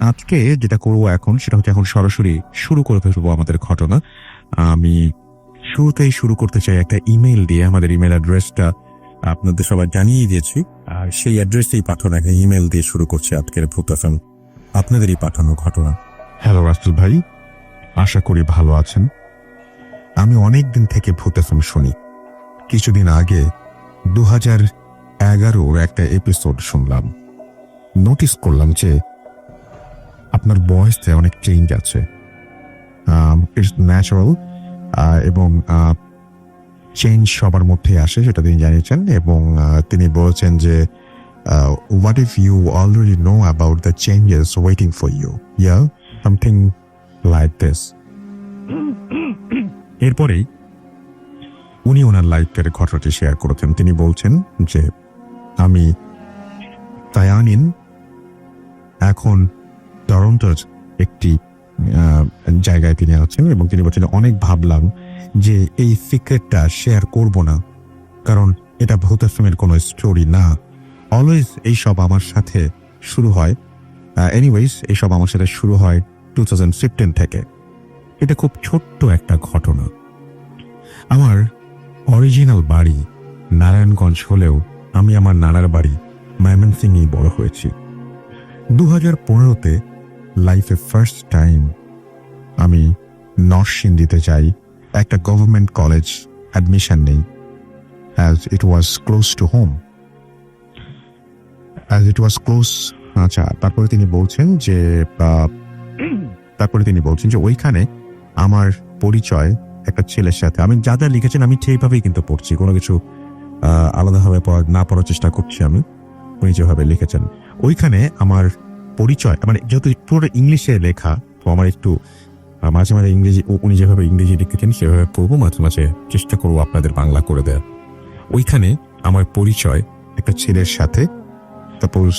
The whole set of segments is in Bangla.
আজকে যেটা করবো এখন সেটা হচ্ছে এখন সরাসরি শুরু করে ফেলবো আমাদের ঘটনা। আমি শুরুতেই শুরু করতে চাই একটা ইমেল দিয়ে। আমাদের ইমেল অ্যাড্রেসটা আপনাদের সবাই জানিয়ে দিয়েছি, আর সেই অ্যাড্রেসেই পাঠানো একটা ইমেল দিয়ে শুরু করছি আজকের ভূত এফএম, আপনাদেরই পাঠানো ঘটনা। হ্যালো রাসেল ভাই, আশা করি ভালো আছেন। আমি অনেক দিন থেকে ভূত এফএম শুনি। কিছুদিন আগে 2011 একটা এপিসোড শুনলাম। নোটিস করলাম যে আপনার ভয়েসে অনেক চেঞ্জ আছে। ইটস ন্যাচারাল, এবং চেঞ্জ সবার মধ্যে আসে, সেটা তিনি জানিয়েছেন। এবং তিনি বলেছেন যে what if you already know about the changes waiting for you, yeah something like this. এরপরেই উনি ওনার লাইফের ঘটনাটি শেয়ার করেছেন। তিনি বলছেন যে আমি তায়ানিন এখন টরন্টোর একটি জায়গায় তিনি আছেন, এবং তিনি বলছেন অনেক ভাবলাম যে এই সিক্রেটটা শেয়ার করব না, কারণ এটা ভূত এফএমের কোনো স্টোরি না। অলওয়েজ এইসব আমার সাথে শুরু হয়, এনিওয়েজ এইসব আমার সাথে শুরু হয় 2015 থেকে। এটা খুব ছোট্ট একটা ঘটনা। আমার অরিজিনাল বাড়ি নারায়ণগঞ্জ হলেও আমি আমার নানার বাড়ি ময়মনসিংহেই বড় হয়েছি। 2015-তে লাইফে ফার্স্ট টাইম আমি নরসিংদীতে যাই, একটা গভর্নমেন্ট কলেজ অ্যাডমিশন নেই, as it was close two home, আচ্ছা, তারপরে তিনি বলছেন যে ওইখানে আমার পরিচয় একটা ছেলের সাথে। আমি যা যা লিখেছেন আমি সেইভাবেই কিন্তু পড়ছি, কোনো কিছু আলাদাভাবে না পড়ার চেষ্টা করছি আমি। উনি যেভাবে লিখেছেন ওইখানে আমার পরিচয়, মানে যেহেতু পুরো ইংলিশে লেখা, তো আমার একটু মাঝে মাঝে ইংরেজি, উনি যেভাবে ইংরেজি লিখেছেন সেভাবে পড়বো, মাঝে মাঝে চেষ্টা করবো আপনাদের বাংলা করে দেওয়া। ওইখানে আমার পরিচয় একটা ছেলের সাথে। সাপোজ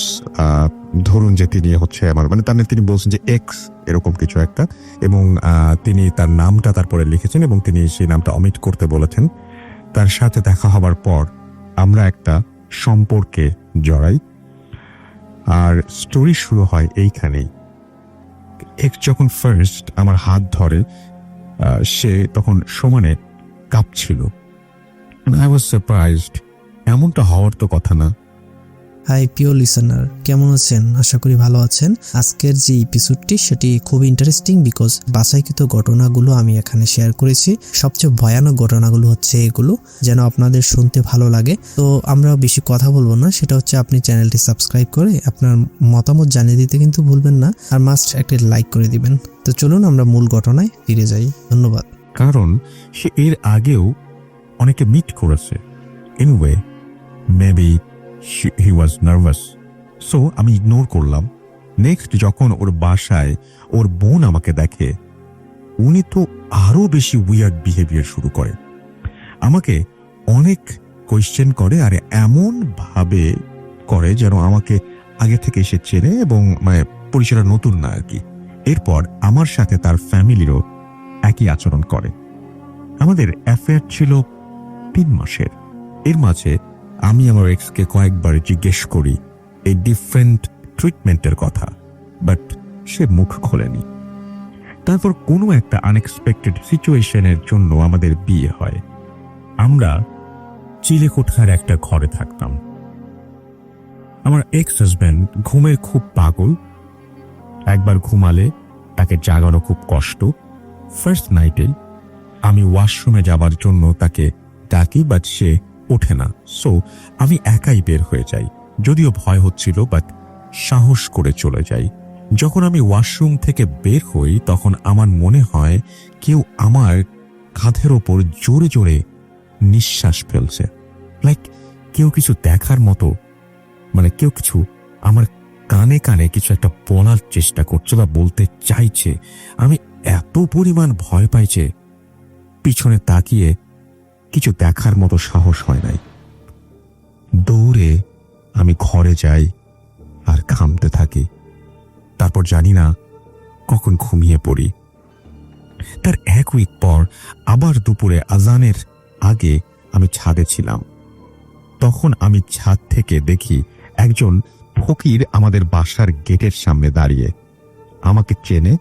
ধরুন যে তিনি হচ্ছে আমার, মানে তিনি বলছেন যে এক্স এরকম কিছু একটা, এবং তিনি তার নামটা তারপরে লিখেছেন এবং তিনি সেই নামটা অমিট করতে বলেছেন। তার সাথে দেখা হবার পর আমরা একটা সম্পর্কে জড়াই, আর স্টোরি শুরু হয় এইখানেই। এক্স যখন ফার্স্ট আমার হাত ধরে, সে তখন সমানে কাঁপছিল। আই ওয়াজ সারপ্রাইজড, এমনটা হওয়ার তো কথা না। হাই প্রিয় লিসেনার, কেমন আছেন? আশা করি ভালো আছেন। আজকের যে এপিসোডটি সেটি খুব ইন্টারেস্টিং, বিকজ বাছাইকৃত ঘটনাগুলো আমি এখানে শেয়ার করেছি। সবচেয়ে ভয়ানক ঘটনাগুলো হচ্ছে এগুলো, যেন আপনাদের শুনতে ভালো লাগে। তো আমরা বেশি কথা বলবো না, সেটা হচ্ছে আপনি চ্যানেলটি সাবস্ক্রাইব করে আপনার মতামত জানিয়ে দিতে কিন্তু ভুলবেন না, আর মাস্ট একটি লাইক করে দিবেন। তো চলুন আমরা মূল ঘটনায় ফিরে যাই। ধন্যবাদ। কারণ সে এর আগেও অনেকে মিট করেছে। Anyway, maybe he was nervous, so আমি ইগনোর করলাম। নেক্সট যখন ওর বাসায় ওর বোন আমাকে দেখে, উনি তো আরো বেশি উইয়ার্ড বিহেভিয়ার শুরু করে, আমাকে অনেক কোয়েশ্চেন করে, আর এমন ভাবে করে যেন আমাকে আগে থেকে সে চেনে, এবং মানে পরিচয়টা নতুন না আর কি। এরপর আমার সাথে তার ফ্যামিলিরও একই আচরণ করে। আমাদের অ্যাফেয়ার ছিল 3 মাসের। এর মাঝে আমি আমার এক্সকে কয়েকবার জিজ্ঞেস করি এই ডিফারেন্ট ট্রিটমেন্টের কথা, বাট সে মুখ খোলেনি। তারপর কোনো একটা আনএক্সপেক্টেড সিচুয়েশনের জন্য আমাদের বিয়ে হয়। আমরা চিলেকোঠার একটা ঘরে থাকতাম। আমার এক্স হাজব্যান্ড ঘুমের খুব পাগল, একবার ঘুমালে তাকে জাগানো খুব কষ্ট। ফার্স্ট নাইটে আমি ওয়াশরুমে যাবার জন্য তাকে ডাকি, বাট সে ওঠে না। সো আমি একাই বের হয়ে যাই, যদিও ভয় হচ্ছিল, বাট সাহস করে চলে যাই। যখন আমি ওয়াশরুম থেকে বের হই তখন আমার মনে হয় কেউ আমার কাঁধের ওপর জোরে জোরে নিঃশ্বাস ফেলছে, লাইক কেউ কিছু দেখার মতো, মানে কেউ কিছু আমার কানে কানে কিছু একটা বলার চেষ্টা করছে বা বলতে চাইছে। আমি এত পরিমাণ ভয় পাইছে, পিছনে তাকিয়ে কিছু দেখার মতো সাহস হয় নাই। দৌড়ে আমি ঘরে যাই আর ঘামতে থাকি। তারপর জানি না কখন ঘুমিয়ে পড়ি। তার 1 উইক পর আবার দুপুরে আজানের আগে আমি ছাদে ছিলাম। তখন আমি ছাদ থেকে দেখি একজন ফকির আমাদের বাসার গেটের সামনে দাঁড়িয়ে। আমাকে চেনে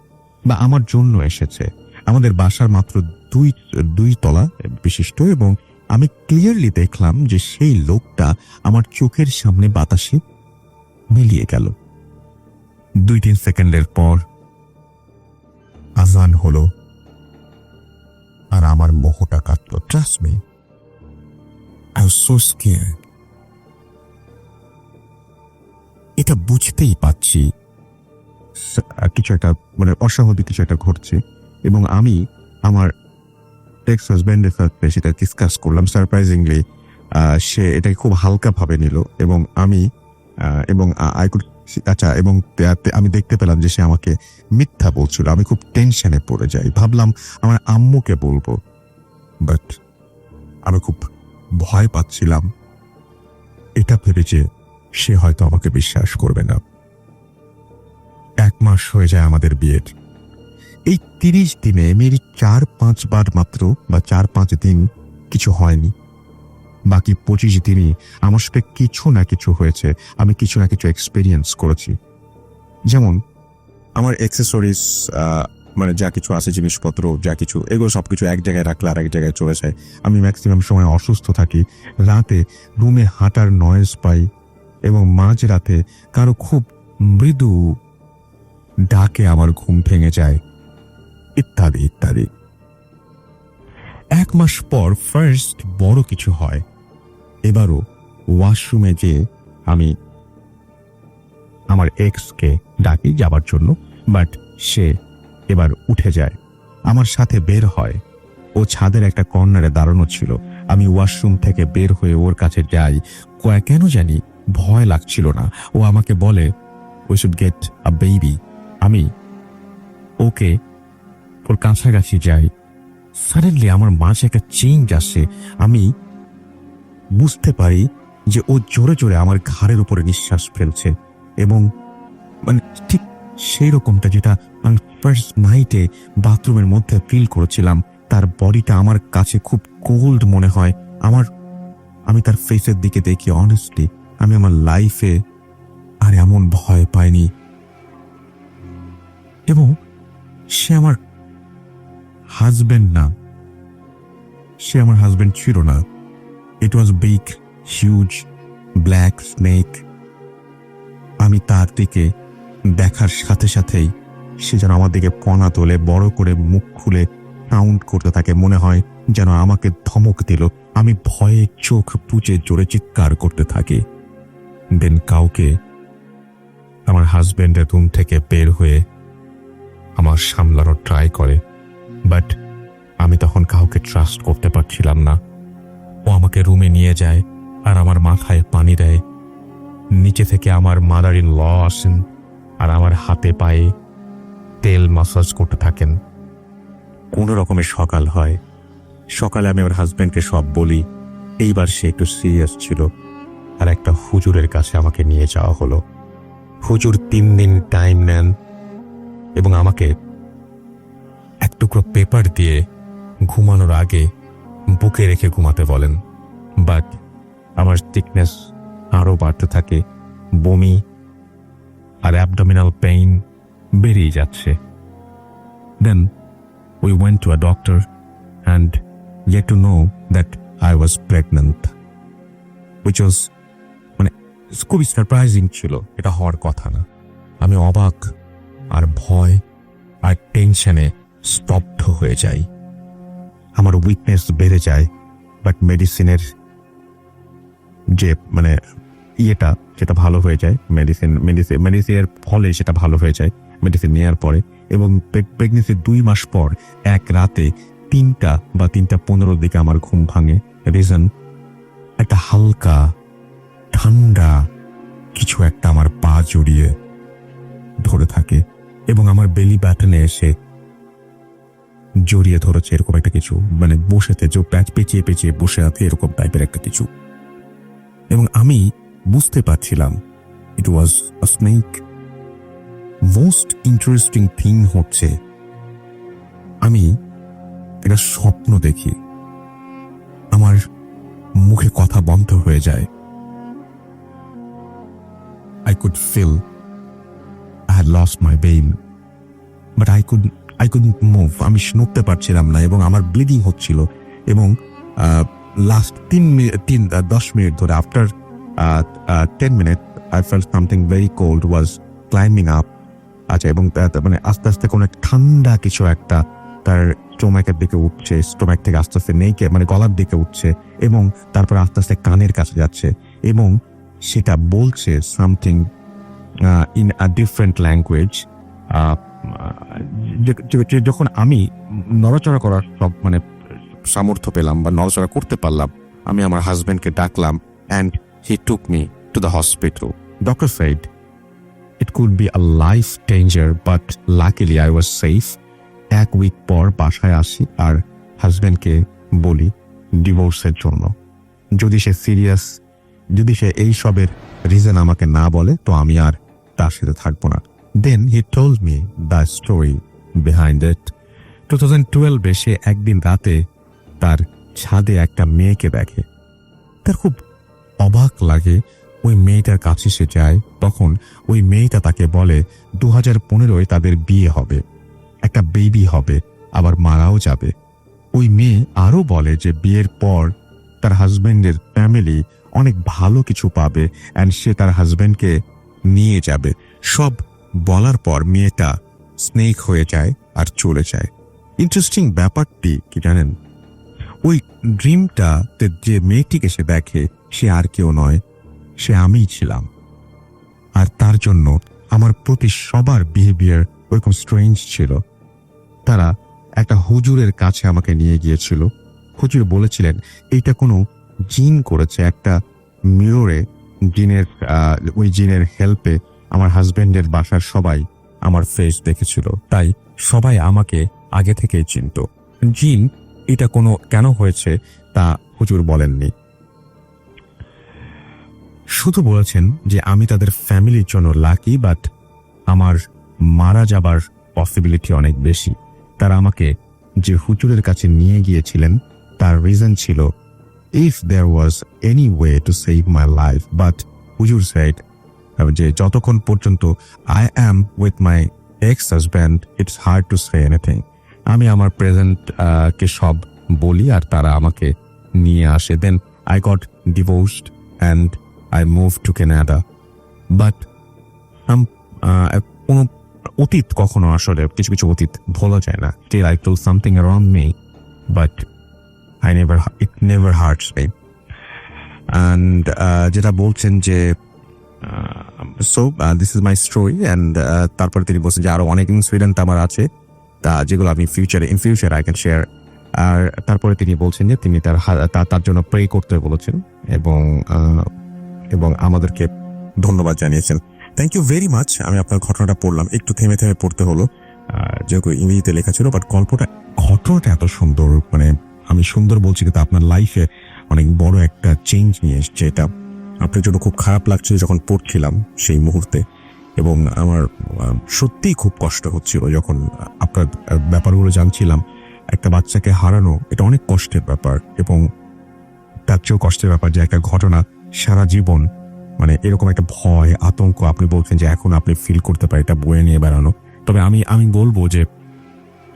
বা আমার জন্য এসেছে। আমাদের বাসার মাত্র দুই তলা বিশিষ্ট, এবং আমি ক্লিয়ারলি দেখলাম যে সেই লোকটা আমার চোখের সামনে বাতাসে মিলিয়ে গেল। 2-3 সেকেন্ডের পর আজান হলো আর আমার মোহটা কাটলো। Trust me, I was so scared. এটা বুঝতেই পারছি কিছু একটা মানে অস্বাভাবিক কিছু একটা ঘটছে, এবং আমি আমার এক্স হাজব্যান্ডের সাথে সেটা ডিসকাস করলাম। সারপ্রাইজিংলি সে এটাকে খুব হালকা ভাবে নিল, এবং আমি এবং আমি দেখতে পেলাম যে সে আমাকে মিথ্যা বলছিল। আমি খুব টেনশনে পড়ে যাই, ভাবলাম আমার আম্মুকে বলবো, বাট আমি খুব ভয় পাচ্ছিলাম এটা ভেবে যে সে হয়তো আমাকে বিশ্বাস করবে না। 1 মাস হয়ে যায় আমাদের বিয়ের। এই 30 দিনে মেরি 4-5 বার মাত্র বা 4-5 দিন কিছু হয়নি। বাকি 25 দিনই আমার সাথে কিছু না কিছু হয়েছে। আমি কিছু না কিছু এক্সপেরিয়েন্স করেছি। যেমন আমার অ্যাক্সেসরিজ, মানে যা কিছু আছে, জিনিসপত্র যা কিছু, এগুলো সবকিছু এক জায়গায় রাখলে আর এক জায়গায় চলে যায়। আমি ম্যাক্সিমাম সময় অসুস্থ থাকি। রাতে রুমে হাঁটার নয়েজ পাই, এবং মাঝ রাতে কারো খুব মৃদু ডাকে আমার ঘুম ভেঙে যায়, ইত্যাদি ইত্যাদি। 1 মাস পর ফার্স্ট বড় কিছু হয়। এবারও ওয়াশরুমে যে আমি আমার এক্সকে ডাকি যাবার জন্য, বাট সে এবার উঠে যায়, আমার সাথে বের হয়। ও ছাদের একটা কর্নারে দাঁড়ানো ছিল। আমি ওয়াশরুম থেকে বের হয়ে ওর কাছে যাই। কেন জানি ভয় লাগছিল না। ও আমাকে বলে we should get a baby. আমি ওকে ওর কাছাকাছি যাই। সাডেনলি আমার মাঝে একটা চেঞ্জ আসে। আমি বুঝতে পারি যে ও জোরে জোরে আমার ঘাড়ের উপরে নিঃশ্বাস ফেলছে, এবং মানে ঠিক সেই রকমটা যেটা আমি ফার্স্ট নাইটে বাথরুমের মধ্যে ফিল করেছিলাম। তার বডিটা আমার কাছে খুব কোল্ড মনে হয়। আমি তার ফেসের দিকে দেখি, অনেস্টলি আমি আমার লাইফে আর এমন ভয় পাইনি। এবং সে আমার হাজবেন্ড না, সে আমার হাজবেন্ড ছিল না। ইট ওয়াজ বিগ, হিউজ, ব্ল্যাক স্নেক। আমি তার দিকে দেখার সাথে সাথেই সে যেন আমার দিকে পনা তোলে, বড় করে মুখ খুলে সাউন্ড করতে থাকে, মনে হয় যেন আমাকে ধমক দিল। আমি ভয়ে চোখ বুজে জোরে চিৎকার করতে থাকি। দেন কাউকে আমার হাজবেন্ডের রুম থেকে বের হয়ে আমার সামলানোর ট্রাই করে, বাট আমি তখন কাউকে ট্রাস্ট করতে পারছিলাম না। ও আমাকে রুমে নিয়ে যায় আর আমার মাথায় পানি দেয়। নিচে থেকে আমার মাদার ইন ল আসেন আর আমার হাতে পায়ে তেল মাসাজ করতে থাকেন। কোনো রকমের সকাল হয়। সকালে আমি আমার হাজব্যান্ডকে সব বলি। এইবার সে একটু সিরিয়াস ছিল, আর একটা হুজুরের কাছে আমাকে নিয়ে যাওয়া হলো। হুজুর 3 দিন টাইম নেন এবং আমাকে এক টুকরো পেপার দিয়ে ঘুমানোর আগে বুকে রেখে ঘুমাতে বলেন। বাট আমার সিকনেস আরও বাড়তে থাকে। বমি আর অ্যাবডোমিনাল পেইন বেরিয়ে যাচ্ছে। দেন we went to a doctor and get to know that I was pregnant, which was মানে খুবই সারপ্রাইজিং ছিল। এটা হওয়ার কথা না। আমি অবাক আর ভয় আর টেনশনে স্তব্ধ হয়ে যাই। আমার উইকনেস বেড়ে যায়, বাট মেডিসিনের যে মানে ইয়েটা সেটা ভালো হয়ে যায়। মেডিসিনের ফলে সেটা ভালো হয়ে যায় মেডিসিন নেওয়ার পরে। এবং প্রেগনেন্সির 2 মাস পর এক রাতে 3টা বা 3:15 দিকে আমার ঘুম ভাঙে। রিজন, একটা হালকা ঠান্ডা কিছু একটা আমার পা জড়িয়ে ধরে থাকে এবং আমার বেলি ব্যাটনে এসে জড়িয়ে ধরেছে, এরকম একটা কিছু, মানে বসেতে যে পেঁচিয়ে পেঁচিয়ে বসে আছে এরকম টাইপের একটা কিছু। এবং আমি বুঝতে পারছিলাম it was a snake. Most interesting thing হচ্ছে আমি একটা স্বপ্ন দেখি। আমার মুখে কথা বন্ধ হয়ে যায়। I could feel I had lost my baby. I could move, আমি নড়তে পারছিলাম না এবং আমার ব্লিডিং হচ্ছিল এবং লাস্ট 10 মিনিট ধরে after 10 minute I felt something very cold was climbing up. আচ্ছা, এবং মানে আস্তে আস্তে কোনো ঠান্ডা কিছু একটা তার স্টোমাকের দিকে উঠছে, স্টোমাক থেকে আস্তে আস্তে নেকে মানে গলার দিকে উঠছে এবং তারপর আস্তে আস্তে কানের কাছে যাচ্ছে এবং সেটা বলছে something in a different language. যখন আমি নড়াচড়া করার সব মানে সামর্থ্য পেলাম বা নড়াচড়া করতে পারলাম, আমি আমার হাজব্যান্ডকে ডাকলাম and he took me to the hospital. Doctor said it could be a life danger, but luckily I was safe. এক উইক পর বাসায় আসি আর হাজব্যান্ডকে বলি ডিভোর্সের জন্য। যদি সে সিরিয়াস, যদি সে এই সবের রিজন আমাকে না বলে তো আমি আর তার সাথে থাকবো না। Then he told me the story behind it. 2012-এ সে একদিন রাতে তার ছাদে একটা মেয়েকে দেখে। তার খুব অবাক লাগে। ওই মেয়েটার কাছে সে যায়, তখন ওই মেয়েটা তাকে বলে 2015-য় তাদের বিয়ে হবে, একটা বেবি হবে, আবার মারাও যাবে। ওই মেয়ে আরো বলে যে বিয়ের পর তার হাজব্যান্ডের ফ্যামিলি অনেক ভালো কিছু পাবে অ্যান্ড সে তার হাজব্যান্ডকে নিয়ে যাবে। সব বলার পর মেয়েটা স্নেক হয়ে যায় আর চলে যায়। ইন্টারেস্টিং ব্যাপারটি কি জানেন, ওই ড্রিমটাতে যে মেয়েটিকে সে দেখে সে আর কেউ নয়, সে আমিই ছিলাম। আর তার জন্য আমার প্রতি সবার বিহেভিয়ার ওরকম স্ট্রেঞ্জ ছিল। তারা একটা হুজুরের কাছে আমাকে নিয়ে গিয়েছিল। হুজুর বলেছিলেন এইটা কোনো জিন করেছে, একটা মিররে ওই জিনের হেল্পে আমার হাজবেন্ডের বাসার সবাই আমার ফেস দেখেছিল, তাই সবাই আমাকে আগে থেকেই চিনত। জিন এটা কোনো কেন হয়েছে তা হুজুর বলেননি, শুধু বলেছেন যে আমি তাদের ফ্যামিলির জন্য লাকি, বাট আমার মারা যাবার পসিবিলিটি অনেক বেশি। তারা আমাকে যে হুজুরের কাছে নিয়ে গিয়েছিলেন তার রিজন ছিল if there was any way to save my life, but হুজুর সেড যে যতক্ষণ পর্যন্ত I am with my ex husband it's hard to say anything. আমি আমার প্রেজেন্ট কে সব বলি আর তারা আমাকে নিয়ে আসে। Then I got divorced and I moved to Canada, but কোনো অতীত কখনো আসলে কিছু কিছু অতীত ভোলা যায় না। Still I feel something around me, but it never hurts me. And যেটা বলছেন যে so this is my story, and তারপরে তিনি বলছেন যে আরো অনেক ইনসিডেন্ট আমার আছে তা যেগুলো আমি in future I can share. আর তারপরে তিনি বলছেন যে তিনি তার জন্য প্রে করতে বলেছেন এবং আমাদেরকে ধন্যবাদ জানিয়েছেন। Thank you very much. আমি আপনার ঘটনাটা পড়লাম, একটু থেমে থেমে পড়তে হলো যেহেতু ইংরেজিতে লেখা ছিল, বাট ঘটনাটা এত সুন্দর, মানে আমি সুন্দর বলছি কিন্তু আপনার লাইফে অনেক বড় একটা চেঞ্জ নিয়ে এসছে। এটা আপনার জন্য খুব খারাপ লাগছিল যখন পড়ছিলাম সেই মুহূর্তে, এবং আমার সত্যিই খুব কষ্ট হচ্ছিল যখন আপনার ব্যাপারগুলো জানছিলাম। একটা বাচ্চাকে হারানো এটা অনেক কষ্টের ব্যাপার, এবং তার চেয়েও কষ্টের ব্যাপার যে একটা ঘটনা সারা জীবন মানে এরকম একটা ভয় আতঙ্ক আপনি বলছেন যে এখন আপনি ফিল করতে পারেন এটা বয়ে নিয়ে বেড়ানো। তবে আমি বলবো যে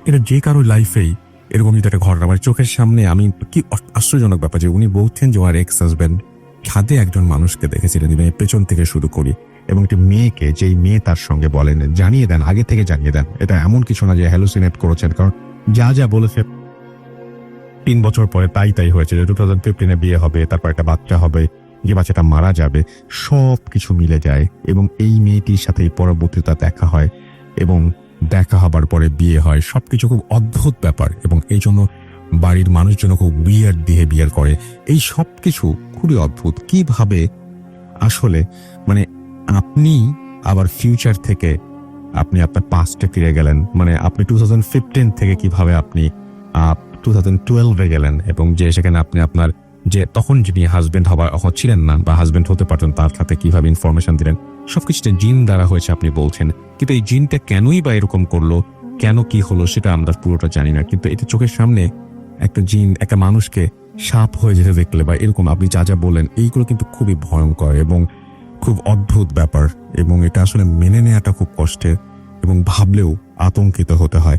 এটা যে কারো লাইফেই এরকম যদি একটা ঘটনা মানে চোখের সামনে, আমি কি আশ্চর্যজনক ব্যাপার যে উনি বলছেন যে ওনার এক্স হাজব্যান্ড ছাদে একজন মানুষকে দেখেছিলেন, পেছন থেকে শুরু করি, এবং একটি মেয়েকে, যেই মেয়ে তার সঙ্গে বলেন জানিয়ে দেন, আগে থেকে জানিয়ে দেন। এটা এমন কিছু না যে হ্যালুসিনেট করেছেন, কারণ যা বলেছে 3 বছর পরে তাই হয়েছে যে 2015-এ বিয়ে হবে, তারপর একটা বাচ্চা হবে, যে বাচ্চাটা মারা যাবে, সব কিছু মিলে যায়। এবং এই মেয়েটির সাথে পরবর্তীতে দেখা হয় এবং দেখা হবার পরে বিয়ে হয়। সবকিছু খুব অদ্ভুত ব্যাপার, এবং এই জন্য বাড়ির মানুষজন খুব উইয়ার্ড বিহেভিয়ার করে। এই সব কিছু খুবই অদ্ভুত। কিভাবে আসলে মানে আপনি আবার ফিউচার থেকে আপনি আপনার পাস্টে ফিরে গেলেন, মানে আপনি 2015 থেকে কিভাবে আপনি 2012-এ গেলেন, এবং যে সেখানে আপনি আপনার যে তখন যিনি হাজবেন্ড ছিলেন না বা হাজবেন্ড হতে পারতেন তার সাথে কিভাবে ইনফরমেশন দিলেন, সবকিছুতে জিন দ্বারা হয়েছে আপনি বলছেন। কিন্তু এই জিনটা কেনই বা এরকম করলো, কেন কি হলো সেটা আমরা পুরোটা জানি না। কিন্তু এটা চোখের সামনে একটা জিন একটা মানুষকে সাপ হয়ে যেতে দেখলে বা এরকম আপনি যা বলেন, এইগুলো কিন্তু খুবই ভয়ঙ্কর এবং খুব অদ্ভুত ব্যাপার, এবং এটা আসলে মেনে নেওয়াটা খুব কষ্টের। এবং ভাবলেও আতঙ্কিত হতে হয়।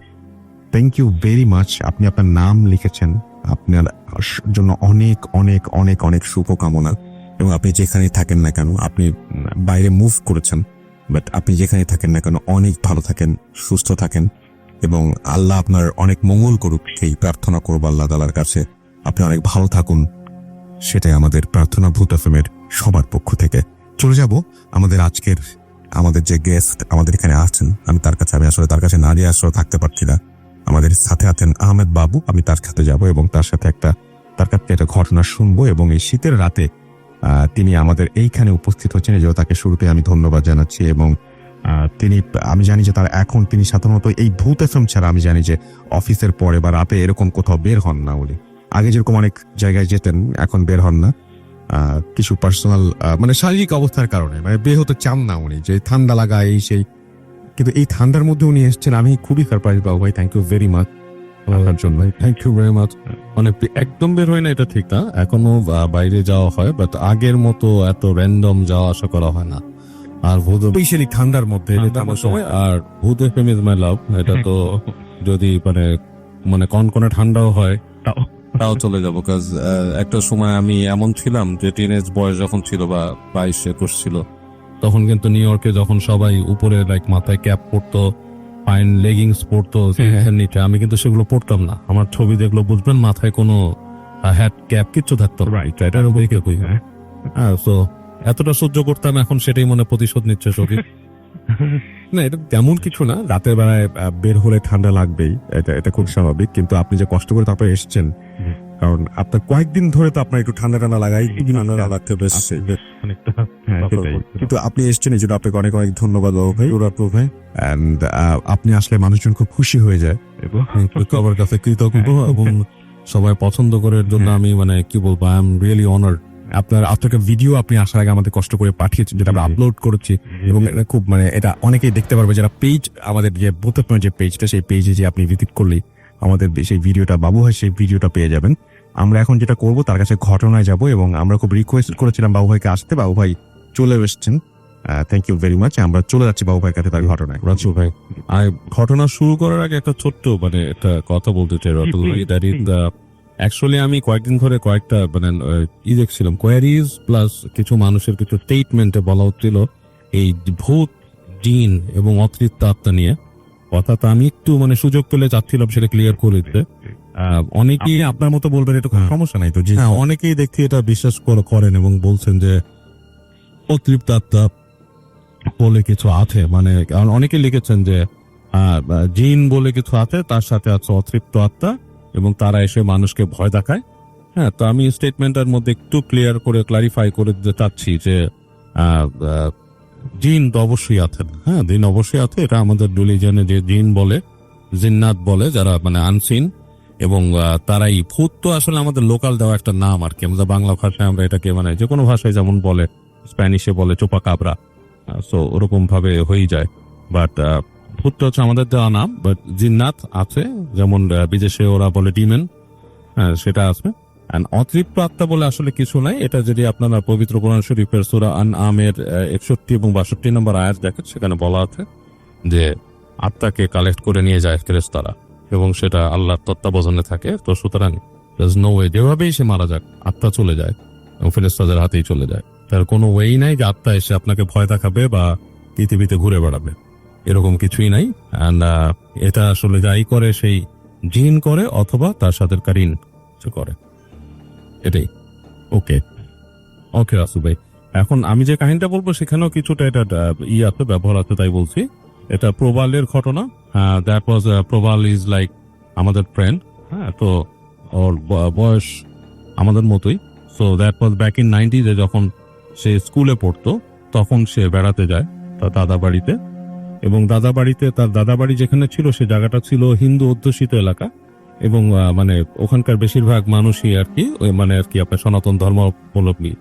Thank you very much. আপনি আপনার নাম লিখেছেন, আপনার জন্য অনেক অনেক অনেক অনেক শুভকামনা। এবং আপনি যেখানে থাকেন না কেন, আপনি বাইরে মুভ করেছেন, বাট আপনি যেখানে থাকেন না কেন অনেক ভালো থাকেন, সুস্থ থাকেন এবং আল্লাহ আপনার অনেক মঙ্গল করুক, এই প্রার্থনা করবো আল্লাহ তাআলার কাছে। আপনি অনেক ভালো থাকুন, সেটাই আমাদের প্রার্থনা ভূত এফএমের সবার পক্ষ থেকে। চলে যাব আমাদের যে গেস্ট আমাদের এখানে আছেন, আমি আসলে তার কাছে না গিয়ে আসলে থাকতে পারছি না। আমাদের সাথে আছেন আহমেদ বাবু, আমি তার সাথে যাব এবং তার সাথে তার কাছ থেকে একটা ঘটনা শুনবো। এবং এই শীতের রাতে তিনি আমাদের এইখানে উপস্থিত হচ্ছেন, এই জন্য তাকে শুরুতে আমি ধন্যবাদ জানাচ্ছি। এবং আমি জানি যে তিনি সাধারণত এই ভূত এফএম ছাড়া আমি জানি যে অফিসের পরে বা রাতে এরকম কোথাও বের হন না উনি। আগে যেরকম অনেক জায়গায় যেতেন, এখন বের হন না, কিছু পার্সোনাল মানে শারীরিক অবস্থার কারণে মানে বের হতে চান না উনি, যে ঠান্ডা লাগা এই সেই। কিন্তু এই ঠান্ডার মধ্যে উনি এসেছেন, আমি খুবই সারপ্রাইজ বাবু ভাই। থ্যাংক ইউ ভেরি মাচ আপনার জন্য। Thank you very much. মানে একদম বের হয় না এটা ঠিক না, এখনো বাইরে যাওয়া হয়, বাট আগের মতো এত র্যান্ডম যাওয়া আসা করা হয় না। আর ভূত স্পেশালি ঠান্ডার মধ্যে সময় আর ভূত এফএম ইজ মাই লাভ, এটা তো যদি মানে কনকনে ঠান্ডাও হয় তাও চলে যাবো। কাজ একটা সময় আমি এমন ছিলাম যে টিনেজ বয়স যখন ছিল বা 22-21 ছিল, তখন কিন্তু নিউ ইয়র্কে যখন সবাই উপরে লাইক মাথায় ক্যাপ পরতো, ফাইন লেগিংস পরতো নিচে, আমি কিন্তু সেগুলো পরতাম না। আমার ছবি দেখলো বুঝবেন মাথায় কোনো হ্যাট ক্যাপ কিচ্ছু থাকতো না, এটার উপরে কেউ হ্যাঁ। তো এতটা সহ্য করতাম, এখন সেটাই মনে প্রতিশোধ নিচ্ছে শরীর। না, এটা তেমন কিছু না, রাতের বেলায় বের হলে ঠান্ডা লাগবেই, এটা খুব স্বাভাবিক। কিন্তু আপনি যে কষ্ট করে তারপরে এসেছেন, কারণ আপনার কয়েকদিন ধরে তো আপনার একটু ঠান্ডা লাগাই, ঠান্ডা লাগতে বেশ অনেকটা কিন্তু আপনি এসেছেন, এই জন্য আপনাকে অনেক অনেক ধন্যবাদ বাবু ভাই, ভাই। এন্ড আপনি আসলে মানুষজন খুব খুশি হয়ে যায় এবং সবার কাছে কৃতজ্ঞ এবং সবাই পছন্দ করার জন্য আমি মানে কি বলবো, আই এম রিয়েলি অনার্ড। আপনাকে ভিডিও আপনি আসার আগে আমাদের কষ্ট করে পাঠিয়েছেন, যেটা আমরা আপলোড করেছি এবং এটা খুব মানে এটা অনেকেই দেখতে পারবে যারা পেজ, আমাদের যে বুথ এফএম যে পেজটা, সেই পেজে যে আপনি ভিজিট করলেই আমাদের সেই ভিডিওটা বাবু ভাই সেই ভিডিওটা পেয়ে যাবেন। আমরা এখন যেটা করব, তার কাছে ঘটনায় যাব এবং আমরা খুব রিকোয়েস্ট করেছিলাম বাবু ভাইকে আসতে, বাবু ভাই চলে এসেছেন। Thank you very much. আমরা চলে যাচ্ছি বাবু ভাইয়ের কাছে তার ঘটনায়। রাজু ভাই, ঘটনা শুরু করার আগে একটা ছোট্ট মানে একটা কথা বলতে চাই রাতুল ভাই। দ্যাট ইজ অ্যাকচুয়ালি আমি কয়েকদিন ধরে কয়েকটা মানে দেখছিলাম কোয়ারিজ প্লাস কিছু মানুষের কিছু স্টেটমেন্টে বলা হচ্ছিল এই ভূত, জিন এবং অতৃপ্ত আত্মা নিয়ে। অর্থাৎ আমি একটু মানে সুযোগ পেলে চাচ্ছিলাম সেটা ক্লিয়ার করে দিতে। অনেকেই আপনার মতো বলবেন, এটা কোনো সমস্যা নাই তো। হ্যাঁ, অনেকেই দেখছি এটা বিশ্বাস করেন এবং বলছেন যে অতৃপ্ত আত্মা বলে কিছু আছে, মানে অনেকেই লিখেছেন যে জিন বলে কিছু আছে, তার সাথে আছে অতৃপ্ত আত্মা এবং তারা এসে মানুষকে ভয় দেখায়। হ্যাঁ, তো আমি স্টেটমেন্টের মধ্যে একটু ক্লারিফাই করে দিতে চাচ্ছি যে জিন তো অবশ্যই আছেন। হ্যাঁ, জিন অবশ্যই আছে, এটা আমাদের রিলিজিয়নে যে জিন বলে, জিন্নাত বলে, যারা মানে আনসিন, এবং তারাই ভূত তো আসলে আমাদের লোকাল দেওয়া একটা নাম আর কি। আমাদের বাংলা ভাষায় আমরা এটাকে মানে যে কোনো ভাষায় যেমন বলে, স্প্যানিশে বলে চোপা কাবরা, সো ওরকম ভাবে হয়ে যায়। বাট ভূতটা হচ্ছে আমাদের দেওয়া নাম, বাট জিন্নাত আছে, যেমন বিদেশে ওরা বলে ডিমেন, হ্যাঁ সেটা আছে। অতৃপ্ত আত্মা বলে আসলে কিছু নাই। এটা যদি আপনারা পবিত্র কোরআন শরীফের সূরা আনআমের 61 এবং 62 নম্বর আয়াত দেখেন, সেখানে বলা আছে যে আত্মাকে কালেক্ট করে নিয়ে যায় ফেরেশতারা এবং সেটা আল্লাহর তত্ত্বাবধানে থাকে। তো সুতরাং নো ওয়ে, যেভাবেই সে মারা যাক আত্মা চলে যায় এবং ফেরেশতাদের হাতেই চলে যায়। তার কোনো ওয়েই নাই যে আত্মা এসে আপনাকে ভয় দেখাবে বা পৃথিবীতে ঘুরে বেড়াবে, এরকম কিছুই নাই। অ্যান্ড এটা আসলে যাই করে সেই জিন করে অথবা তার সাথে কারিন করে, এটাই। ওকে ওকে রাসু ভাই, এখন আমি যে কাহিনীটা বলবো সেখানেও কিছুটা এটা আছে, ব্যবহার আছে, তাই বলছি। এটা প্রবালের ঘটনা। That was Prabal is like আমাদের ফ্রেন্ড। হ্যাঁ, তো ওর বয়স আমাদের মতোই। So that was back in 90s, যখন সে স্কুলে পড়তো তখন সে বেড়াতে যায় তার দাদা বাড়িতে। এবং দাদা বাড়িতে, তার দাদা বাড়ি যেখানে ছিল সে জায়গাটা ছিল হিন্দু অধ্যুষিত এলাকা এবং মানে ওখানকার বেশিরভাগ মানুষই আর কি মানে আর কি আপনার সনাতন ধর্মাবলম্বী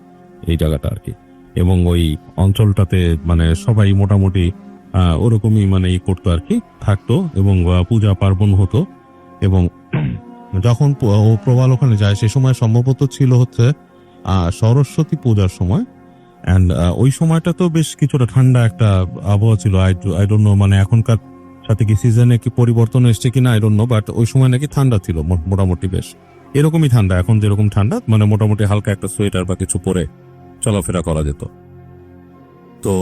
এই জায়গাটা আর কি। এবং ওই অঞ্চলটাতে মানে সবাই মোটামুটি ওরকমই মানে ই করতো আর কি, থাকতো এবং পূজা পার্বণ হতো। এবং যখন ও প্রবাল ওখানে যায় সে সময় সম্ভবত ছিল হচ্ছে সরস্বতী পূজার সময়। অ্যান্ড ওই সময়টা তো বেশ কিছুটা ঠান্ডা একটা আবহাওয়া ছিল। আই ডোন্ট নো, মানে এখনকার সাথে কি সিজনে কি পরিবর্তন এসছে কিনা আই ডোন্ট নো, বাট ওই সময় নাকি ঠান্ডা ছিল মোটামুটি বেশ এরকমই ঠান্ডা এখন যেরকম ঠান্ডা, মানে মোটামুটি হালকা একটা সোয়েটার বা কিছু পরে চলাফেরা করা যেত। তো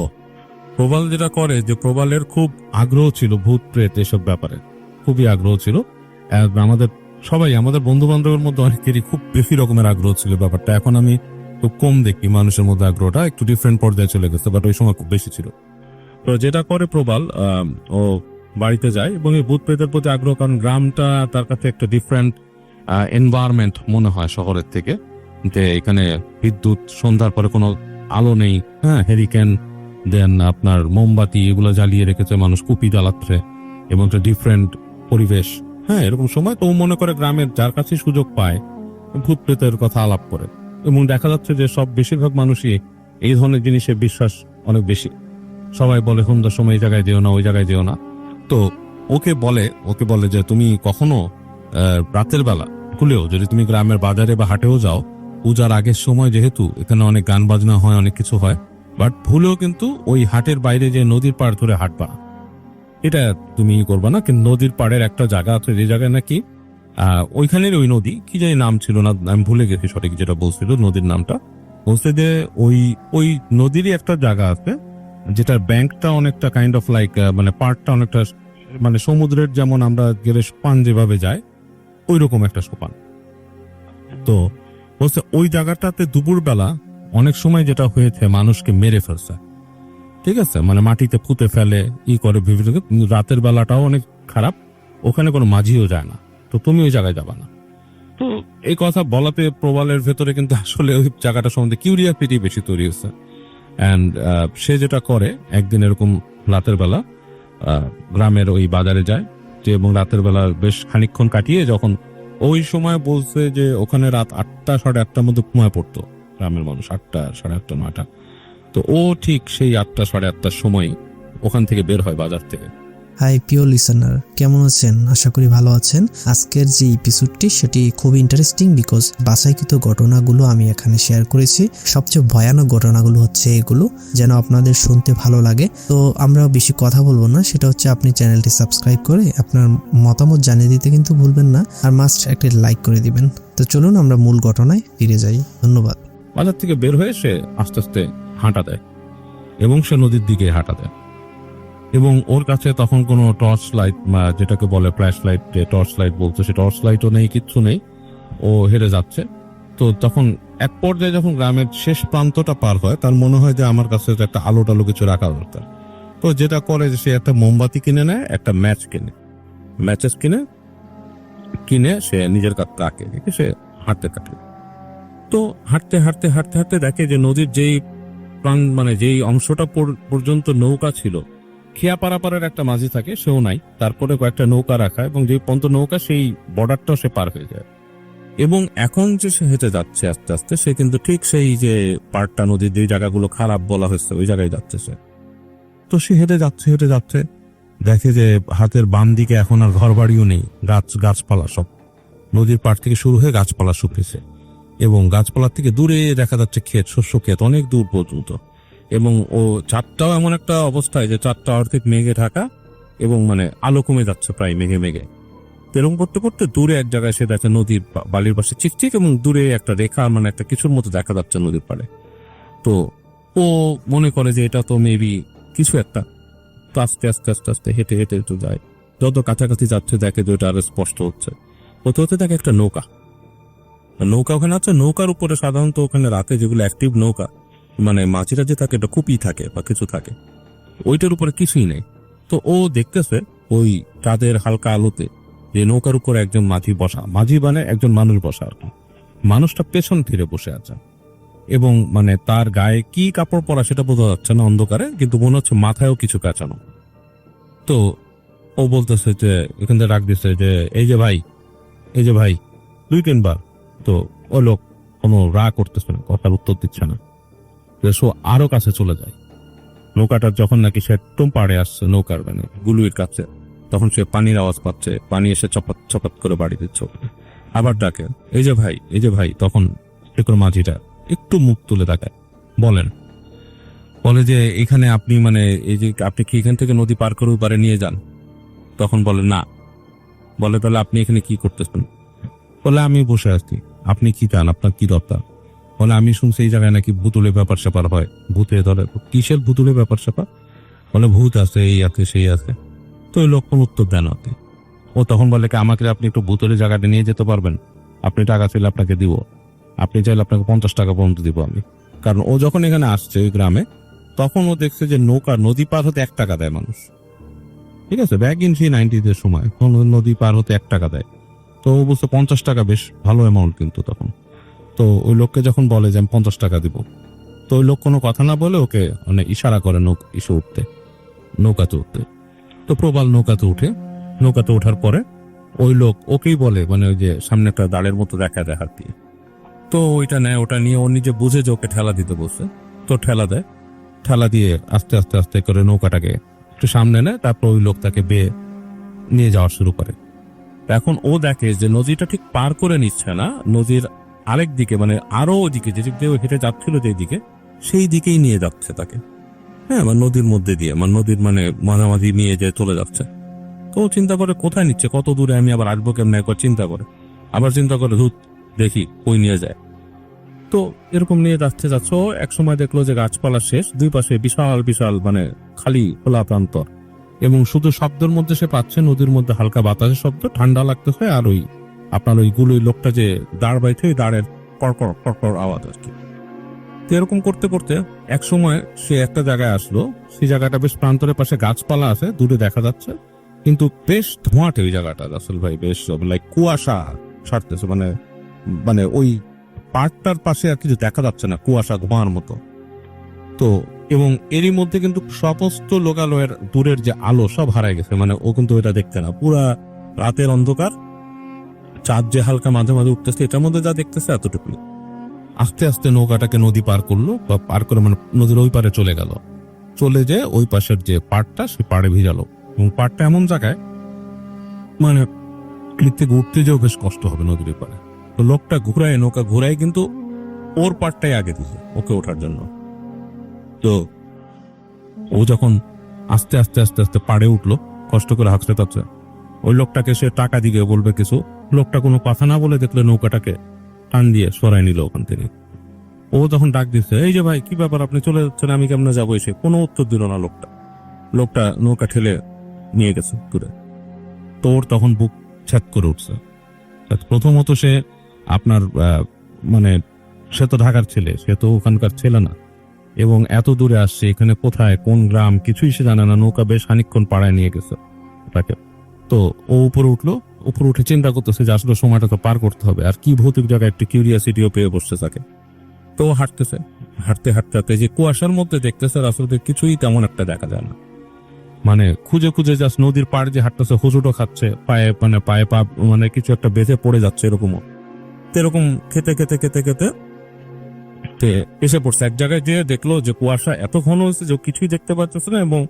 প্রবাল যেটা করে, যে প্রবালের খুব আগ্রহ ছিল ভূত প্রেত এসব ব্যাপারে, খুবই আগ্রহ ছিল। আর আমাদের বন্ধু বান্ধবের মধ্যে অনেকেরই খুব বেশি রকমের আগ্রহ ছিল ব্যাপারটা। এখন আমি খুব কম দেখি মানুষের মধ্যে আগ্রহটা, একটু ডিফারেন্ট পর্যায়ে চলে গেছে, বাট ওই সময় খুব বেশি ছিল। তো যেটা করে প্রবাল, ও বাড়িতে যায় এবং এই ভূত প্রেতের প্রতি আগ্রহ, কারণ গ্রামটা তার কাছে একটা ডিফারেন্ট এনভায়রনমেন্ট মনে হয় শহরের থেকে, যে এখানে বিদ্যুৎ, সন্ধ্যার পরে কোনো আলো নেই, হ্যাঁ, হেরিকেন, দেন আপনার মোমবাতি এগুলো জ্বালিয়ে রেখেছে মানুষ, কুপি জ্বালাচ্ছে, এবং একটা ডিফারেন্ট পরিবেশ। হ্যাঁ, এরকম সময় তো মনে করে গ্রামের যার কাছে সুযোগ পায় ভূত প্রেতের কথা আলাপ করে, এবং দেখা যাচ্ছে যে বেশিরভাগ মানুষই এই ধরনের জিনিসে বিশ্বাস অনেক বেশি। সবাই বলে সন্ধ্যার সময় এই জায়গায় যেও না, ওই জায়গায় যেও না। তো ওকে বলে যে তুমি কখনো রাতের বেলা খুলেও যদি তুমি গ্রামের বাজারে বা হাটেও যাও, পূজার আগের সময় যেহেতু এখানে অনেক গান বাজনা হয়, অনেক কিছু হয়, বাট ভুলেও কিন্তু ওই হাটের বাইরে যে নদীর পাড় ধরে হাঁটবা, এটা তুমি করবা না। কিন্তু নদীর পাড়ের একটা জায়গা আছে, যে জায়গায় নাকি ওইখানের ওই নদী, কি জানি নাম ছিল না, আমি ভুলে গেছি সঠিক যেটা বলছিল নদীর নামটা। বলছে যে ওই নদীরই একটা জায়গা আছে যেটার ব্যাংকটা অনেকটা কাইন্ড অফ লাইক, মানে পাড়টা অনেকটা মানে সমুদ্রের যেমন আমরা গেলে সোপান যেভাবে যায় ওই রকম একটা সোপান। তো বলছে ওই জায়গাটাতে দুপুরবেলা অনেক সময় যেটা হয়েছে, মানুষকে মেরে ফেলছে, ঠিক আছে, মানে মাটিতে পুঁতে ফেলে, করে বিভিন্ন। রাতের বেলাটাও অনেক খারাপ, ওখানে কোনো মাঝিও যায় না, তো তুমি ওই জায়গায় যাবা না। তো এই কথা বলাতে প্রবালের ভেতরে কিন্তু আসলে ওই জায়গাটা সম্বন্ধে কিউরিয়াসিটি বেশি তৈরি হচ্ছে। অ্যান্ড সে যেটা করে, একদিন এরকম রাতের বেলা গ্রামের ওই বাজারে যায়, যে এবং রাতের বেলা বেশ খানিকক্ষণ কাটিয়ে যখন ওই সময় বলছে যে ওখানে রাত 8টা 8:30টার মধ্যে ঘুমায় পড়তো গ্রামের মানুষ, 8টা 8:30 9টা। তো ও ঠিক সেই 8টা 8:30টার সময় ওখান থেকে বের হয় বাজার থেকে। হাই প্রিয় লিসেনার, কেমন আছেন? আশা করি ভালো আছেন। আজকের যে এপিসোডটি সেটি খুব ইন্টারেস্টিং, বিকজ বাছাইকৃত ঘটনাগুলো আমি এখানে শেয়ার করেছি। সবচেয়ে ভয়ানক ঘটনাগুলো হচ্ছে এগুলো, যেন আপনাদের শুনতে ভালো লাগে। তো আমরা বেশি কথা বলবো না, সেটা হচ্ছে আপনি চ্যানেলটি সাবস্ক্রাইব করে আপনার মতামত জানিয়ে দিতে কিন্তু ভুলবেন না, আর মাস্ট একটা লাইক করে দিবেন। তো চলুন আমরা মূল ঘটনায় ফিরে যাই। ধন্যবাদ। বাজার থেকে বের হয়ে সে আস্তে আস্তে হাঁটা দেয়, এবং সে নদীর দিকে হাঁটা দেয়, এবং ওর কাছে তখন কোনো টর্চ লাইট, যেটাকে বলে ফ্ল্যাশ লাইট, টর্চ লাইট বলতো, সে টর্চ লাইটও নেই, কিচ্ছু নেই, ও হেরে যাচ্ছে। তো তখন এক পর্যায়ে যখন গ্রামের শেষ প্রান্তটা পার হয়, তার মনে হয় যে আমার কাছে একটা আলো টালো কিছু রাখা দরকার। তো যেটা করে, সে একটা মোমবাতি কিনে নেয়, একটা ম্যাচেস কিনে সে নিজের কাছে রাখে, রেখে সে হাঁটতে থাকে। তো হাঁটতে হাঁটতে হাঁটতে হাঁটতে দেখে যে নদীর যেই মানে যেই অংশটা পর্যন্ত নৌকা ছিল, খেয়া পারাপারের একটা মাঝি থাকে, সেও নাই, তারপরে কয়েকটা নৌকা রাখা, এবং যে পন্ত নৌকা সেই বর্ডারটাও সে পার হয়ে যায়। এবং এখন যে সে হেঁটে যাচ্ছে আস্তে আস্তে, সে কিন্তু ঠিক সেই যে পাড়টা, নদীর যে জায়গাগুলো খারাপ বলা হয়েছে ওই জায়গায় যাচ্ছে সে। তো সে হেঁটে যাচ্ছে দেখে যে হাতের বাম দিকে এখন আর ঘর বাড়িও নেই, গাছপালা সব নদীর পাড় থেকে শুরু হয়ে গাছপালা শুকিয়েছে, এবং গাছপালার থেকে দূরে দেখা যাচ্ছে শস্য ক্ষেত অনেক দূর পর্যন্ত। এবং ও চাঁদটাও এমন একটা অবস্থায় যে চাঁদটা অর্ধেক মেঘে ঢাকা, এবং মানে আলো কমে যাচ্ছে প্রায় মেঘে। এরকম করতে করতে দূরে এক জায়গায় সে দেখে নদীর বালির পাশে চিকচিক, এবং দূরে একটা রেখা, মানে একটা কিছুর মতো দেখা যাচ্ছে নদীর পাড়ে। তো ও মনে করে যে এটা তো মেবি কিছু একটা। তো আস্তে আস্তে হেঁটে একটু যায়, যত কাছাকাছি যাচ্ছে দেখে যে ওটা আরো স্পষ্ট হচ্ছে। হতে দেখে একটা নৌকা ওখানে আছে। নৌকার উপরে সাধারণত ওখানে রাতে যেগুলো অ্যাক্টিভ নৌকা, মানে মাঝিরা যে থাকে, একটা কুপি থাকে বা কিছু থাকে, ওইটার উপরে কিছুই নেই। তো ও দেখতেছে ওই চাঁদের হালকা আলোতে যে নৌকার উপরে একজন মাঝি মানে একজন মানুষ বসা আর কি। মানুষটা পেছন ফিরে বসে আছে, এবং মানে তার গায়ে কি কাপড় পরা সেটা বোঝা যাচ্ছে না অন্ধকারে, কিন্তু মনে হচ্ছে মাথায়ও কিছু কাঁচানো। তো ও বলতেছে যে, এখান থেকে ডাক দিচ্ছে যে, এই যে ভাই 2-3 বার। তো ও লোক কোনো করতেছে না, কথার উত্তর দিচ্ছে না। সো আরো কাছে চলে যায়। নৌকাটা যখন নাকি সে একদম পাড়ে আসছে, নৌকার মানে গুলুইর কাছে, তখন সে পানির আওয়াজ পাচ্ছে, পানি এসে চপাত করে বাড়ি দিচ্ছে। আবার ডাকে, এই যে ভাই। তখন শেখর মাঝিটা একটু মুখ তুলে তাকায়, বলেন। বলে যে এখানে আপনি মানে এই যে আপনি কি এখান থেকে নদী পার করে ওই পারে নিয়ে যান? তখন বলে না। বলে তাহলে আপনি এখানে কি করতেছেন? বলে আমি বসে আছি। আপনি কি চান, আপনার কি দরকার? বলে আমি শুনছি এই জায়গায় নাকি ভুতুলে ব্যাপার স্যাপার হয়, ভূতে ধরে। কিসের ভুতুলে ব্যাপার স্যাপার? বলে ভূত আছে, এই আছে সেই আছে। তো ওই লোক কোনো উত্তর দেন ওতে। ও তখন বলে কি আমাকে আপনি একটু ভুতুলে জায়গাটা নিয়ে যেতে পারবেন? আপনি টাকা চাইলে আপনাকে দিব, আপনি চাইলে আপনাকে 50 টাকা পর্যন্ত দিব আমি। কারণ ও যখন এখানে আসছে ওই গ্রামে, তখন ও দেখছে যে নৌকা নদী পার হতে 1 টাকা দেয় মানুষ। ঠিক আছে, ব্যাক ইন সেই 90s সময় তখন নদী পার হতে 1 টাকা দেয়। তো ও বুঝতে 50 টাকা বেশ ভালো অ্যামাউন্ট কিন্তু তখন। তো ওই লোককে যখন বলে যে আমি 50 টাকা দিব, তো ওই লোক কোনো কথা না বলে ওকে মানে ইশারা করে নৌকাতে উঠতে। তো প্রবাল নৌকাতে উঠে, নৌকাতে ওঠার পরে ওই লোক ওকেই বলে মানে ওই যে সামনে একটা দাঁড়ের মতো দেখা যায় হাত দিয়ে। তো ওইটা নেয়, ওটা নিয়ে ও নিজে বুঝে যে ওকে ঠেলা দিতে বসে, তো ঠেলা দেয়। ঠেলা দিয়ে আস্তে আস্তে আস্তে করে নৌকাটাকে একটু সামনে নেয়, তারপর ওই লোক তাকে বেয়ে নিয়ে যাওয়া শুরু করে। এখন ও দেখে যে নদীটা ঠিক পার করে নিচ্ছে না, নদীর আরেক দিকে মানে আরো ওদিকে যে দিক দিয়ে ও হেঁটে যাচ্ছিল যেই দিকে, সেই দিকেই নিয়ে যাচ্ছে তাকে। হ্যাঁ, মানে নদীর মধ্যে দিয়ে, মানে নদীর মানে মাঝামাঝি নিয়ে যে চলে যাচ্ছে। তো ও চিন্তা করে কোথায় নিচ্ছে, কত দূরে আমি আবার আসবো কেমন, একবার চিন্তা করে, আবার চিন্তা করে ধুত দেখি কই নিয়ে যায়। তো এরকম নিয়ে যাচ্ছে ও এক সময় দেখলো যে গাছপালা শেষ, দুই পাশে বিশাল বিশাল মানে খালি খোলা প্রান্তর, এবং শুধু শব্দের মধ্যে সে পাচ্ছে নদীর মধ্যে হালকা বাতাসের শব্দ, ঠান্ডা লাগতেছে, আর ওই আপনার ওই গুলোই লোকটা যে দাঁড় বাইছে ওই দাঁড়ের কড়কড় কড়কড় আওয়াজ আর কি। তো এরকম করতে করতে এক সময় সে একটা জায়গায় আসলো, সেই জায়গাটা বেশ প্রান্তরের পাশে গাছপালা আছে, দূরে দেখা যাচ্ছে, কিন্তু বেশ ধোঁয়াটে ওই জায়গাটা আসল ভাই, বেশ লাইক কুয়াশা ছাড়তেছে, মানে মানে ওই পার্কটার পাশে আর কিছু দেখা যাচ্ছে না, কুয়াশা ধোঁয়ার মতো। তো এবং এরই মধ্যে কিন্তু সমস্ত লোকালয়ের দূরের যে আলো সব হারায় গেছে, মানে ও কিন্তু এটা দেখতে না, পুরা রাতের অন্ধকার, চাঁদ যে হালকা মাঝে মাঝে উঠতেছে, এটার মধ্যে যা দেখতেছে এতটুকু। আস্তে আস্তে নৌকাটাকে নদী পার করলো, বা পার করে মানে নদীর ওই পারে চলে গেল, চলে যে ওই পাশের যে পাড়টা সেই পাড়ে ভিজালো, এবং পাড়টা এমন জায়গায় মানে এর থেকে উঠতে যেও বেশ কষ্ট হবে নদীর ওই পারে। তো লোকটা নৌকা ঘুরায় কিন্তু ওর পাড়টাই আগে দিছে ওকে ওঠার জন্য। তো ও যখন আস্তে আস্তে আস্তে আস্তে পাড়ে উঠলো, কষ্ট করে হাঁকতে থাকছে, ওই লোকটাকে সে টাকা দিয়ে বলবে কিছু, লোকটা কোনো কথা না বলে দেখলে নৌকাটাকে টান দিয়ে সরাই নিল ওখান থেকে। ও তখন ডাক দিচ্ছে, এই যে ভাই কি ব্যাপার, আপনি চলে যাচ্ছেন, আমি কেমনে যাবো? এসে কোনো উত্তর দিল না লোকটা নৌকা ঠেলে নিয়ে গেছে দূরে। তো ওর তখন বুক ছ্যাদ করে উঠছে। প্রথমত সে আপনার মানে সে তো ঢাকার ছেলে, সে তো ওখানকার ছেলে না, এবং এত দূরে আসছে, এখানে কোথায় কোন গ্রাম কিছুই সে জানে না। নৌকা বেশ খানিকক্ষণ পাড়ায় নিয়ে গেছে তাকে। তো ও উপরে উঠে চিন্তা করতেছে যে আসলে সময়টা তো পার করতে হবে, আর কি ভৌতিক জায়গায় একটু কিউরিয়াসিটিও পেয়ে বসছে তাকে। তো হাঁটতেছে, হাঁটতে হাঁটতে যে কুয়াশার মধ্যে দেখতেছে আসলে কিছুই তেমন একটা দেখা যায় না, মানে খুঁজে খুঁজে জাস্ট নদীর পাড় যে হাঁটতেছে, হুজুটো খাচ্ছে, পায়ে পা মানে কিছু একটা বেঁধে পড়ে যাচ্ছে এরকমও। এরকম খেতে খেতে খেতে খেতে এসে পড়ছে এক জায়গায়, যে দেখলো যে কুয়াশা এত ঘন হয়েছে যে কিছুই দেখতে পাচ্ছে না, এবং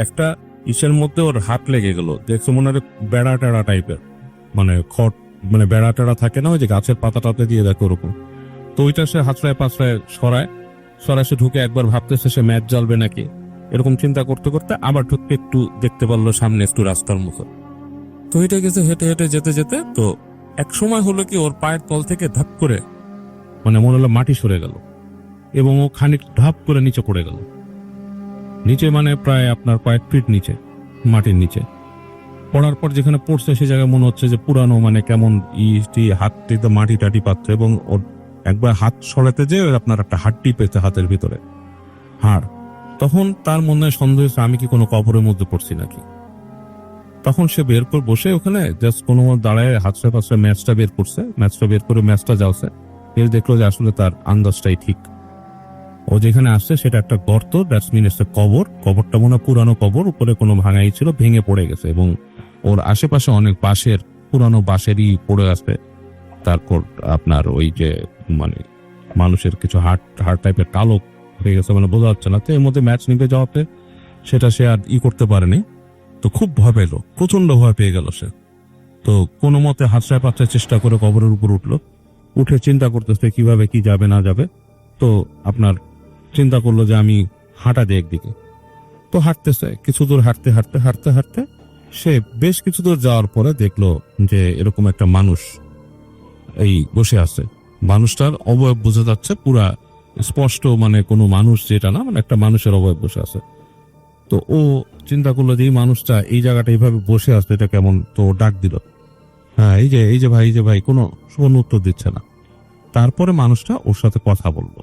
একটা ইসের মধ্যে ওর হাত লেগে গেল। দেখছো মনে হয় বেড়া টেড়া টাইপের, মানে খড়, মানে বেড়া টেড়া থাকে না ওই যে গাছের পাতা টাতে দিয়ে দেখো ওরকম। তো ওইটা সে হাতড়ায় পাছড়ায় সরায় সে ঢুকে একবার ভাবতেছে সে ম্যাচ জ্বালবে নাকি, এরকম চিন্তা করতে করতে আবার ঢুকতে একটু দেখতে পারলো সামনে একটু রাস্তার মুখে। তো হেঁটে গেছে, হেঁটে হেঁটে যেতে যেতে তো এক সময় হলো কি ওর পায়ের তল থেকে ধাপ করে মানে মনে হলো মাটি সরে গেল, এবং ও খানিক ধাপ করে নিচে পড়ে গেল। নিচে মানে প্রায় আপনার কয়েক ফিট নিচে, মাটির নিচে পড়ার পর যেখানে পড়ছে সে জায়গায় মনে হচ্ছে যে পুরানো মানে কেমন হাতটিতে মাটি টাটি পাচ্ছে, এবং ওর একবার হাত সরাতে যে আপনার একটা হাড্ডি পেয়েছে হাতের ভিতরে, হাড়। তখন তার মনে সন্দেহ হয়েছে আমি কি কোনো কবরের মধ্যে পড়ছি নাকি। তখন সে বের করে বসে ওখানে জাস্ট কোনো দাঁড়ায় হাতটা পাশে ম্যাচটা বের করছে, ম্যাচটা বের করে ম্যাচটা জ্বালছে, এর দেখলো যে আসলে তার আন্দাজটাই ঠিক। ও যেখানে আসছে সেটা একটা গর্ত, দ্যাটস মিন একটা কবরটা মনে পুরানো কবর, উপরে কোনো ভাঙাই ছিল, ভেঙে পড়ে গেছে, এবং ওর আশেপাশে অনেক পুরানো বাঁশেরই পড়ে আছে। তারপর আপনার ওই যে মানে মানুষের কিছু হাড় টাইপের কালো হয়ে গেছে, মানে বোঝা যাচ্ছে না। তো এর মধ্যে ম্যাচ নিভে যাওয়াতে সেটা সে আর করতে পারেনি। তো খুব ভয় পেল, প্রচন্ড ভয় পেয়ে গেল সে। তো কোনো মতে হাতড়ায় পাতড়ায় চেষ্টা করে কবরের উপর উঠে চিন্তা করতেছে কিভাবে কি যাবে না যাবে। তো আপনার চিন্তা করলো যে আমি হাঁটা দিই একদিকে। তো হাঁটতেছে, কিছু দূর হাঁটতে হাঁটতে হাঁটতে হাঁটতে সে বেশ কিছু দূর যাওয়ার পরে দেখলো যে এরকম একটা মানুষ এই বসে আছে। মানুষটার অবয়ব বোঝা যাচ্ছে পুরা স্পষ্ট, মানে কোনো মানুষ যেটা না, মানে একটা মানুষের অবয়ব বসে আছে। তো ও চিন্তা করলো যে এই মানুষটা এই জায়গাটা এইভাবে বসে আছে, এটা কেমন। তো ও ডাক দিল, হ্যাঁ এই যে ভাই, কোনো উত্তর দিচ্ছে না। তারপরে মানুষটা ওর সাথে কথা বললো,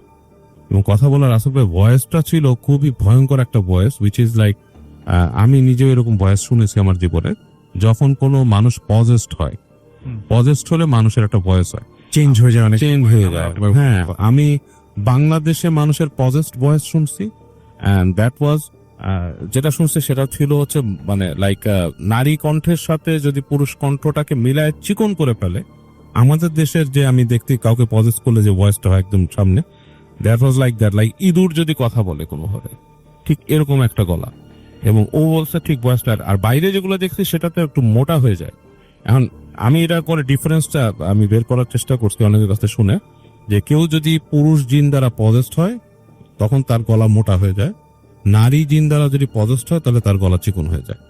এবং কথা বলার আসলে ভয়েসটা ছিল খুবই ভয়ঙ্কর একটা ভয়েস, উইচ ইজ লাইক, আমি নিজেও এরকম ভয়েস শুনেছি আমার জীবনে। যখন কোনো মানুষ পজেসড হয়, পজেসড হলে মানুষের একটা ভয়েস হয়, চেঞ্জ হয়ে যায়, অনেক চেঞ্জ হয়ে যায়। হ্যাঁ, আমি বাংলাদেশে মানুষের পজেসড ভয়েস শুনছি, এন্ড দ্যাট ওয়াজ, যেটা শুনছি সেটা ছিল হচ্ছে মানে লাইক নারী কণ্ঠের সাথে যদি পুরুষ কণ্ঠটাকে মিলায় চিকন করে ফেলে। আমাদের দেশের যে আমি দেখতে কাউকে পজেস করলে যে ভয়েসটা হয় একদম সামনে, that was like that, like ইঁদুর যদি কথা বলে কোনোভাবে, ঠিক এরকম একটা গলা। এবং ও বলছে ঠিক ভয়েসটা, আর বাইরে যেগুলো দেখছি সেটাতে একটু মোটা হয়ে যায়। এখন আমি এটা করে ডিফারেন্সটা আমি বের করার চেষ্টা করছি অনেকের কাছে শুনে, যে কেউ যদি পুরুষ জিন দ্বারা পজেসড হয় তখন তার গলা মোটা হয়ে যায়, নারী জিন দ্বারা যদি পজেসড হয় তাহলে তার গলা চিকন হয়ে যায়।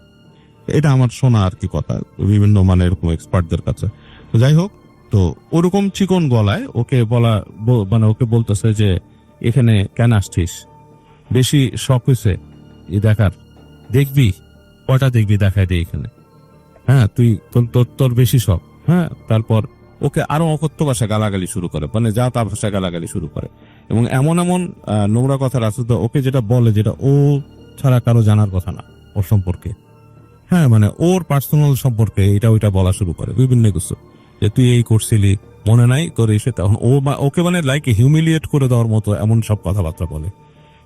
এটা আমার শোনা আর কি কথা বিভিন্ন মানে এরকম এক্সপার্টদের কাছে। তো যাই হোক, তো ওরকম চিকন গলায় ওকে বলা, মানে ওকে বলতেছে যে এখানে কেন আসছিস, বেশি শখ হয়েছে এই দেখার, দেখবি কটা দেখবি, দেখায় দে এখানে, হ্যাঁ তুই তোর বেশি শখ। হ্যাঁ, তারপর ওকে আরো অকথ্য ভাষায় গালাগালি শুরু করে, মানে যা তা ভাষায় গালাগালি শুরু করে, এবং এমন নোংরা কথা রাসূল ওকে যেটা বলে, যেটা ও ছাড়া কারো জানার কথা না ওর সম্পর্কে। হ্যাঁ, মানে ওর পার্সোনাল সম্পর্কে এটা ওইটা বলা শুরু করে বিভিন্ন কিছু, যে তুই এই করছিলি মনে নাই তোর এসে, তখন ওকে মানে লাইক হিউমিলিয়েট করে দেওয়ার মতো এমন সব কথাবার্তা বলে।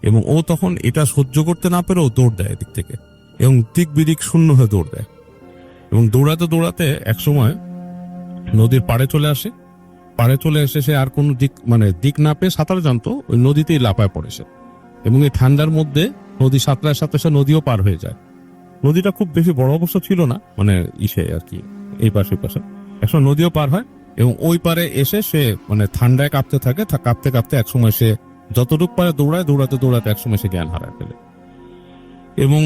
এবং ও তখন এটা সহ্য করতে না পেরেও দৌড় দেয় এদিক থেকে, এবং দিক বিদিক শূন্য হয়ে দৌড় দেয়, এবং দৌড়াতে দৌড়াতে একসময় নদীর পাড়ে চলে আসে। পাড়ে চলে এসে সে আর কোনো দিক না পেয়ে সাঁতার জানতো, ওই নদীতেই লাফায় পড়ে সে। এবং এই ঠান্ডার মধ্যে নদী সাঁতরার সাথে সে নদীও পার হয়ে যায়। নদীটা খুব বেশি বড় অবশ্য ছিল না, মানে ইসে আর কি, এই পাশে পাশে একসময় নদীও পার হয়, এবং ওই পারে এসে সে মানে ঠান্ডায় কাঁপতে থাকে, কাঁপতে কাঁপতে একসময় সে যতটুক পারে দৌড়ায়, দৌড়াতে দৌড়াতে একসময় সে জ্ঞান হারায় ফেলে। এবং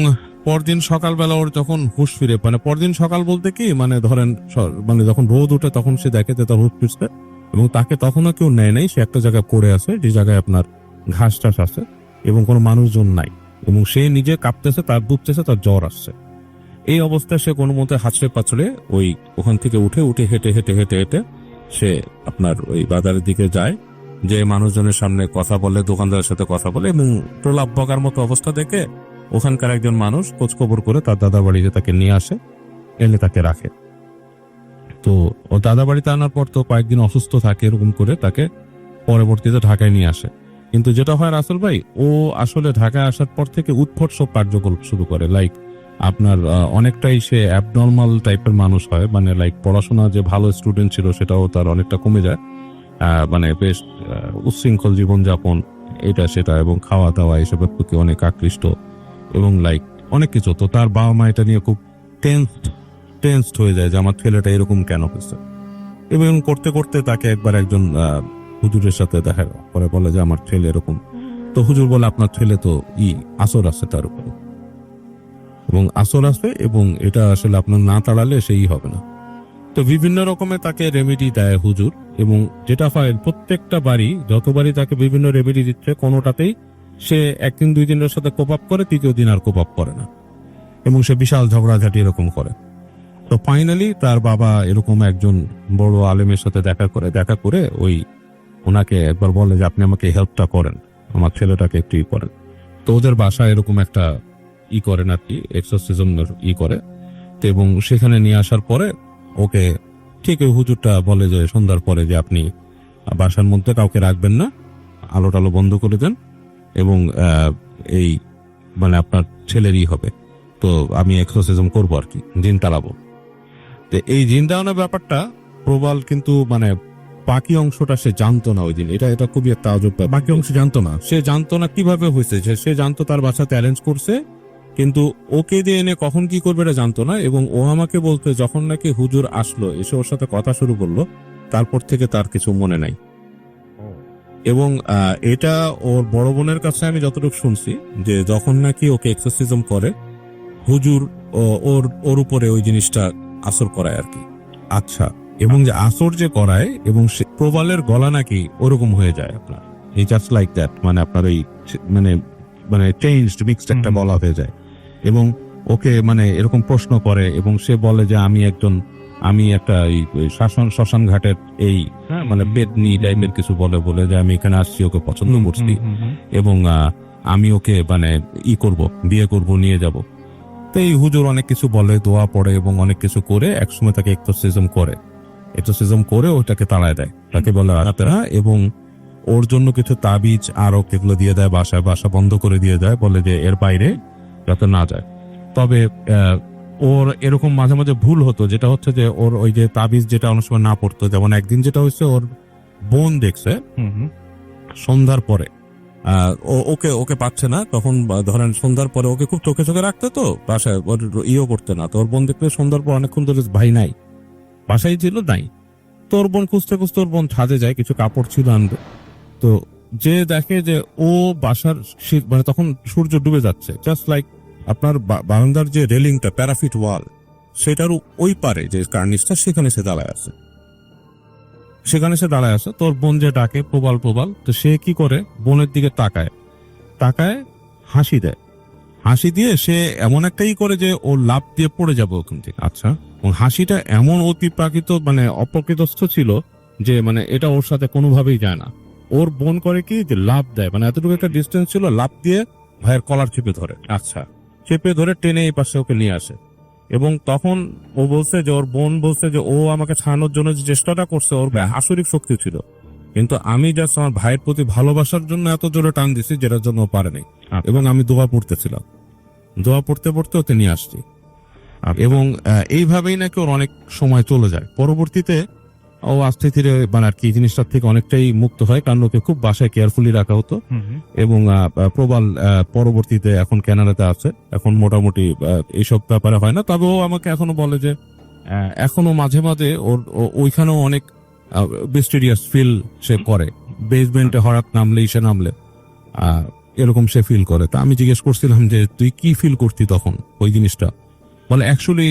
পরদিন সকালবেলা ওর যখন হুঁশ ফিরে, মানে পরদিন সকাল বলতে কি, মানে ধরেন মানে যখন রোদ উঠে তখন সে দেখে যে তার হুঁশ ফিরছে, এবং তাকে তখনও কেউ নেয় নাই, সে একটা জায়গায় পড়ে আছে, যে জায়গায় আপনার ঘাস টাস আছে এবং কোনো মানুষজন নাই, এবং সে নিজে কাঁপতেছে, তার ডুবতেছে, তার জ্বর আসছে। এই অবস্থায় সে কোনো মতে হাঁচড়ে পাছড়ে ওই ওখান থেকে উঠে হেঁটে হেঁটে হেঁটে হেঁটে সে আপনার ওই বাজারের দিকে যায়, যে মানুষজনের সামনে কথা বলে, দোকানদারের সাথে কথা বলে, এবং প্রলাপ বকার মতো অবস্থা দেখে ওখানকার একজন মানুষ খোঁজখবর করে তার দাদার বাড়িতে তাকে নিয়ে আসে, এনে তাকে রাখে। তো ও দাদা বাড়িতে আনার পর তো কয়েকদিন অসুস্থ থাকে, এরকম করে তাকে পরবর্তীতে ঢাকায় নিয়ে আসে। কিন্তু যেটা হয় রাসেল ভাই, ও আসলে ঢাকায় আসার পর থেকে উদ্ভট সব কার্যকলাপ শুরু করে, লাইক আপনার অনেকটাই সে অ্যাবনর্মাল টাইপের মানুষ হয়, মানে লাইক পড়াশোনা যে ভালো স্টুডেন্ট ছিল সেটাও তার অনেকটা কমে যায়, মানে বেশ উচ্ছৃঙ্খল জীবনযাপন এটা সেটা, এবং খাওয়া দাওয়া এসবের প্রতি অনেক আকৃষ্ট, এবং লাইক অনেক কিছু। তো তার বাবা মা এটা নিয়ে খুব টেন্সড হয়ে যায় যে আমার ছেলেটা এরকম কেন হয়েছে। এবং করতে করতে তাকে একবার একজন হুজুরের সাথে দেখা করে, বলে যে আমার ছেলে এরকম। তো হুজুর বলে আপনার ছেলে তো আসর আছে তার উপরে, এবং আসর আছে, এবং এটা আসলে আপনার না তাড়ালে সেই হবে না। তো বিভিন্ন রকমের তাকে রেমেডি দেয় হুজুর, এবং যেটা হয় প্রত্যেকটা বাড়ি যতবারই তাকে বিভিন্ন রেমেডি দিচ্ছে, কোনোটাতেই সে একদিন দুই দিনের সাথে কোপ আপ করে, তৃতীয় দিন আর কোপ আপ করে না, এবং সে বিশাল ঝগড়াঝাটি এরকম করে। তো ফাইনালি তার বাবা এরকম একজন বড় আলেমের সাথে দেখা করে ওই ওনাকে একবার বলে যে আপনি আমাকে হেল্পটা করেন, আমার ছেলেটাকে একটু করেন। তো ওদের বাসায় এরকম একটা করেন আর কি, এক্সোরসিজম করে। তো এবং সেখানে নিয়ে আসার পরে ওকে ঠিক ওই হুজুরটা বলে যে সন্ধ্যার পরে যে আপনি বাসার মধ্যে কাউকে রাখবেন না, আলো টালো বন্ধ করে দেন, এবং এই মানে আপনার ছেলেরই হবে। তো আমি এক্সোরসিজম করবো আর কি, জিন তাড়াবো। তো এই জিন তাড়ানোর ব্যাপারটা প্রবাল, কিন্তু মানে বাকি অংশটা সে জানতো না ওই দিন। এটা খুবই একটা আজব ব্যাপার। বাকি অংশ জানতো না, সে জানতো না কিভাবে হয়েছে। সে জানতো তার বাসাতে অ্যারেঞ্জ করছে, কিন্তু ওকে দিয়ে এনে কখন কি করবে এটা জানতো না। এবং ও আমাকে বলতে, যখন নাকি হুজুর আসলো, এসে ওর সাথে কথা শুরু করলো, তারপর থেকে তার কিছু মনে নাই। এবং এটা ওর বড় বোনের কাছে আমি যতটুকু শুনছি যে যখন নাকি ওকে এক্সারসিজম করে হুজুর ওর উপরে ওই জিনিসটা আসর করায় আর কি। আচ্ছা, এবং যে আসর যে করায় এবং প্রবালের গলা নাকি ওরকম হয়ে যায় আপনার, এই জাস্ট লাইক দ্যাট, মানে আপনার ওই মানে মানে চেঞ্জড মিক্সড একটা গলা হয়ে যায়, এবং ওকে মানে এরকম প্রশ্ন করে এবং সে বলে যে আমি একটা শ্মশান ঘাটের এই মানে পেতনি টাইপের কিছু বলে যে আমি এখানে আসছি ওকে পছন্দ করছি এবং আমি ওকে মানে বিয়ে করব নিয়ে যাব। তো এই হুজুর অনেক কিছু বলে, দোয়া পড়ে এবং অনেক কিছু করে একসময় তাকে এক্সোরসিজম করে ওটাকে তাড়ায় দেয়, তাকে বলে আত্মা, এবং ওর জন্য কিছু তাবিজ আরো এগুলো দিয়ে দেয়, বাসা বন্ধ করে দিয়ে দেয়, বলে যে এর বাইরে যাতে না যায়। তবে ওর এরকম মাঝে মাঝে ভুল হতো, যেটা হচ্ছে যে ওর ওই যে তাবিজ যেটা অনেক সময় না পড়তো, যেমন একদিন যেটা হয়েছে ওর বোন দেখছে সন্ধ্যার পরে ওকে পাচ্ছে না, তখন ধরেন সন্ধ্যার পরে ওকে খুব চোখে রাখতে, তো বাসায় ওর করতে না, তো ওর বোন দেখলে সন্ধ্যার পর অনেকক্ষণ ধরে ভাই নাই, বাসায় ছিল নাই, তো ওর বোন খুঁজতে ওর বোন ছাদে যায়, কিছু কাপড় ছিল আনবে, তো যে দেখে যে ও বাসার মানে তখন সূর্য ডুবে যাচ্ছে, জাস্ট লাইক আপনার বারান্দার যে রেলিংটা প্যারাফিট ওয়াল সেটার ওই পারে যে কার্নিসটা, সেখানে সে দাঁড়ায় আছে, তোর বোন যে ডাকে প্রবাল, তো সে কি করে বোনের দিকে তাকায় হাসি দিয়ে সে এমন একটাই করে যে ও লাফ দিয়ে পড়ে যাবে ওখান থেকে। আচ্ছা, হাসিটা এমন অতিপ্রাকৃত মানে অপ্রকৃতস্থ ছিল যে মানে এটা ওর সাথে কোনোভাবেই যায় না। ওর বোন করে কি যে লাফ দেয়, মানে এতটুকু একটা ডিস্টেন্স ছিল, লাফ দিয়ে ভাইয়ের কলার চেপে ধরে, চেপে ধরে টেনে এই পাশে ওকে নিয়ে আসে, এবং তখন ও বলছে যে ওর বোন বলছে যে ও আমাকে ছাড়ানোর জন্য যে চেষ্টাটা করছে ওর আসরিক শক্তি ছিল, কিন্তু আমি জাস্ট আমার ভাইয়ের প্রতি ভালোবাসার জন্য এত জোরে টান দিছি যেটার জন্য ও পারেনি, এবং আমি দোয়া পড়তেছিলাম, দোয়া পড়তে ওকে নিয়ে আসছি, এবং এইভাবেই নাকি ওর অনেক সময় চলে যায়। পরবর্তীতে ও আস্তে ধীরে মানে আর কি জিনিসটার থেকে অনেকটাই মুক্ত হয়, কারণ ওকে খুব বাসায় কেয়ারফুলি রাখা হতো, এবং প্রবাল পরবর্তীতে এখন কানাডাতে আছে, এখন মোটামুটি এইসব ব্যাপারে হয় না। তবে ও আমাকে এখনো বলে যে এখনো মাঝে মাঝে ওর ওইখানেও অনেক মিস্টেরিয়াস ফিল সে করে, বেসমেন্টে হঠাৎ নামলে এরকম সে ফিল করে। তা আমি জিজ্ঞেস করছিলাম যে তুই কি ফিল করতি তখন ওই জিনিসটা? বলে অ্যাকচুয়ালি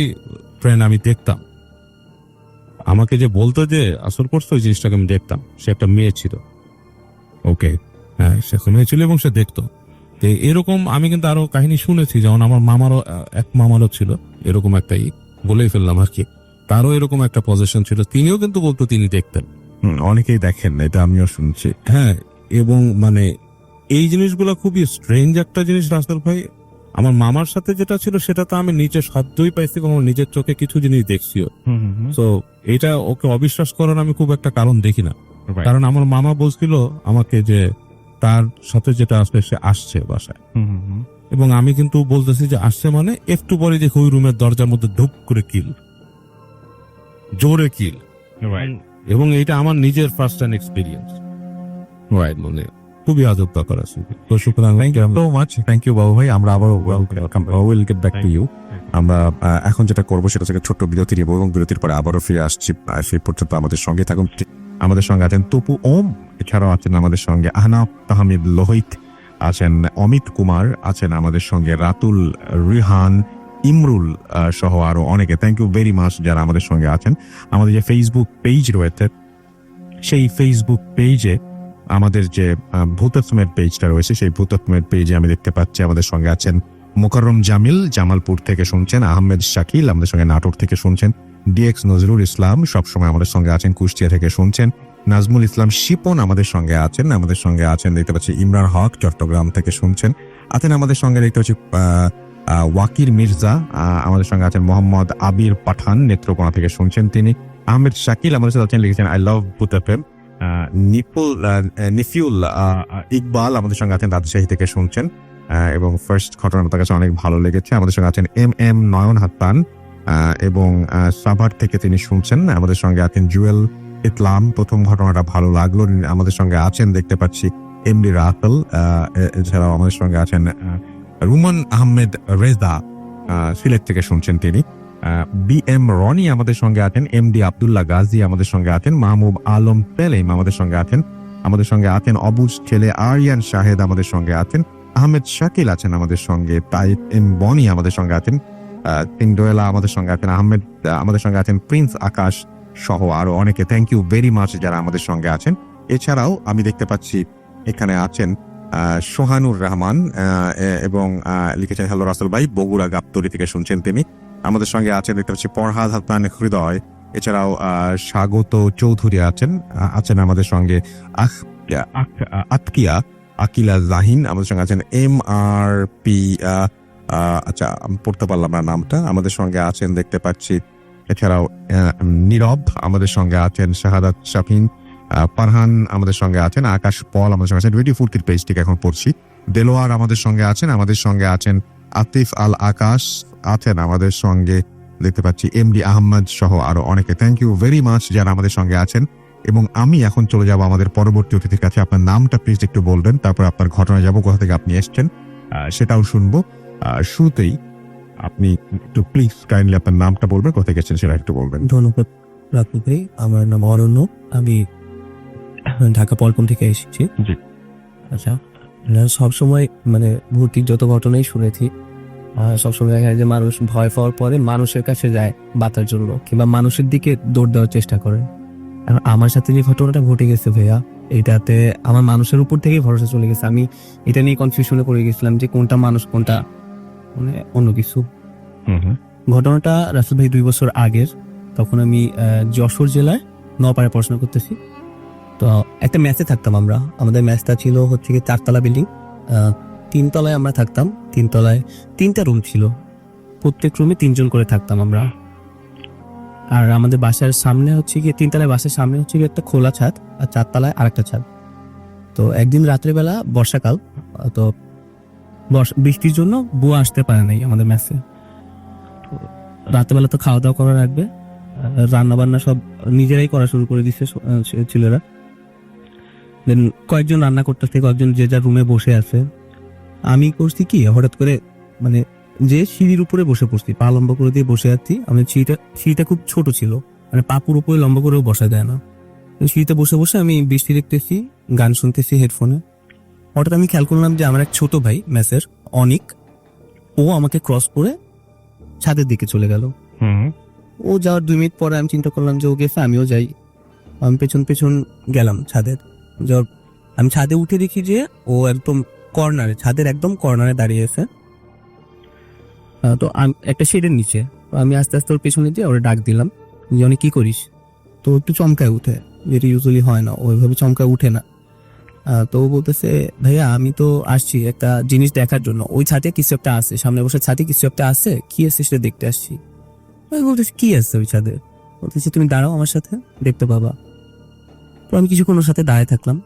ফ্রেন্ড, আমি দেখতাম, আমাকে যে বলতো যে আসল করছে ওই জিনিসটাকে আমি দেখতাম, সে একটা মেয়ে ছিল, ওকে হ্যাঁ সে মেয়ে ছিল এবং সে দেখতো। তো এরকম আমি কিন্তু আরো কাহিনী শুনেছি, যেমন আমার মামারও ছিল এরকম একটাই, বলেই ফেললাম আর কি, তারও এরকম একটা পজিশন ছিল, তিনিও কিন্তু বলতো তিনি দেখতেন। অনেকেই দেখেন, এটা আমিও শুনছি। হ্যাঁ, এবং মানে এই জিনিসগুলো খুবই স্ট্রেঞ্জ একটা জিনিস রাসেল ভাই। আমার মামার সাথে যেটা ছিল সেটা তো আমি নিজের সাধ্যই পাইছি এবং নিজের চোখে কিছু জিনিস দেখছিও, তো এটা ওকে অবিশ্বাস করার আমি খুব একটা কারণ দেখি না, কারণ আমার মামা বলছিল আমাকে যে তার সাথে যেটা আসলে সে আসছে বাসায়, এবং আমি কিন্তু বলতেছি যে আসছে মানে একটু পরে দেখো ওই রুমের দরজার মধ্যে ধুপ করে জোরে কিল, এবং এটা আমার নিজের ফার্স্ট হ্যান্ড এক্সপিরিয়েন্স, রাইট? মানে খুবই আজব ব্যাপার আছে। তো সুতরাং থ্যাংক ইউ বাবু ভাই, আমরা আবার will get back to you. আমরা এখন যেটা করবো সেটা থেকে ছোট্ট বিরতি নেবো এবং বিরতির পরে আবারও ফিরে আসছি। সেই পর্যন্ত আমাদের সঙ্গে থাকুন। আমাদের সঙ্গে আছেন তপু ওম, এছাড়াও আছেন আমাদের সঙ্গে আহনাফ তাহমিদ লোহিত, আছেন অমিত কুমার, আছেন আমাদের সঙ্গে রাতুল, রিহান, ইমরুল সহ আরো অনেকে। থ্যাংক ইউ ভেরি মাচ যারা আমাদের সঙ্গে আছেন। আমাদের যে ফেসবুক পেজ রয়েছে সেই ফেসবুক পেজে আমাদের যে ভূতত্ত্বের পেজটা রয়েছে সেই ভূতত্ত্বের পেজে আমি দেখতে পাচ্ছি আমাদের সঙ্গে আছেন মোকাররম জামিল, জামালপুর থেকে শুনছেন, আহমেদ শাকিল আমাদের সঙ্গে নাটোর থেকে শুনছেন, ডিএক্স নজরুল ইসলাম সবসময় আমাদের সঙ্গে আছেন, কুষ্টিয়া থেকে শুনছেন, নাজমুল ইসলাম শিপন আমাদের সঙ্গে আছেন দেখতে পাচ্ছি, ইমরান হক চট্টগ্রাম থেকে শুনছেন, আমাদের সঙ্গে দেখতে পাচ্ছি ওয়াকির মির্জা, আমাদের সঙ্গে আছেন মোহাম্মদ আবির পাঠান নেত্রকোনা থেকে শুনছেন তিনি, আহমেদ শাকিল আমাদের সাথে আছেন, লিখেছেন আই লাভ বুতাফেম, নিফিউল ইকবাল আমাদের সঙ্গে আছেন রাজশাহী থেকে শুনছেন, এবং ফার্স্ট ঘটনা তার কাছে অনেক ভালো লেগেছে। আমাদের সঙ্গে আছেন এম নয়ন হাত্তান, এবং সাভার থেকে তিনি শুনছেন। আমাদের সঙ্গে আছেন জুয়েল ইসলাম, প্রথম ঘটনাটা ভালো লাগলো। আমাদের সঙ্গে আছেন দেখতে পাচ্ছি এমডি রাসেল, এছাড়াও আমাদের সঙ্গে আছেন রুমান আহমেদ রেজা, সিলেট থেকে শুনছেন তিনি, BM রনি আমাদের সঙ্গে আছেন, MD আব্দুল্লাহ গাজী আমাদের সঙ্গে আছেন, মাহমুদ আলম সেলিম আমাদের সঙ্গে আছেন, আমাদের সঙ্গে আছেন অবুজ ছেলে আরিয়ান শাহেদ, আমাদের সঙ্গে আছেন আহমেদ শাকিল, আছেন আমাদের সঙ্গে তাইব এম বনি, আমাদের সঙ্গে আছেন তিনডোয়েলা, আমাদের সঙ্গে আছেন আহমেদ, আমাদের সঙ্গে আছেন প্রিন্স আকাশ সহ আরো অনেকে। থ্যাংক ইউ ভেরি মাচ যারা আমাদের সঙ্গে আছেন। এছাড়াও আমি দেখতে পাচ্ছি এখানে আছেন সোহানুর রহমান এবং লিখেছেন হ্যালো রাসেল ভাই, বগুড়া গাবতলী থেকে শুনছেন তিনি। আমাদের সঙ্গে আছেন দেখতে পাচ্ছি ফরহাদ হাসান হৃদয়, এছাড়াও স্বাগত চৌধুরী আছেন আমাদের সঙ্গে আতকিয়া আকিলা জাহিন, আমাদের সঙ্গে আছেন এম আর পি, আচ্ছা আমি পড়তে পারলাম না নামটা। আমাদের সঙ্গে আছেন দেখতে পাচ্ছি এছাড়াও নীরব, আমাদের সঙ্গে আছেন শাহাদাত শাফিন, ফারহান আমাদের সঙ্গে আছেন, আকাশ পল আমাদের সঙ্গে আছেন, রেডি ফুর্তির পেজ থেকে এখন পড়ছি, দেলোয়ার আমাদের সঙ্গে আছেন আতিফ আল আকাশ আছেন আমাদের সঙ্গে দেখতে পাচ্ছি এমডি আহমদ সহ আরো অনেকে। থ্যাংক ইউ ভেরি মাচ যারা আমাদের সঙ্গে আছেন। এবং আমি এখন চলে যাব আমাদের পরবর্তী অতিথির কাছে। আপনার নামটা প্লিজ একটু বলবেন, তারপর আপনার ঘটনা যাব, কোথা থেকে আপনি এসছেন সেটাও শুনবো। শুরুতেই আপনি একটু প্লিজ কাইন্ডলি আপনার নামটা বলবেন, কোথা থেকে এসছেন সেটা একটু বলবেন। ধন্যবাদ রাতু ভাই, আমার নাম অরণ্য, আমি ঢাকা পল্টন থেকে এসেছি। জি। আচ্ছা, সবসময় মানে ভৌতিক যত ঘটনাই শুনেছি, সবসময় দেখা যায় যে মানুষ ভয় পাওয়ার পরে মানুষের কাছে যায় বাঁচার জন্য, কিংবা মানুষের দিকে দৌড় দেওয়ার চেষ্টা করে। আর আমার সাথে যে ঘটনাটা ঘটে গেছে ভাইয়া, এটাতে আমার মানুষের উপর থেকেই ভরসা চলে গেছে। আমি এটা নিয়ে কনফিউশনে পড়ে গেছিলাম যে কোনটা মানুষ কোনটা মানে অন্য কিছু। ঘটনাটা রাসেল ভাই 2 বছর আগের। তখন আমি যশোর জেলায় নপাড়ে পড়াশোনা করতেছি। তো একটা ম্যাচে থাকতাম আমরা, আমাদের ম্যাচটা ছিল হচ্ছে কি 4তলা বিল্ডিং, 3 তলায় আমরা থাকতাম। 3 তলায় 3টা রুম ছিল, প্রত্যেক রুমে 3 জন করে থাকতাম আমরা। আর আমাদের বাসার সামনে হচ্ছে গিয়ে 3 তলায় বাসার সামনে হচ্ছে গিয়ে একটা খোলা ছাদ, আর 4 তলায় আরেকটা ছাদ। তো একদিন রাত্রেবেলা বর্ষাকাল, তো বৃষ্টির জন্য বুয়া আসতে পারে নাই আমাদের ম্যাচে। রাত্রেবেলা তো খাওয়া দাওয়া করা রাখবে, রান্না বান্না সব নিজেরাই করা শুরু করে দিচ্ছে ছেলেরা। দেন কয়েকজন রান্না করতেছে, কয়েকজন যে যার রুমে বসে আছে। আমি করছি কি, হঠাৎ করে মানে যে সিঁড়ির উপরে বসে পড়ছি, পা লম্বা করে দিয়ে বসে আছি। আমি সিঁড়িটা খুব ছোট ছিল, মানে পাপুর উপরে লম্বা করেও বসা যায় না। সিঁড়িতে বসে বসে আমি বৃষ্টি দেখতেছি, গান শুনতেছি হেডফোনে। হঠাৎ আমি খেয়াল করলাম যে আমার এক ছোট ভাই ম্যাচের অনিক, ও আমাকে ক্রস করে ছাদের দিকে চলে গেল। ও যাওয়ার 2 মিনিট পরে আমি চিন্তা করলাম যে ও গেছে, আমিও যাই। আমি পেছন পেছন গেলাম ছাদের। আমি ছাদে উঠে দেখি যে ও একদম কর্নারে, ছাদের একদম কর্নারে দাঁড়িয়ে আছে। তো একটা শেডের নিচে। আমি আস্তে আস্তে ওর পেছনে দিয়ে ওরা ডাক দিলাম যে অনেক কি করিস। তো একটু চমকায় উঠে, যেটা ইউজুয়ালি হয় না, ওইভাবে চমকায় উঠে না। তো ও বলতেছে ভাইয়া আমি তো আসছি একটা জিনিস দেখার জন্য, ওই ছাদে কিছু একটা আছে, সামনে বসে ছাদে কিছু একটা আছে, কি আছে সেটা দেখতে আসছি। আমি বলতেছি কি আছে ওই ছাদে? বলতেছি তুমি দাঁড়াও আমার সাথে, দেখতে পাবা। তো আমি কিছুক্ষণ ওর সাথে দাঁড়িয়ে থাকলাম,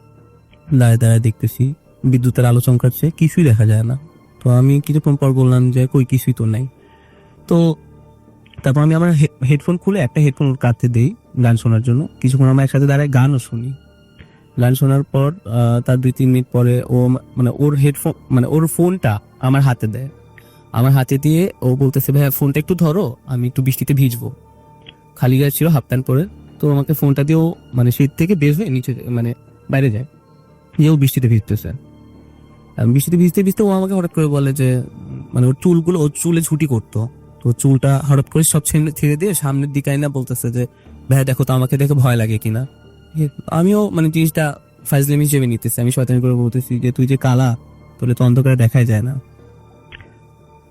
দাঁড়ায় দেখতেছি বিদ্যুতের আলো চমকাচ্ছে, কিছুই দেখা যায় না। তো আমি কিছুক্ষণ পর বললাম যে কই কিছুই তো নাই। তো তারপর আমি আমার হেডফোন খুলে একটা হেডফোন ওর কাঁধে দেই গান শোনার জন্য। কিছুক্ষণ আমরা একসাথে দাঁড়ায় গানও শুনি। গান শোনার পর তার 2-3 মিনিট পরে ও মানে ওর হেডফোন মানে ওর ফোনটা আমার হাতে দেয়। আমার হাতে দিয়ে ও বলতেছে ভাইয়া ফোনটা একটু ধরো, আমি একটু বৃষ্টিতে ভিজবো। খালি গায়ে ছিল, হাফ প্যান্ট পরে। তো আমাকে ফোনটা দিয়ে ও মানে শীত থেকে বের হয়ে নিচে মানে বাইরে যায়, যে ও বৃষ্টিতে ভিজতেছে। বৃষ্টিতে ভিজতে ভিজতে ও আমাকে হঠাৎ করে বলে যে মানে ওর চুলগুলো, ওর চুলে ছুটি করতো, তো চুলটা হঠাৎ করে সব ছেড়ে দিয়ে সামনের দিকে আইনা বলতেছে যে ভাইয়া দেখো তো আমাকে দেখে ভয় লাগে কিনা। আমিও মানে জিনিসটা ফাইজলামি হিসেবে নিতেছি। আমি শয়তানি করে বলতেছি যে তুই যে কালা, তোলে তো অন্ধকারে দেখাই যায় না।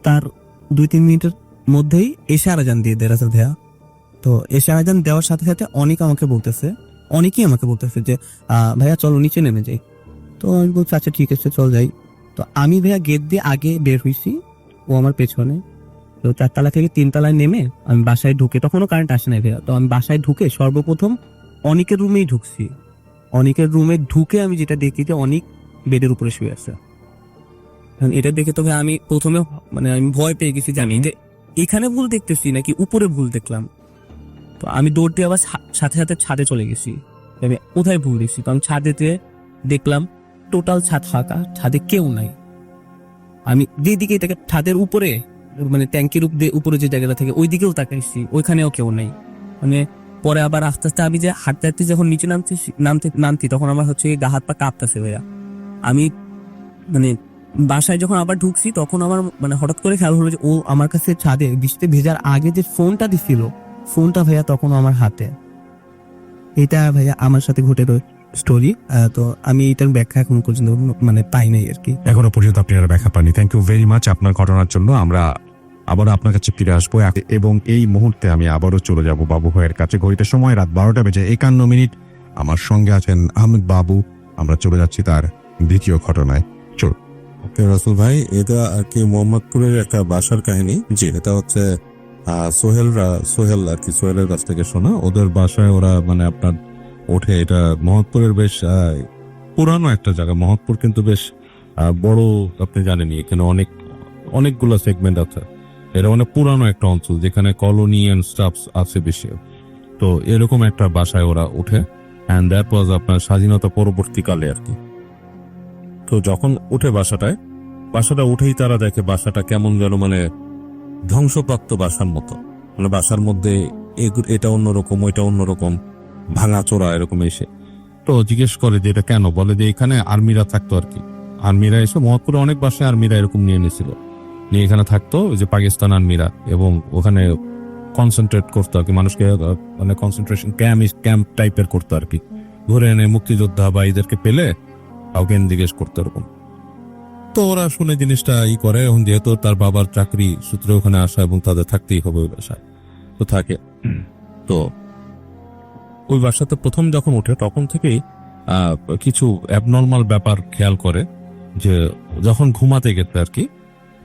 তার 2-3 মিনিটের মধ্যেই এশা আজান দিয়ে দেয় রাসেল ভাইয়া। তো এশা আজান দেওয়ার সাথে সাথে অনেকেই আমাকে বলতেছে যে ভাইয়া চলো নিচে নেমে যাই। তো আমি বলছি আচ্ছা ঠিক আছে চল যাই। তো আমি ভাইয়া গেট দিয়ে আগে বের হয়েছি, ও আমার পেছনে। তো 4 তলা থেকে 3 তলায় নেমে আমি বাসায় ঢুকে, তখনও কারেন্ট আসে নাই ভাইয়া। তো আমি বাসায় ঢুকে সর্বপ্রথম অনিকের রুমেই ঢুকছি। অনিকের রুমে ঢুকে আমি যেটা দেখি যে অনিক বেডের উপরে শুয়ে আছে। এটা দেখে তো ভাই আমি প্রথমে মানে আমি ভয় পেয়ে গেছি যে আমি এখানে ভুল দেখতেছি নাকি উপরে ভুল দেখলাম। তো আমি দৌড় দিয়ে আবার সাথে সাথে ছাদে চলে গেছি, আমি কোথায় ভুল দেখছি। তো আমি ছাদেতে দেখলাম টোটাল ছাদ ফাঁকা, ছাদে কেউ নাই। আমি যেদিকে এটাকে ছাদের উপরে মানে ট্যাঙ্কির উপরে যে জায়গাটা থেকে ওই দিকেও তাকাইছি, ওইখানেও কেউ নাই। মানে পরে আবার আস্তে আস্তে আমি যে হাঁটতে হাঁটতে যখন নিচে নামছি তখন আমার হচ্ছে গা হাত পা কাঁপতেছে ভাইয়া। আমি মানে বাসায় যখন আবার ঢুকছি তখন আমার মানে হঠাৎ করে খেয়াল হলো যে ও আমার কাছে ছাদে বৃষ্টিতে ভেজার আগে যে ফোনটা দিছিল, ফোনটা ভাইয়া তখন আমার হাতে। এটা ভাইয়া আমার সাথে ঘটে স্টোরি। তো আমি এটার ব্যাখ্যা এখন পর্যন্ত মানে পাই নাই আর কি। এখনো পর্যন্ত আপনি আর ব্যাখ্যা পাননি। থ্যাংক ইউ ভেরি মাচ আপনার ঘটনার জন্য। আমরা আবারও আপনার কাছে ফিরে আসবো এবং এই মুহূর্তে আমি আবারও চলে যাব বাবু ভাইয়ের কাছে। ঘড়িতে সময় রাত 12:51। আমার সঙ্গে আছেন আহমেদ বাবু। আমরা চলে যাচ্ছি তার দ্বিতীয় ঘটনায়। চল। ওকে রাসেল ভাই, এটা আর কি মোহাম্মদপুরের একটা বাসার কাহিনী। জি, এটা হচ্ছে সোহেল আর কি, সোহেলের কাছ থেকে শোনা। ওদের বাসায় ওরা মানে আপনার ওঠে। এটা মোহাম্মদপুরের বেশ পুরানো একটা জায়গা। মোহাম্মদপুর কিন্তু বেশ বড়, আপনি জানেনই, এখানে অনেকগুলো সেগমেন্ট আছে। এটা মানে পুরানো একটা অঞ্চল যেখানে কলোনি এন্ড স্টাফস আছে বেশি। তো এরকম একটা বাসায় ওরা ওঠে, এন্ড দ্যাট ওয়াজ আপনার স্বাধীনতা পরবর্তীকালে আর কি। তো যখন উঠে বাসাটা উঠেই তারা দেখে বাসাটা কেমন যেন মানে ধ্বংসপ্রাপ্ত বাসার মতো। মানে বাসার মধ্যে এটা অন্যরকম, ওইটা অন্যরকম, ভাঙাচোরা এরকম এসে। তো জিজ্ঞেস করে যে এটা কেন, বলে যে এখানে আর্মিরা থাকতো আর কি। আর্মিরা এসে মোহাম্মদপুরে অনেক বাসায় আর্মিরা এরকম নিয়ে নিয়েছিল, নিয়ে এখানে থাকতো ওই যে পাকিস্তান আর্মিরা, এবং ওখানে কনসেন্ট্রেট করতো আর কি মানুষকে, মানে কনসেন্ট্রেশন ক্যাম্প টাইপের করতো আর কি। ধরে এনে মুক্তিযোদ্ধা বা এদেরকে পেলে কাউকে জিজ্ঞেস করতে এরকম। তো ওরা শুনে জিনিসটা করে, এখন যেহেতু তার বাবার চাকরি সূত্রে ওখানে আসা এবং তাদের থাকতেই হবে ওই বাসায়, তো থাকে। তো ওই বাসাতে প্রথম যখন ওঠে তখন থেকেই কিছু অ্যাবনর্মাল ব্যাপার খেয়াল করে, যে যখন ঘুমাতে গেছে আর কি,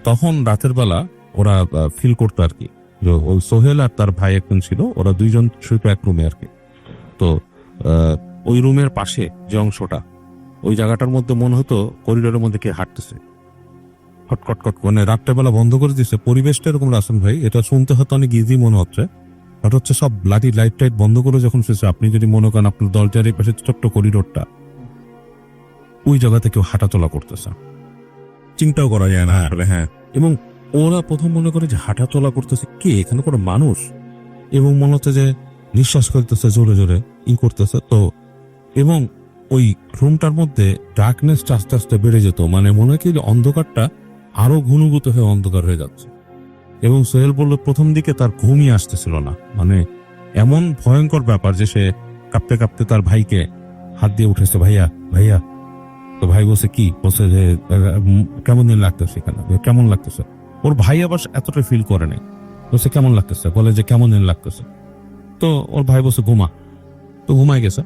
তখন রাতের বেলা ওরা ফিল করতো আর কি, যে ওই সোহেল আর তার ভাই একজন ছিল, ওরা দুইজন শুইতো এক রুমে আর কি। তো ওই রুমের পাশে যে অংশটা, ওই জায়গাটার মধ্যে মনে হতো করিডোরের মধ্যে কে হাঁটতেছে, খটখট মানে রাত্রেবেলা বন্ধ করে দিচ্ছে। পরিবেশটা এরকম রাসেল ভাই, এটা শুনতে হয়তো অনেক ইজি মনে হচ্ছে, বাট হচ্ছে সব লাইট টাইট বন্ধ করে যখন শুয়েছে, আপনি যদি মনে করেন আপনার দরজার এই পাশে ছোট্ট করিডোরটা, ওই জায়গাতে কেউ হাঁটাচলা করতেছে, চিন্তাও করা যায় না আসলে। হ্যাঁ, এবং ওরা প্রথম মনে করে যে হাঁটাচলা করতেছে কে, এখানে কোনো মানুষ, এবং মনে হচ্ছে যে নিঃশ্বাস করতেছে জোরে জোরে করতেছে। তো এবং ওই রুমটার মধ্যে ডার্কনেসটা আস্তে আস্তে বেড়ে যেত, মানে মনে হয় কি অন্ধকারটা আরো ঘনীভূত হয়ে অন্ধকার হয়ে যাচ্ছে। এবং সোহেল বলল প্রথম দিকে তার ঘুমই আসতেছিল না, মানে এমন ভয়ঙ্কর ব্যাপার যে সে কাঁপতে কাঁপতে তার ভাইকে হাত দিয়ে উঠেছে, ভাইয়া ভাইয়া। তো ভাই বলছে কি, বলছে যে কেমন দিন লাগতেছে এখানে, কেমন লাগতেছে। ওর ভাই আবার এতটা ফিল করে নাই, বলছে কেমন লাগতেছে, বলে যে কেমন দিন লাগতেছে। তো ওর ভাই বলছে ঘুমা, তো ঘুমায় গেছে।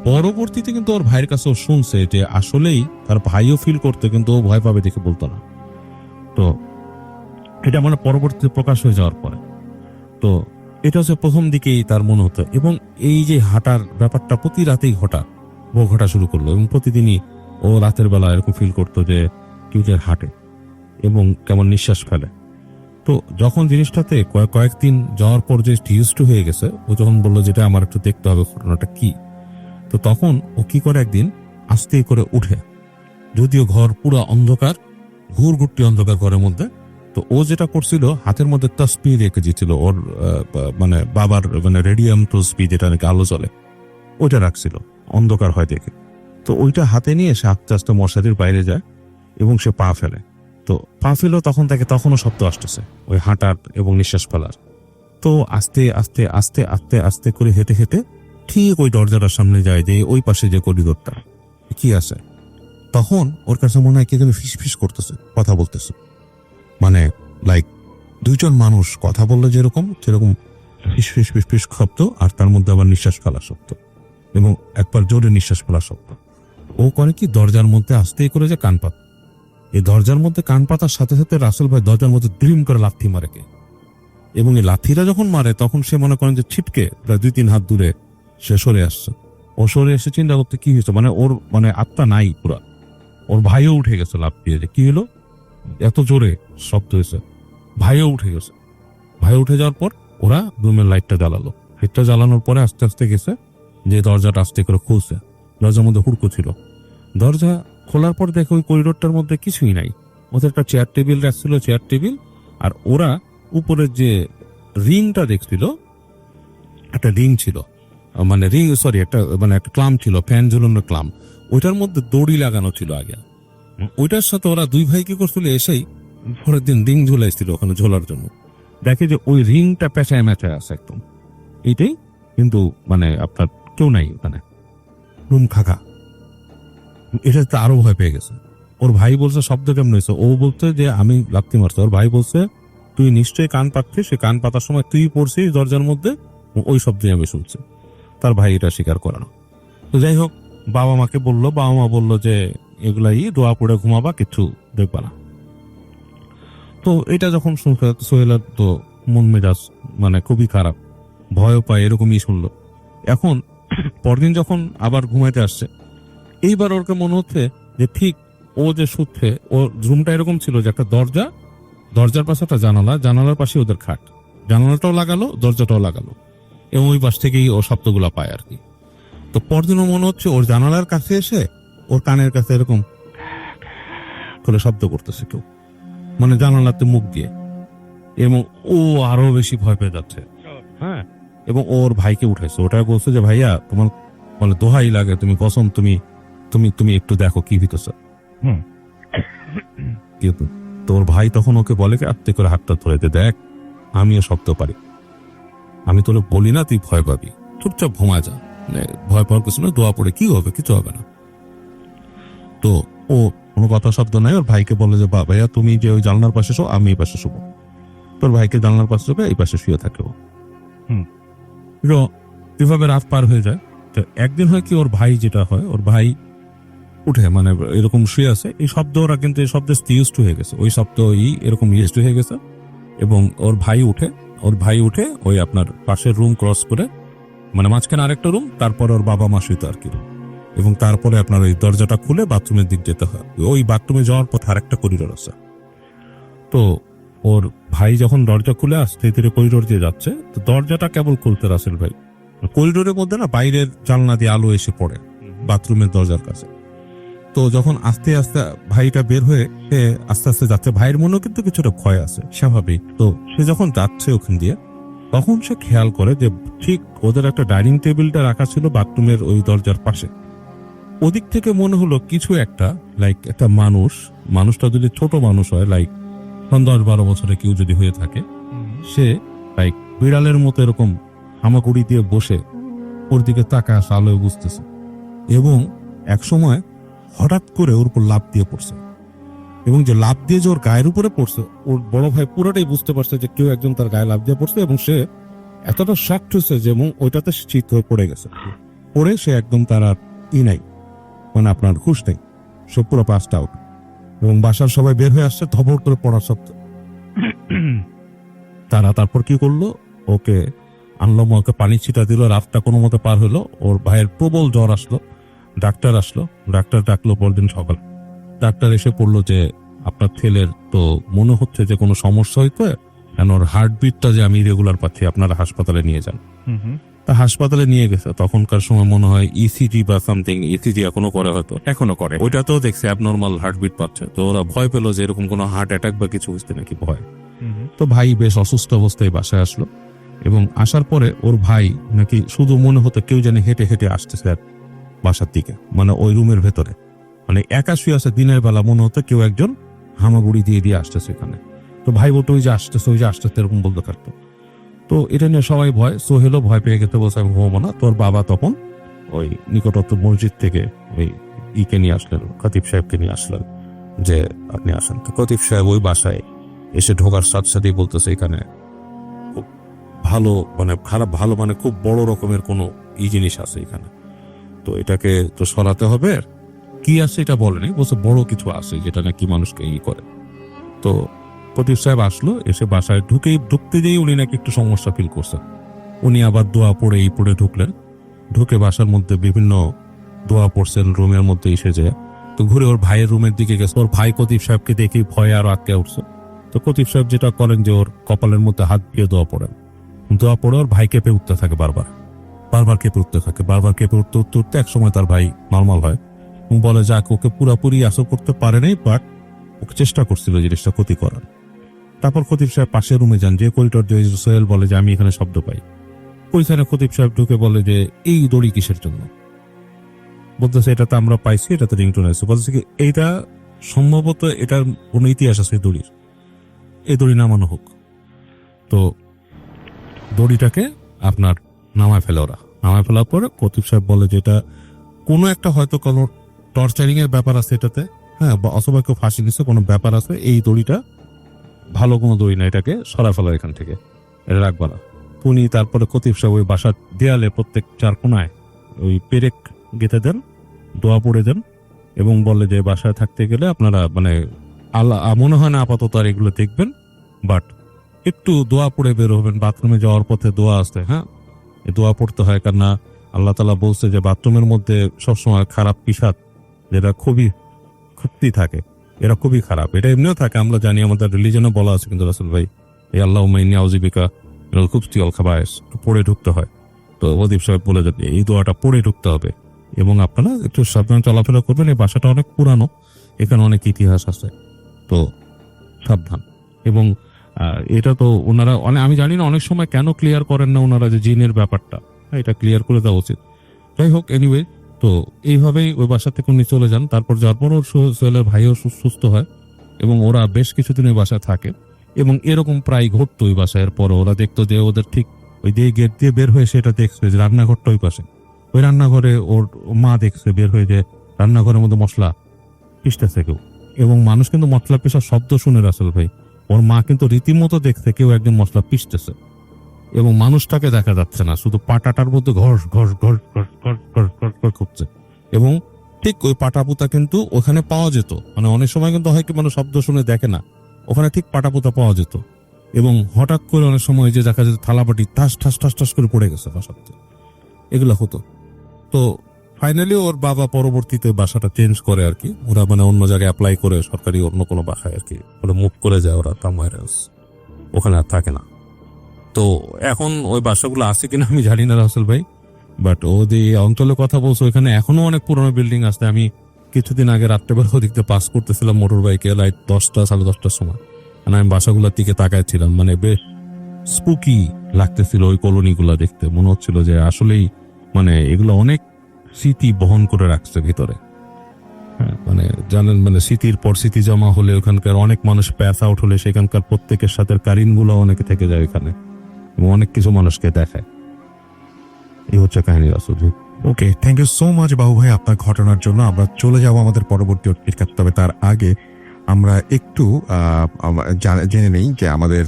পরবর্তীতে কিন্তু ওর ভাইয়ের কাছে ও শুনছে যে আসলেই তার ভাইও ফিল করতে, কিন্তু ও ভয় পাবে দেখে বলতো না। তো এটা মানে পরবর্তীতে প্রকাশ হয়ে যাওয়ার পরে, তো এটা হচ্ছে প্রথম দিকেই তার মনে হতো। এবং এই যে হাঁটার ব্যাপারটা প্রতি রাতেই ঘটা শুরু করলো, এবং প্রতিদিনই ও রাতের বেলা এরকম ফিল করতো যে কেউ যে হাঁটে এবং কেমন নিঃশ্বাস ফেলে। তো যখন জিনিসটাতে কয়েকদিন যাওয়ার পর যে ইউজ টু হয়ে গেছে, ও যখন বললো যেটা আমার একটু দেখতে হবে ঘটনাটা কি, তো তখন ও কি করে একদিন আস্তে করে উঠে, যদিও ঘর পুরো অন্ধকার, ঘুরঘুরটি অন্ধকার ঘরের মধ্যে। তো ও যেটা করছিল, হাতের মধ্যে তসবিহ রেখে দিয়েছিল, ওর মানে বাবার মানে রেডিয়াম তসবিহ, যেটা নাকি আলো চলে, ওইটা রাখছিল, অন্ধকার হয় দেখে। তো ওইটা হাতে নিয়ে সে আস্তে আস্তে মশারির বাইরে যায় এবং সে পা ফেলে। তো পা ফেলো তখন তাকে তখনও শব্দ আসতেছে ওই হাঁটার এবং নিঃশ্বাস ফেলার। তো আস্তে আস্তে আস্তে আস্তে আস্তে করে হেঁটে হেঁটে ঠিক ওই দরজাটার সামনে যায়, যে ওই পাশে যে করিডোরটা কি আছে, তখন ওর কাছে মনে হয় কে যেন ফিস ফিস করতেছে, কথা বলতেছে, মানে লাইক দুইজন মানুষ কথা বললে যেরকম সেরকম ফিস ফিস ফিস ফিস শব্দ, আর তার মধ্যে আবার নিঃশ্বাস ফেলা শব্দ, এবং একবার জোরে নিঃশ্বাস ফেলা শব্দ। ও করে কি, দরজার মধ্যে আস্তেই করে যে কান পাত, এই দরজার মধ্যে কান পাতার সাথে সাথে রাসেল ভাই দরজার মধ্যে দ্রিম করে লাথি মারে কে, এবং এই লাথিটা যখন মারে তখন সে মনে করেন যে ছিটকে প্রায় 2-3 হাত দূরে সে সরে আসছে। ও সরে এসে চিন্তা করতে কি হয়েছে, মানে ওর মানে আত্মা নাই পুরা। ওর ভাইও উঠে গেছে লাফ দিয়ে, যে কি হলো, এত জোরে শব্দ হয়েছে, ভাইও উঠে গেছে। ভাই উঠে যাওয়ার পর ওরা রুমের লাইটটা জ্বালালো, লাইটটা জ্বালানোর পরে আস্তে আস্তে গেছে, যে দরজাটা আস্তে করে খুলছে, দরজার মধ্যে হুড়কো ছিল। দরজা খোলার পর দেখে ওই করিডোরটার মধ্যে কিছুই নাই, ওদের একটা চেয়ার টেবিল রাখছিল, চেয়ার টেবিল, আর ওরা উপরের যে রিংটা দেখছিল, একটা রিং ছিল, মানে রিং, সরি, একটা মানে একটা ক্লাম ছিল, ফ্যান ঝুলানোর ক্লাম, ওইটার মধ্যে দড়ি লাগানো ছিল আগে। ওইটার সাথে ওরা দুই ভাই কি করছিল, এসেই পরের দিন রিং ঝুলাইছিল ওখানে ঝোলার জন্য। দেখে যে ওই রিংটা পেঁচায় মেচায় আছে একদম, এইটাই, কিন্তু মানে আপনার কেউ নাই ওখানে, রুম খাকা। এটা তো আরো ভয় পেয়ে গেছে। ওর ভাই বলছে শব্দ কেমন হয়েছে, ও বলছে যে আমি লাথি মারছি। ওর ভাই বলছে তুই নিশ্চয়ই কান পাচ্ছিস, সে কান পাতার সময় তুই পড়ছিস দরজার মধ্যে, ওই শব্দই আমি শুনছি। তার ভাই এটা স্বীকার করানো। তো যাই হোক, বাবা মাকে বললো, বাবা মা বললো যে এগুলাই দোয়া পড়ে ঘুমাবা, কিছু দেখবা না। তো এটা যখন শুনছে সোহেলের তো মন মেজাজ মানে খুবই খারাপ, ভয় পায়, এরকমই শুনলো। এখন পরদিন যখন আবার ঘুমাইতে আসছে, এইবার ওরকে মনে হচ্ছে যে ঠিক ও যে শুচ্ছে, ওর রুমটা এরকম ছিল যে একটা দরজা, দরজার পাশে একটা জানালা, জানালার পাশে ওদের খাট, জানালাটাও লাগালো, দরজাটাও লাগালো, এবং ওই পাশ থেকেই ও শব্দগুলা পায় আর কি। তো পরদিনও মনে হচ্ছে ওর জানালার কাছে এসে ওর কানের কাছে এরকম করে শব্দ করতেছে কেউ, মানে জানালাতে মুখ দিয়ে, এবং ও আরো বেশি ভয় পেয়ে যাচ্ছে। হ্যাঁ, এবং ওর ভাইকে উঠেছে, ওটাই বলছে যে ভাইয়া তোমার বলে দোহাই লাগে, তুমি কসম, তুমি তুমি তুমি একটু দেখো কি ভিতছে। কিন্তু তোর ভাই তখন ওকে বলে কি আত্মে করে হাতটা ধরে দে, দেখ আমিও শব্দ পারি, আমি তোরে বলি না তুই ভয় পাবি, চুপচাপ ঘুমা যা, ভয় পাওয়ার কিছু না, দোয়া পড়ে কি হবে, কিছু হবে না। তো ও কোনো কথা শব্দ নাই, ওর ভাইকে বলে যে ভাইয়া তুমি যে ওই জানলার পাশে শো, আমি এই পাশে শুবো। তোর ভাইকে জানলার পাশে শুবে, এই পাশে শুয়ে থাকে ও। এভাবে রাত পার হয়ে যায়। তো একদিন হয় কি, ওর ভাই যেটা হয়, ওর ভাই উঠে মানে এরকম শুয়ে আছে, এই শব্দ ওরা কিন্তু এই শব্দে ইউজড হয়ে গেছে, ওই শব্দ এরকম ইউজড হয়ে গেছে। এবং ওর ভাই উঠে ওই আপনার পাশের রুম ক্রস করে, মানে মাঝখানে আরেকটা রুম, তারপরে ওর বাবা মা শুইতো আর কি, এবং তারপরে আপনার ওই দরজাটা খুলে বাথরুমের দিক যেতে হয়। ওই বাথরুমে যাওয়ার পথে আরেকটা করিডোর আছে। তো ওর ভাই যখন দরজা খুলে আসছে, ধীরে করিডোর দিয়ে যাচ্ছে, তো দরজাটা কেবল খুলতে রাসেল ভাই, করিডোরের মধ্যে না বাইরের জানলা দিয়ে আলো এসে পড়ে বাথরুমের দরজার কাছে। তো যখন আস্তে আস্তে ভাইটা বের হয়ে সে আস্তে আস্তে যাচ্ছে, ভাইয়ের মনেও কিন্তু কিছুটা ভয় আছে, স্বাভাবিক। তো সে যখন যাচ্ছে ওখান দিয়ে, তখন সে খেয়াল করে যে ঠিক ওদের একটা ডাইনিং টেবিলটা রাখা ছিল বাথরুমের ওই দরজার পাশে। ওদিক থেকে মনে হলো কিছু একটা, লাইক একটা মানুষটা যদি ছোট মানুষ হয়, লাইক 10-12 বছরে কেউ যদি হয়ে থাকে, সে লাইক বিড়ালের মতো এরকম হামাগুড়ি দিয়ে বসে ওর দিকে তাকায় আলোয় বুঝতেছে, এবং এক সময় হঠাৎ করে ওর উপর লাফ দিয়ে পড়ছে, এবং যে লাফ দিয়ে যে ওর গায়ের উপরে পড়ছে, ওর বড় ভাই পুরোটাই বুঝতে পারছে যে কেউ একজন তার গায়ে লাফ দিয়ে পড়ছে, এবং সে এতটা শক্ট হয়েছে যে এবং ওইটাতে চিত হয়ে পড়ে গেছে। পড়ে সে একদম তার আর নাই, মানে আপনার হুঁশ নেই, সে পুরো পাস্ট আউট। এবং বাসার সবাই বের হয়ে আসছে, ধবর করে পড়ার শব্দ। তারপর কি করলো, ওকে আনলো, ওকে পানি ছিটা দিল, রাতটা কোনো মতো পার হলো। ওর ভাইয়ের প্রবল জ্বর আসলো, ডাক্তার ডাকলো পরদিন সকাল। ডাক্তার এসে পড়লো যে আপনার ছেলের তো মনে হচ্ছে যে কোনো সমস্যা হইতে, কারণ ওর হার্টবিটটা যে আমি রেগুলার পাচ্ছি, আপনারা হাসপাতালে নিয়ে যান। তা হাসপাতালে নিয়ে গেছে, তখনকার সময় মনে হয় ইসিজি বা সামথিং, ইসিজি এখনো করে, হয়তো এখনো করে, ওইটাতেও দেখছে অ্যাবনর্মাল হার্টবিট পাচ্ছে। তো ওরা ভয় পেলো যে এরকম কোনো হার্ট অ্যাটাক বা কিছু হচ্ছে নাকি, ভয়। তো ভাই বেশ অসুস্থ অবস্থায় বাসায় আসলো, এবং আসার পরে ওর ভাই নাকি শুধু মনে হতো কেউ যেন হেঁটে হেঁটে আসতেছে বাসার দিকে, মানে ওই রুমের ভেতরে, মানে একা শুয়ে আছে, দিনের বেলা মনে হতো কেউ একজন হামাগুড়ি দিয়ে আসতেছে এখানে। তো ভাই বলতো ওই যে আসতেছে এরকম বলতে থাকতো। তো এটা নিয়ে সবাই ভয়, সোহেলও ভয় পেয়ে গেছে, বলছে আমি ঘুমাবো না। তোর বাবা তখন ওই নিকটস্থ মসজিদ থেকে ওই নিয়ে আসলেন, খতিব সাহেবকে নিয়ে আসলেন যে আপনি আসেন। তো খতিব সাহেব ওই বাসায় এসে ঢোকার সাথে সাথেই বলতেছে এখানে খুব ভালো, মানে খারাপ ভালো, মানে খুব বড় রকমের কোনো জিনিস আছে এখানে, তো এটাকে তো সরাতে হবে। কি আছে এটা বলেনি, বলছে বড় কিছু আছে যেটা নাকি মানুষকে করে। তো খতিব সাহেব আসলো, এসে বাসায় ঢুকতে যেই উনি নাকি একটু সমস্যা ফিল করছেন। উনি আবার দোয়া পড়ে ঢুকলেন, ঢুকে বাসার মধ্যে বিভিন্ন দোয়া পড়ছেন, রুমের মধ্যে এসে যায়। তো ঘুরে ওর ভাইয়ের রুমের দিকে গেছে, ওর ভাই খতিব সাহেবকে দেখে ভয়ে আরো আটকে উঠছে। তো খতিব সাহেব যেটা করেন যে ওর কপালের মধ্যে হাত দিয়ে দোয়া পড়েন, দোয়া পড়ে ওর ভাই কেঁপে উঠতে থাকে, বারবার কেঁপে উঠতে এক সময় তার ভাই নর্মাল হয়, বলে যাক ওকে পুরাপুরি আসর করতে পারে নাই, বাট ওকে চেষ্টা করছিল জিনিসটা ক্ষতি করার। তারপর খতিব সাহেব পাশের রুমে যান, যে করিডোর দিয়ে সোহেল বলে যে আমি এখানে শব্দ পাই। ওইখানে খতিব সাহেব ঢুকে বলে যে এই দড়ি কিসের জন্য, বলতেছে এটা তো আমরা পাইছি, এটা তো রিংটোন আছে। বলতেছে কি এইটা সম্ভবত এটার কোনো ইতিহাস আছে দড়ির, এই দড়ি নামানো হোক। তো দড়িটাকে আপনার নামায় ফেলে ওরা, নামায় ফেলার পরে খতিব সাহেব বলে যে এটা কোনো একটা হয়তো কোনো টর্চারিং এর ব্যাপার আছে এটাতে, হ্যাঁ, বা অথবা কেউ ফাঁসি দিচ্ছে, কোনো ব্যাপার আছে, এই দড়িটা ভালো কোনো দড়ি না, এটাকে সরা ফেলা এখান থেকে, এটা রাখবা না। উনি তারপরে খতিব সাহেব ওই বাসার দেয়ালে প্রত্যেক চার কোনায় ওই পেরেক গেঁথে দেন, দোয়া পড়ে দেন এবং বলে যে বাসায় থাকতে গেলে আপনারা মানে আল্লাহ মনে হয় না আপাতত আর এগুলো দেখবেন, বাট একটু দোয়া পড়ে বের হবেন। বাথরুমে যাওয়ার পথে দোয়া আসতে, হ্যাঁ, এই দোয়া পড়তে হয়, কেননা আল্লাহ তাআলা বলছে যে বাথরুমের মধ্যে সবসময় খারাপ পিসাব যেটা খুবই ক্ষতি থাকে, এরা খুবই খারাপ, এটা এমনিও থাকে, আমরা জানি, আমাদের রিলিজনে বলা আছে। কিন্তু রাসূল ভাই এই আল্লাহুম্মা ইন্নী আউযুবিকা মিনাল খুবতি ওয়াল খাবায়েস পড়ে ঢুকতে হয়। তো খতিব সাহেব বলে যে এই দোয়াটা পড়ে ঢুকতে হবে এবং আপনারা একটু সাবধানে চলাফেরা করবেন। এই বাসাটা অনেক পুরানো, এখানে অনেক ইতিহাস আছে, তো সাবধান। এবং এটা তো ওনারা আমি জানি না অনেক সময় কেন ক্লিয়ার করেন না ওনারা যে জিনের ব্যাপারটা, হ্যাঁ, এটা ক্লিয়ার করে দেওয়া উচিত। যাই হোক, এনিওয়ে, তো এইভাবেই ওই বাসা থেকে উনি চলে যান। তারপর যাওয়ার পর ওর সোহেলের ভাইও সুস্থ হয় এবং ওরা বেশ কিছুদিন ওই বাসায় থাকে এবং এরকম প্রায় ঘটতো ওই বাসায়। পর ওরা দেখতো যে ওদের ঠিক ওই দিয়ে গেট দিয়ে বের হয়ে সেটা দেখছে যে রান্নাঘরটা ওই পাশে, ওই রান্নাঘরে ওর মা দেখছে বের হয়ে যে রান্নাঘরের মধ্যে মশলা পিষতেছে কেউ, এবং মানুষ কিন্তু মশলা পিষার শব্দ শুনে রাসেল ভাই, ওর মা কিন্তু রীতিমতো দেখছে কেউ একজন মশলা পিষতেছে এবং মানুষটাকে দেখা যাচ্ছে না, শুধু পাটাটার মধ্যে ঘষ ঘষ ঘষ ঘষ ঘষ ঘষ ঘষ ঘষ করছে। এবং ঠিক ওই পাটাপুতা কিন্তু ওখানে পাওয়া যেত, মানে অনেক সময় কিন্তু হয় কি মানুষ শব্দ শুনে দেখে না, ওখানে ঠিক পাটাপুতা পাওয়া যেত। এবং হঠাৎ করে অনেক সময় যে দেখা যেত থালাবাটি ঠাস ঠাস ঠাস ঠাস করে পড়ে গেছে বাসাতে, এগুলো হতো। তো ফাইনালি ওর বাবা পরবর্তীতে বাসাটা চেঞ্জ করে আর কি, ওরা মানে অন্য জায়গায় অ্যাপ্লাই করে সরকারি অন্য কোনো বাসায় আর কি, ওরা মুভ করে যায়, ওরা তামাইরাস ওখানে আর থাকে না। তো এখন ওই বাসাগুলো আছে কিনা আমি জানি না রাসেল ভাই, বাট ও যে অঞ্চলের কথা বলছো ওখানে এখনো অনেক পুরোনো বিল্ডিং আছে। আমি কিছুদিন আগে রাত্রেবেলা ওদিক দিয়ে পাস করতেছিলাম মোটর বাইকে, রাত 10টা সাড়ে 10টার সময়, মানে আমি বাসাগুলোর দিকে তাকাইছিলাম, মানে বেশ স্পুকি লাগতেছিল ওই কলোনিগুলা দেখতে, মনে হচ্ছিল যে আসলেই মানে এগুলো অনেক স্মৃতি বহন করে রাখছে ভিতরে। হ্যাঁ, মানে জানেন, মানে স্মৃতির পর স্মৃতি জমা হলে ওখানকার অনেক মানুষ প্যাস আউট হলে সেখানকার প্রত্যেকের সাথে কারিনগুলো অনেকে থেকে যায় এখানে এবং অনেক কিছু মানুষকে দেখায়। এই হচ্ছে কাহিনী রাসূল। ওকে, থ্যাংক ইউ সো মাচ বাবু ভাই আপনার ঘটনার জন্য। আমরা চলে যাব আমাদের পরবর্তী অতিথির, তবে তার আগে আমরা একটু জেনে নেই যে আমাদের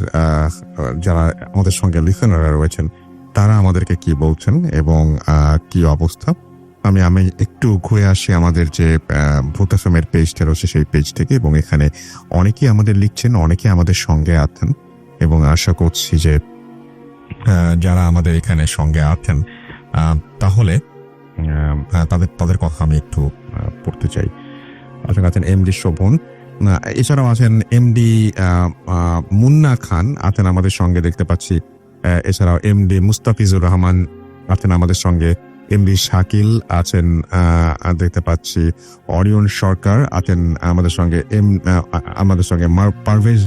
যারা আমাদের সঙ্গে লিসেনাররা রয়েছেন তারা আমাদেরকে কি বলছেন এবং কি অবস্থা। আমি একটু ঘুরে আসি আমাদের যে ভূত এফএমের পেজটা রয়েছে সেই পেজ থেকে, এবং এখানে অনেকেই আমাদের লিখছেন, অনেকেই আমাদের সঙ্গে আছেন এবং আশা করছি যে যারা আমাদের এখানে সঙ্গে আছেন তাহলে তাদের কথা আমি একটু পড়তে চাই। আছেন এমডি শোভন, এছাড়াও আছেন এমডি মুন্না খান আছেন আমাদের সঙ্গে দেখতে পাচ্ছি, এছাড়াও এমডি মুস্তাফিজুর রহমান আছেন আমাদের সঙ্গে, এমডি শাকিল আছেন দেখতে পাচ্ছি, অরিয়ন সরকার আছেন আমাদের সঙ্গে, আমাদের সঙ্গে পারভেজ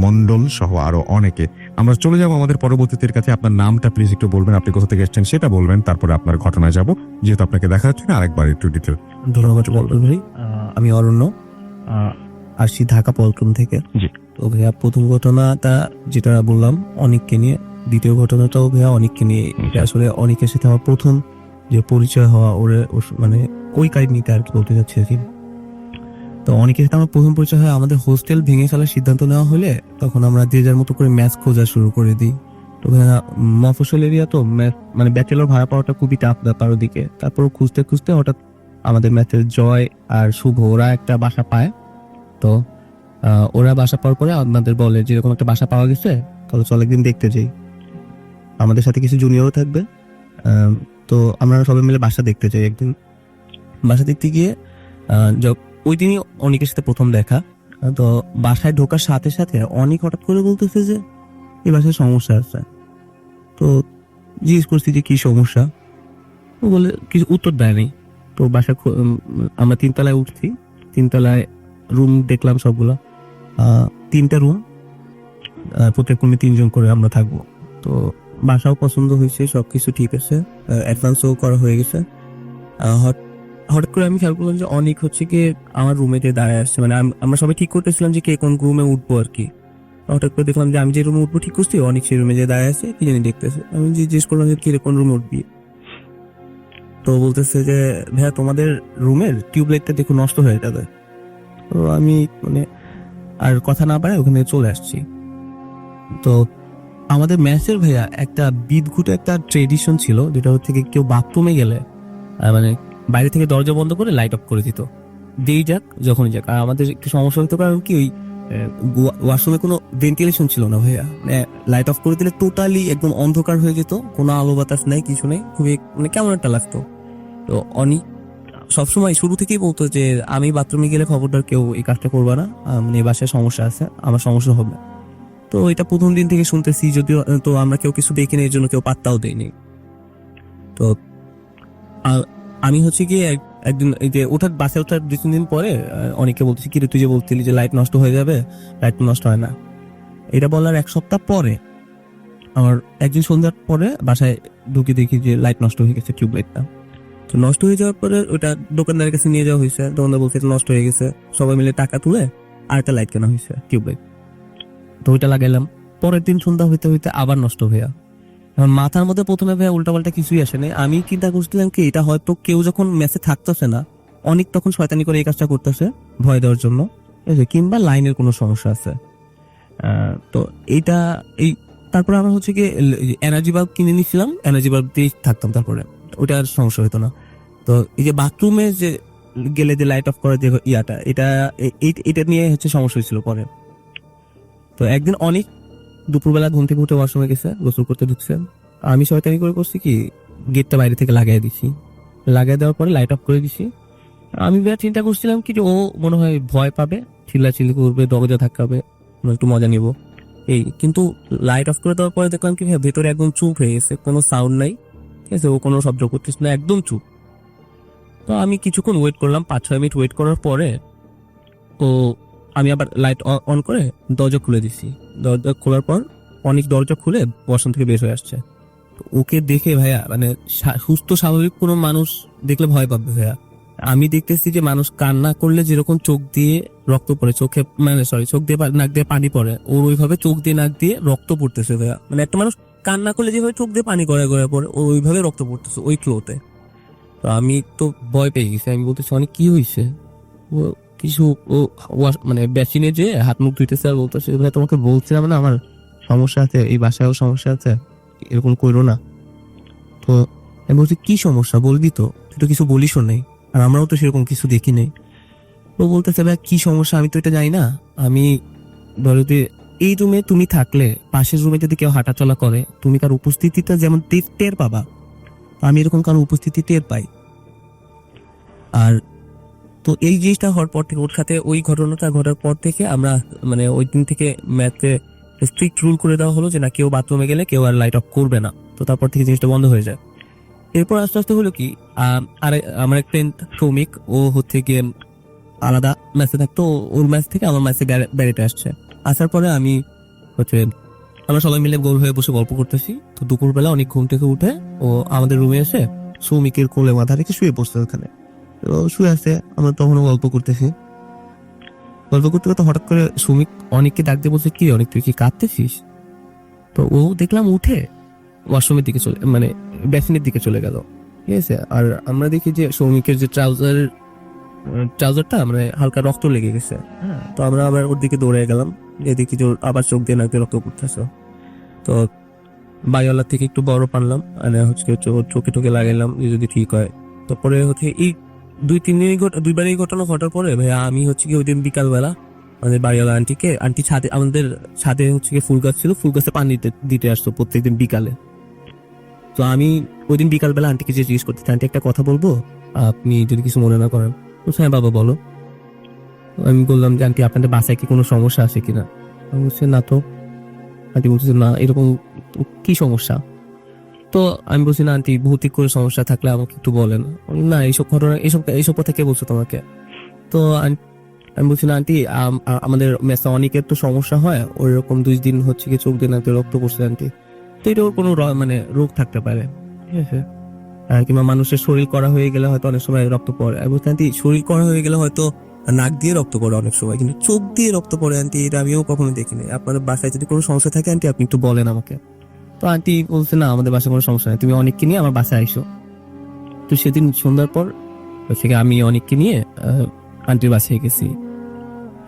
মন্ডল সহ আরো অনেকে। আমরা চলে যাব আমাদের পরবর্তীদের কাছে। আপনার নামটা প্লিজ একটু বলবেন, আপনি কোথা থেকে এসেছেন সেটা বলবেন, তারপরে আপনার ঘটনায় যাব, যেহেতু আপনাকে দেখা যাচ্ছে না, আরেকবার একটু ডিটেল। ধন্যবাদ ভাই। আমি অরণ্য, আসছি ঢাকা পল্টন থেকে। জি। তো ভাইয়া প্রথম ঘটনাটা যেটা বললাম অনেককে নিয়ে, দ্বিতীয় ঘটনাটাও ভাইয়া অনেককে নিয়ে। এটা আসলে অনেকের সাথে আমার প্রথম যে পরিচয় হওয়া, মানে ওই কাহিনীতে আর কি বলতে চাচ্ছি আর কি। তো অনেকের সাথে আমার প্রথম পরিচয় হয়, আমাদের হোস্টেল ভেঙে ফেলার সিদ্ধান্ত নেওয়া হলে তখন আমরা যে যার মতো করে ম্যাচ খোঁজা শুরু করে দিই। তো ভাইয়া মফস্বল এরিয়া তো ম্যাচ মানে ব্যাচেলর ভাড়া পাওয়াটা খুবই টাফ ব্যাপার ওদিকে। তারপর খুঁজতে খুঁজতে হঠাৎ আমাদের ম্যাচের জয় আর শুভ ওরা একটা বাসা পায়। তো ওরা বাসা পাওয়ার পরে আমাদের বলে যেরকম একটা বাসা পাওয়া গেছে, তাহলে চল একদিন দেখতে যাই, আমাদের সাথে কিছু জুনিয়রও থাকবে। তো আমরা সবাই মিলে বাসা দেখতে যাই। একদিন বাসা দেখতে গিয়ে ওই দিনই অনেকের সাথে প্রথম দেখা। তো বাসায় ঢোকার সাথে সাথে অনেক হঠাৎ করে বলতেছে যে এই বাসায় সমস্যা আছে। তো জিজ্ঞেস করছি যে কি সমস্যা, ও বলে কিছু উত্তর দেয়নি। তো বাসা আমরা 3 তলায় উঠছি, 3 তলায় রুম দেখলাম সবগুলা, 3টা রুম, প্রত্যেক রুমে 3 জন করে আমরা থাকবো। তো বাসাও পছন্দ হয়েছে, সবকিছু ঠিক আছে, অ্যাডভান্সও করা হয়ে গেছে। হঠাৎ করে আমি খেয়াল করলাম যে অনেক হচ্ছে কি আমার রুমেতে দাঁড়ায় আসছে, মানে আমরা সবাই ঠিক করতেছিলাম যে কে কোন রুমে উঠবো আর কি। হঠাৎ করে দেখলাম যে আমি যে রুমে উঠবো ঠিক করছি, অনেক সেই রুমে যে দাঁড়ায় আছে, কি জানি দেখতেছে। আমি জিজ্ঞেস করলাম যে কে কোন রুমে উঠবি, তো বলতেছে যে ভাইয়া তোমাদের রুমের টিউবলাইটটা দেখো নষ্ট হয়ে যাবে। তো আমি মানে আর কথা না পারে ওখানে চলে আসছি। তো আমাদের ম্যাচের ভাইয়া একটা বিদঘুটে একটা ট্রেডিশন ছিল, যেটা হচ্ছে কি কেউ বাথরুমে গেলে মানে বাইরে থেকে দরজা বন্ধ করে লাইট অফ করে দিত, যেই যাক যখনই যাক। আর আমাদের একটু সমস্যা হতো, কারণ কি ওই ওয়াশরুমে কোনো ভেন্টিলেশন ছিল না ভাইয়া, মানে লাইট অফ করে দিলে টোটালি একদম অন্ধকার হয়ে যেত, কোনো আলো বাতাস নাই, কিছু নেই, খুবই মানে কেমন একটা লাগতো। তো অনেক সবসময় শুরু থেকেই বলতো যে আমি বাথরুমে গেলে খবরদার কেউ এই কাজটা করবা না, মানে এই বাসায় সমস্যা আছে, আমার সমস্যা হবে। তো এটা প্রথম দিন থেকে শুনতেছি, যদিও তো আমরা কেউ কিছু দেখিনি, এর জন্য কেউ পাত্তাও দেয়নি। তো আমি হচ্ছে গিয়ে একদিন এই যে বাসে ওঠার 2-3 দিন পরে অনেকে বলতেছি কি রে তুই যে বলছিলি যে লাইট নষ্ট হয়ে যাবে, লাইট নষ্ট হয় না। এটা বলার 1 সপ্তাহ পরে আমার একদিন সন্ধ্যার পরে বাসায় ঢুকে দেখি যে লাইট নষ্ট হয়ে গেছে, টিউব লাইটটা। তো নষ্ট হয়ে যাওয়ার পরে ওটা দোকানদারের কাছে নিয়ে যাওয়া হয়েছে, দোকানদার বলছে এটা নষ্ট হয়ে গেছে, সবাই মিলে টাকা তুলে আরেকটা লাইট কেনা হয়েছে, টিউব লাইট। তো ওইটা লাগাইলাম, পরের দিন সন্ধ্যা হইতে হইতে আবার নষ্ট হইয়া। এখন মাথার মধ্যে প্রথমে ভাইয়া উল্টাপাল্টা কিছুই আসে নাই। আমি চিন্তা করছিলাম কি এটা হয়তো কেউ যখন মেসে থাকতেছে না, অনেক তখন শয়তানি করে এই কাজটা করতেছে ভয় দেওয়ার জন্য, ঠিক আছে, কিংবা লাইনের কোনো সমস্যা আছে। তো এইটা তারপরে আমার হচ্ছে কি এনার্জি বাল্ব কিনে নিয়েছিলাম, এনার্জি বাল্ব দিয়ে থাকতাম, তারপরে ওটা আর সমস্যা হতো না। তো এই যে বাথরুমে যে গেলে যে লাইট অফ করে যে ইয়াটা, এটা নিয়ে হচ্ছে সমস্যা হয়েছিল পরে। তো একদিন অনেক দুপুরবেলা ঘুম থেকে উঠে ওয়াশরুমে গেছে, গোসল করতে ঢুকছে, আমি শয়তানি করে করছি কি গেটটা বাইরে থেকে লাগাই দিছি, লাগাই দেওয়ার পরে লাইট অফ করে দিছি। আমি চিন্তা করছিলাম কি যে ও মনে হয় ভয় পাবে, চিল্লাচিল্লি করবে, দরজা ধাক্কাবে, একটু মজা নিব এই। কিন্তু লাইট অফ করে দেওয়ার পরে দেখলাম কি ভেতরে একদম চুপ হয়ে গেছে, কোনো সাউন্ড নাই, ঠিক আছে, ও কোনো শব্দ করতেছে না, একদম চুপ। তো আমি কিছুক্ষণ ওয়েট করলাম, 5-6 মিনিট ওয়েট করার পরে ও আমি আবার লাইট অন করে দরজা খুলে দিছি। দরজা খোলার পর অনেক দরজা খুলে ওয়াশরুম থেকে বের হয়ে আসছে। তো ওকে দেখে ভাইয়া মানে সুস্থ স্বাভাবিক কোনো মানুষ দেখলে ভয় পাবে ভাইয়া। আমি দেখতেছি যে মানুষ কান্না করলে যেরকম চোখ দিয়ে রক্ত পড়ে, চোখে মানে চোখ দিয়ে নাক দিয়ে পানি পড়ে, ওর ওইভাবে চোখ দিয়ে নাক দিয়ে রক্ত পড়তেছে ভাইয়া। মানে একটা মানুষ কান্না করলে যেভাবে চোখ দিয়ে পানি গড়ায় গড়ায় পড়ে, ওর ওইভাবে রক্ত পড়তেছে ওই ফ্লোতে। তো আমি তো ভয় পেয়ে গেছি, আমি বলতেছি অনেক কি হয়েছে, ও কিছু ও মানে বেসিনে যে হাত মুখ ধুইতেছে আর বলতেছে ভাই তোমাকে বলছিলাম না আমার সমস্যা আছে, এই বাসায়ও সমস্যা আছে, এরকম করো না। তো আমি বলছি কি সমস্যা বলবি তো, তুই তো কিছু বলিসও নেই, আর আমরাও তো সেরকম কিছু দেখি নেই। ও বলতেছে ভাই কি সমস্যা আমি তো এটা জানি না, আমি ধরো যে এই রুমে তুমি থাকলে পাশের রুমে যদি কেউ হাঁটাচলা করে তুমি তার উপস্থিতিটা যেমন টের পাবা, আমি এরকম কারো উপস্থিতি টের পাই। আর তো এই জিনিসটা হওয়ার পর থেকে ওর সাথে ওই ঘটনাটা ঘটার পর থেকে আমরা মানে ওই দিন থেকে ম্যাথে স্ট্রিক্ট রুল করে দেওয়া হলো যে না কেউ বাথরুমে গেলে কেউ আর লাইট অফ করবে না। তো তারপর থেকে জিনিসটা বন্ধ হয়ে যায়। এরপর আস্তে আস্তে হলো কি আর আমার এক ফ্রেন্ড সৌমিক, ও হচ্ছে গিয়ে আলাদা ম্যাচে থাকতো, ওর ম্যাচ থেকে আমার ম্যাচে বেড়েতে আসছে। আসার পরে আমি হচ্ছে আমরা সবাই মিলে গোল হয়ে বসে গল্প করতেছি। তো দুপুরবেলা অনেক ঘুম থেকে উঠে ও আমাদের রুমে এসে সৌমিকের কোলে মাথা রেখে শুয়ে পড়ছে ওখানে। তো শুয়ে আছে, আমরা তখনও গল্প করতেছি। গল্প করতে করতে হঠাৎ করে সৌমিক অনেককে ডাক দিয়ে বলছে কি অনেক তুই কি কাঁদতেছিস? তো ও দেখলাম উঠে ওয়াশরুমের দিকে মানে বেসিনের দিকে চলে গেল, ঠিক আছে। আর আমরা দেখি যে সৌমিকের যে ট্রাউজারটা মানে হালকা রক্ত লেগে গেছে। হ্যাঁ, তো আমরা আবার ওর দিকে দৌড়ে গেলাম, যে দেখি যে আবার চোখ দিয়ে নাক দিয়ে রক্ত পড়তেছে। তো বাড়িওয়ালার থেকে একটু বড় পানলাম, মানে হচ্ছে চোখে টোকে লাগাইলাম যদি ঠিক হয়। তারপরে হচ্ছে এই 2-3 দিনই দুইবারই ঘটনা ঘটার পরে ভাইয়া আমি হচ্ছে কি ওই দিন বিকালবেলা আমাদের বাড়িওয়ালা আন্টি ছাদে, আমাদের ছাদে হচ্ছে কি ফুল গাছ ছিল, ফুল গাছে পানি দিতে আসতো প্রত্যেকদিন বিকালে। তো আমি ওই দিন বিকালবেলা আন্টিকে যে জিজ্ঞেস করতে, আন্টি একটা কথা বলবো, আপনি যদি কিছু মনে না করেন। হ্যাঁ বাবা বলো। আমি বললাম যে আন্টি আপনাদের বাসায় কি কোনো সমস্যা আছে কিনা? আমি বলছি না তো। আন্টি বলছে না এরকম কি সমস্যা? তো আমি বলছি না আন্টি ভৌতিক করে সমস্যা থাকলে আমাকে একটু বলেন। না এইসব ঘটনা এইসব কথা কে বলছো তোমাকে? তো আমি বলছি না আন্টি আমাদের মেসে অনেকের তো সমস্যা হয়, ওই রকম 2 দিন হচ্ছে কি চোখ দিয়ে নাকে রক্ত পড়ছে আন্টি। তো এটাও কোনো মানে রোগ থাকতে পারে, ঠিক আছে। কিংবা মানুষের শরীর করা হয়ে গেলে হয়তো অনেক সময় রক্ত পড়ে, এবং আন্টি শরীর করা হয়ে গেলে হয়তো নাক দিয়ে রক্ত পড়ে অনেক সময়, কিন্তু চোখ দিয়ে রক্ত পড়ে আন্টি এটা আমিও কখনো দেখিনি। আপনাদের বাসায় যদি কোনো সমস্যা থাকে আন্টি আপনি একটু বলেন আমাকে। তো আন্টি বলছে না আমাদের বাসায় কোনো সমস্যা নেই, তুমি অনেককে নিয়ে আমার বাসায় আইসো। তো সেদিন সন্ধ্যার পর হচ্ছে কি আমি অনেককে নিয়ে আন্টির বাসায় গেছি।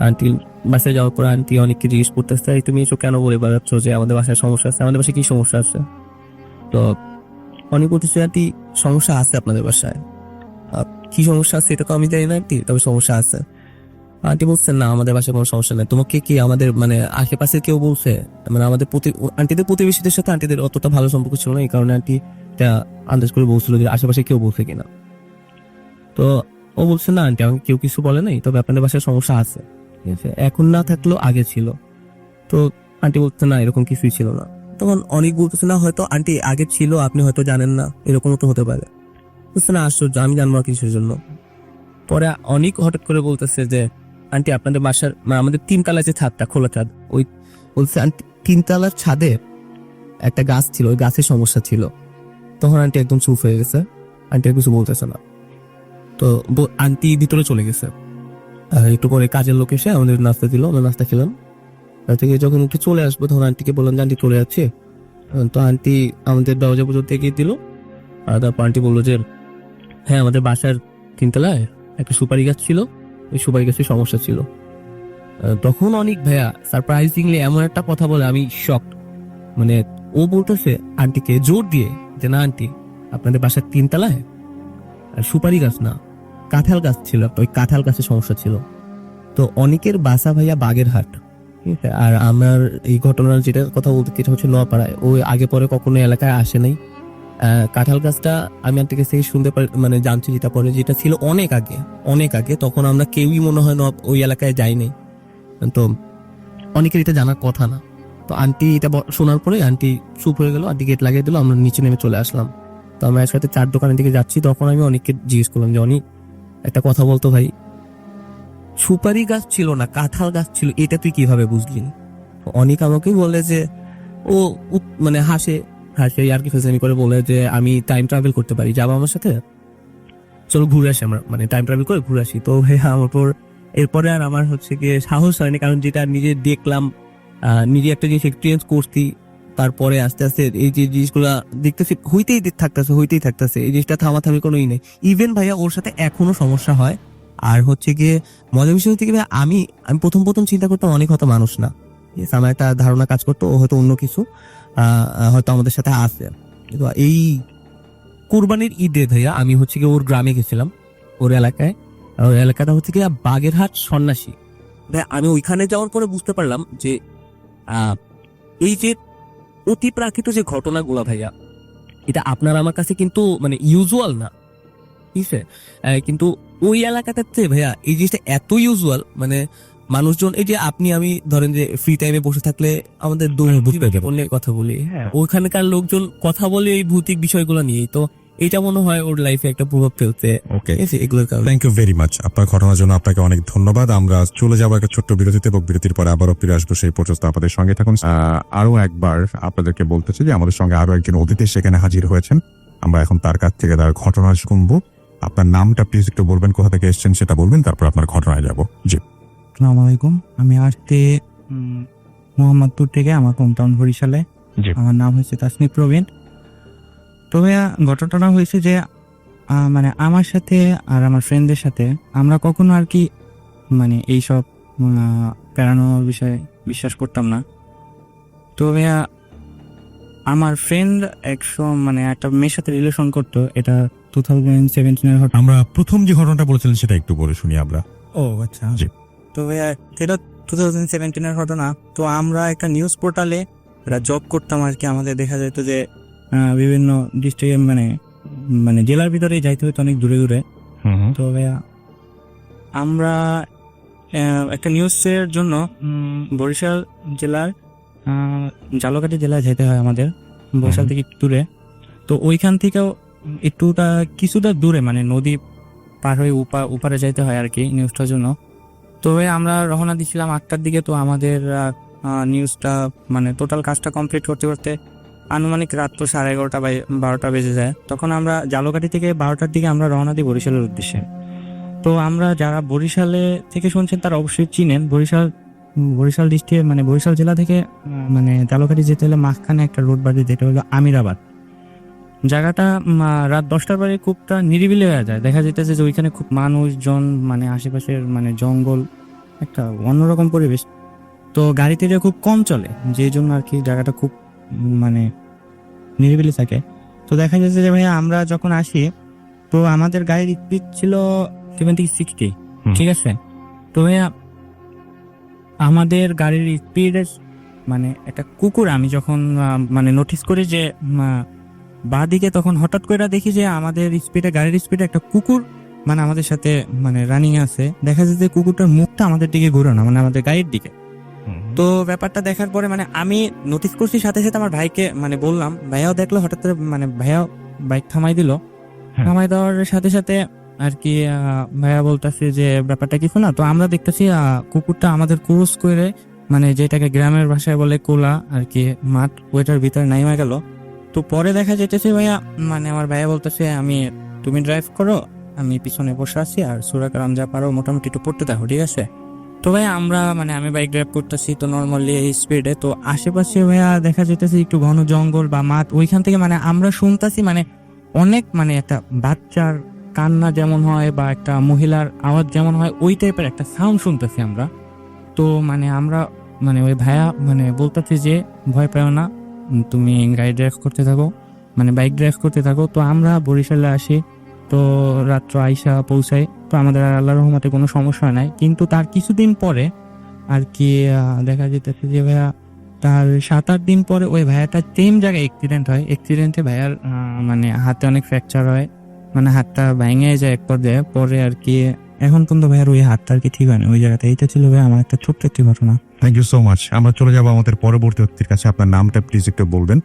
আন্টির বাসায় যাওয়ার পর আন্টি অনেককে জিজ্ঞেস করতেছে তুমি এসব কেন বলে বেড়াচ্ছ যে আমাদের বাসায় সমস্যা আছে, আমাদের বাসায় কি সমস্যা আছে। তো অনেক বলতেছে আন্টি সমস্যা আছে আপনাদের বাসায়। কি সমস্যা আছে এটা তো আমি জানি না আন্টি, তবে সমস্যা আছে। আন্টি বলছেন না আমাদের বাসায় কোনো সমস্যা নেই, তোমাকে কি আমাদের মানে আশেপাশে কেউ বলছে, মানে আমাদের আন্টিদের প্রতিবেশীদের সাথে আন্টিদের অতটা ভালো সম্পর্ক ছিল না, এই কারণে আন্টি এটা আন্দাজ করে বলছিল যে আশেপাশে কেউ বলছে কিনা। তো ও বলছে না আন্টি আমাকে কেউ কিছু বলে নাই, তবে আপনাদের বাসায় সমস্যা আছে, ঠিক আছে, এখন না থাকলেও আগে ছিল। তো আন্টি বলছে না এরকম কিছুই ছিল না। তখন অনেক বলতেছে না হয়তো আন্টি আগে ছিল আপনি হয়তো জানেন না, এরকমও তো হতে পারে। বুঝছে না আশ্চর্য, আমি জানবো না কিছুর জন্য। পরে অনেক হঠাৎ করে বলতেছে যে আন্টি আপনাদের বাসার মানে আমাদের 3 তলায় যে ছাদটা খোলা ছাদ, ওই বলছে আন্টি 3 তলার ছাদে একটা গাছ ছিল, ওই গাছের সমস্যা ছিল। তখন আন্টি একদম চুপ হয়ে গেছে, আন্টি আর কিছু বলতেছে না। তো আন্টি ভিতরে চলে গেছে। আর একটু পরে কাজের লোক এসে আমাদের নাস্তা দিল, আমরা নাস্তা খেলাম। তার থেকে যখন একটু চলে আসবো তখন আন্টিকে বললাম যে আন্টি চলে যাচ্ছে। তো আন্টি আমাদের দরজা পর্যন্ত এগিয়ে দিল। আর তারপর আন্টি বললো যে হ্যাঁ আমাদের বাসার 3 তলায় একটা সুপারি গাছ ছিল, ওই সুপারি গাছের সমস্যা ছিল। তখন অনেক ভাইয়া সারপ্রাইজিংলি এমন একটা কথা বলে আমি শকড। মানে ও বলতেছে আন্টিকে জোর দিয়ে যে না আন্টি আপনাদের বাসার 3 তলায় আর সুপারি গাছ না কাঁঠাল গাছ ছিল, ওই কাঁঠাল গাছের সমস্যা ছিল। তো অনেকের বাসা ভাইয়া বাগেরহাট, ঠিক আছে। আর আমার এই ঘটনার যেটা কথা বলতে এটা হচ্ছে নোয়াপাড়ায়, ওই আগে পরে কখনো এলাকায় আসে নাই। কাঁঠাল গাছটা আমি আন্টির কাছ থেকে শুনতে পারি, মানে জানছি যেটা পরে, যেটা ছিল অনেক আগে, তখন আমরা কেউই মনে হয় না ওই এলাকায় যাইনি। তো অনেকের এটা জানার কথা না। তো আন্টি এটা শোনার পরে আন্টি চুপ হয়ে গেল, আন্টি গেট লাগিয়ে দিল, আমরা নিচে নেমে চলে আসলাম। তো আমরা একসাথে 4 দোকানের দিকে যাচ্ছি, তখন আমি অনেককে জিজ্ঞেস করলাম যে অনেক একটা কথা বলতো ভাই, সুপারি গাছ ছিল না কাঁঠাল গাছ ছিল, এটা তুই কিভাবে বুঝলি? অনেক আমাকে বলে যে ও মানে হাসে আর কি ফেসলামি করে বলে যে আমি টাইম ট্রাভেল করতে পারি, যাবো আমার সাথে, চলো ঘুরে আসি, আমরা মানে টাইম ট্রাভেল করে ঘুরে আসি। তো ভাইয়া আমার পর এরপরে আর আমার হচ্ছে গিয়ে সাহস হয়নি, কারণ যেটা নিজে দেখলাম, নিজে একটা জিনিস এক্সপিরিয়েন্স করছি, তারপরে আস্তে আস্তে এই যে জিনিসগুলা দেখতেছি হইতেই থাকতেছে, এই জিনিসটা থামাথামি কোনোই নেই। ইভেন ভাইয়া ওর সাথে এখনো সমস্যা হয়। আর হচ্ছে গিয়ে মজার বিষয় হচ্ছে কি ভাইয়া, আমি প্রথম চিন্তা করতাম অনেক হয়তো মানুষ না, আমার একটা ধারণা কাজ করতো ও হয়তো অন্য কিছু হয়তো আমাদের সাথে আছে। কিন্তু এই কুরবানির ঈদে ভাইয়া আমি হচ্ছে গিয়ে ওর গ্রামে গেছিলাম, ওর এলাকায়। ওর এলাকাটা হচ্ছে গিয়ে বাগেরহাট সন্ন্যাসী। ভাই আমি ওইখানে যাওয়ার পরে বুঝতে পারলাম যে এই যে অতি প্রাকৃত যে ঘটনাগুলো ভাইয়া, এটা আপনার আমার কাছে কিন্তু মানে ইউজুয়াল না, ঠিক আছে। কিন্তু ওই এলাকাটাতে ভাইয়া এই জিনিসটা এত ইউজুয়াল, মানে মানুষজন এই যে আপনি আমি ধরেন যে ফ্রি টাইমে বসে থাকলে আমাদের অনেক কথা বলি, হ্যাঁ ওইখানকার লোকজন কথা বলে এই ভৌতিক বিষয়গুলো নিয়েই। তো এটা মনে হয় ওর লাইফে একটা প্রভাব ফেলতে, ওকে, এগুলোর কারণে। থ্যাংক ইউ ভেরি মাচ আপনার ঘটনার জন্য, আপনাকে অনেক ধন্যবাদ। আমরা চলে যাবো একটা ছোট্ট বিরতিতে, এবং বিরতির পরে আবারও ফিরে আসবো। সেই পর্যন্ত আপনাদের সঙ্গে থাকুন। আরো একবার আপনাদেরকে বলতেছি যে আমাদের সঙ্গে আরো একজন অতিথি সেখানে হাজির হয়েছেন, আমরা এখন তার কাছ থেকে তার ঘটনা শুনবো। আপনার নামটা প্লিজ একটু বলবেন, কোথা থেকে এসেছেন সেটা বলবেন, তারপর আপনার ঘটনায় যাবো। জি, আসসালামু আলাইকুম। আমি আসতে মোহাম্মদপুর থেকে, আমার হোমটাউন বরিশালে। জি। আমার নাম হচ্ছে তাসনিফ প্রবীণ। তবে ঘটনাটা হয়েছে যে মানে আমার সাথে আর আমার ফ্রেন্ডদের সাথে আমরা কখনো আর কি মানে এইসব প্যারানর্মাল বিষয়ে বিশ্বাস করতাম না। তবে আমার ফ্রেন্ড মানে একটা মেয়ের সাথে রিলেশন করতো, এটা 2017-এর ঘটনা। আমরা প্রথম যে ঘটনাটা বলেছিলেন সেটা একটু বলে শুনি আমরা। ও আচ্ছা, জি। তো সেটা 2017-এর ঘটনা। তো আমরা একটা নিউজ পোর্টালে জব করতাম আর কি। আমাদের দেখা যেত যে বিভিন্ন ডিস্ট্রিক্টে মানে জেলার ভিতরে যাইতে হতো অনেক দূরে দূরে। তো ভাইয়া আমরা একটা নিউজের জন্য বরিশাল জেলার জালকাঠি জেলায় যেতে হয় আমাদের, বরিশাল থেকে একটু দূরে। তো ওইখান থেকেও কিছুটা দূরে, মানে নদী পার হয়ে উপারে যাইতে হয় আর কি নিউজটার জন্য। তবে আমরা রওনা দিয়েছিলাম 8টার দিকে। তো আমাদের নিউজটা মানে টোটাল কাজটা কমপ্লিট করতে করতে আনুমানিক রাত তো 11:30 বা 12টা বেজে যায়। তখন আমরা ঝালকাঠি থেকে 12টার দিকে আমরা রওনা দিই বরিশালের উদ্দেশ্যে। তো আমরা যারা বরিশালে থেকে শুনছেন তারা অবশ্যই চিনেন, বরিশাল ডিস্ট্রিক্ট মানে বরিশাল জেলা থেকে মানে ঝালকাঠি যেতে হলে মাঝখানে একটা রোড বাড়ি, যেটা হলো আমিরাবাদ। জায়গাটা রাত 10টার পরে খুবটা নিরিবিলি হয়ে যায়, দেখা যেতেছে যে ওইখানে খুব মানুষজন, মানে আশেপাশের মানে জঙ্গল, একটা অন্যরকম পরিবেশ। তো গাড়িতে খুব কম চলে, যে জন্য আর কি জায়গাটা খুব মানে নিরিবিলি থাকে। তো দেখা যাচ্ছে যে ভাইয়া আমরা যখন আসি, তো আমাদের গাড়ির স্পিড ছিল 70-60, ঠিক আছে। তো ভাইয়া আমাদের গাড়ির স্পিডের মানে একটা কুকুর আমি যখন মানে নোটিস করি যে বাঁ দিকে, তখন হঠাৎ করে দেখি যে আমাদের স্পিডে, গাড়ির স্পিডে একটা কুকুর মানে আমাদের সাথে মানে রানিং আছে। দেখা যাচ্ছে যে কুকুরটার মুখটা আমাদের দিকে ঘুরানো, মানে আমাদের গাড়ির দিকে। তো ব্যাপারটা দেখার পরে মানে আমি নোটিস করছি, সাথে সাথে আমার ভাইকে মানে বললাম, ভাইয়াও দেখলো হঠাৎ করে, মানে ভাইয়াও বাইক থামাই দিল। হ্যাঁ। থামাই দেওয়ার সাথে সাথে আর কি ভাইয়া বলতেছে যে ব্যাপারটা কিছু না। তো আমরা দেখতেছি কুকুরটা আমাদের ক্রস করে, মানে যেটাকে গ্রামের ভাষায় বলে কোলা আর কি, মাঠ ওইটার ভিতরে নাইমা গেল। তো পরে দেখা যেতেছে ভাইয়া, মানে আমার ভাইয়া বলতেছে তুমি ড্রাইভ করো, আমি পিছনে বসে আছি, আর সূরা কালাম যা পারো মোটামুটি একটু পড়তে থাকো, ঠিক আছে। তো ভাই আমরা মানে আমি বাইক ড্রাইভ করতেছি তো নর্মালি এই স্পিডে, তো আশেপাশে ভাইয়া দেখা যেতেছে একটু ঘন জঙ্গল বা মাঠ, ওইখান থেকে মানে আমরা শুনতাছি মানে অনেক, মানে একটা বাচ্চার কান্না যেমন হয় বা একটা মহিলার আওয়াজ যেমন হয়, ওই টাইপের একটা সাউন্ড শুনতেছি আমরা। তো মানে আমরা মানে ওই ভাইয়া মানে বলতেছি যে ভয় পেও না, তুমি গাড়ি ড্রাইভ করতে থাকো, মানে বাইক ড্রাইভ করতে থাকো। তো আমরা বরিশালে আসি, তো রাত্র আইসা পৌঁছাই। তো আমাদের আল্লাহর রহমতে কোনো সমস্যা নাই। কিন্তু তার কিছুদিন পরে আর কি দেখা যেতেছে যে ভাইয়া তার 7-8 দিন পরে ওই ভাইয়াটা সেম জায়গায় অ্যাক্সিডেন্ট হয়। অ্যাক্সিডেন্টে ভাইয়ার মানে হাতে অনেক ফ্র্যাকচার হয়, মানে হাতটা ভেঙে যায় এক পর্যায়ে। পরে আর কি এখন পর্যন্ত ভাইয়ার ওই হাতটা আর কি ঠিক হয় না ওই জায়গাতে। এইটা ছিল ভাই আমার একটা ছোট্ট একটি ঘটনা। Thank you so much. আমরা চলে যাবো আমাদের পরবর্তী অতিথির কাছে। আপনার নামটা প্লিজ একটু বলবেন,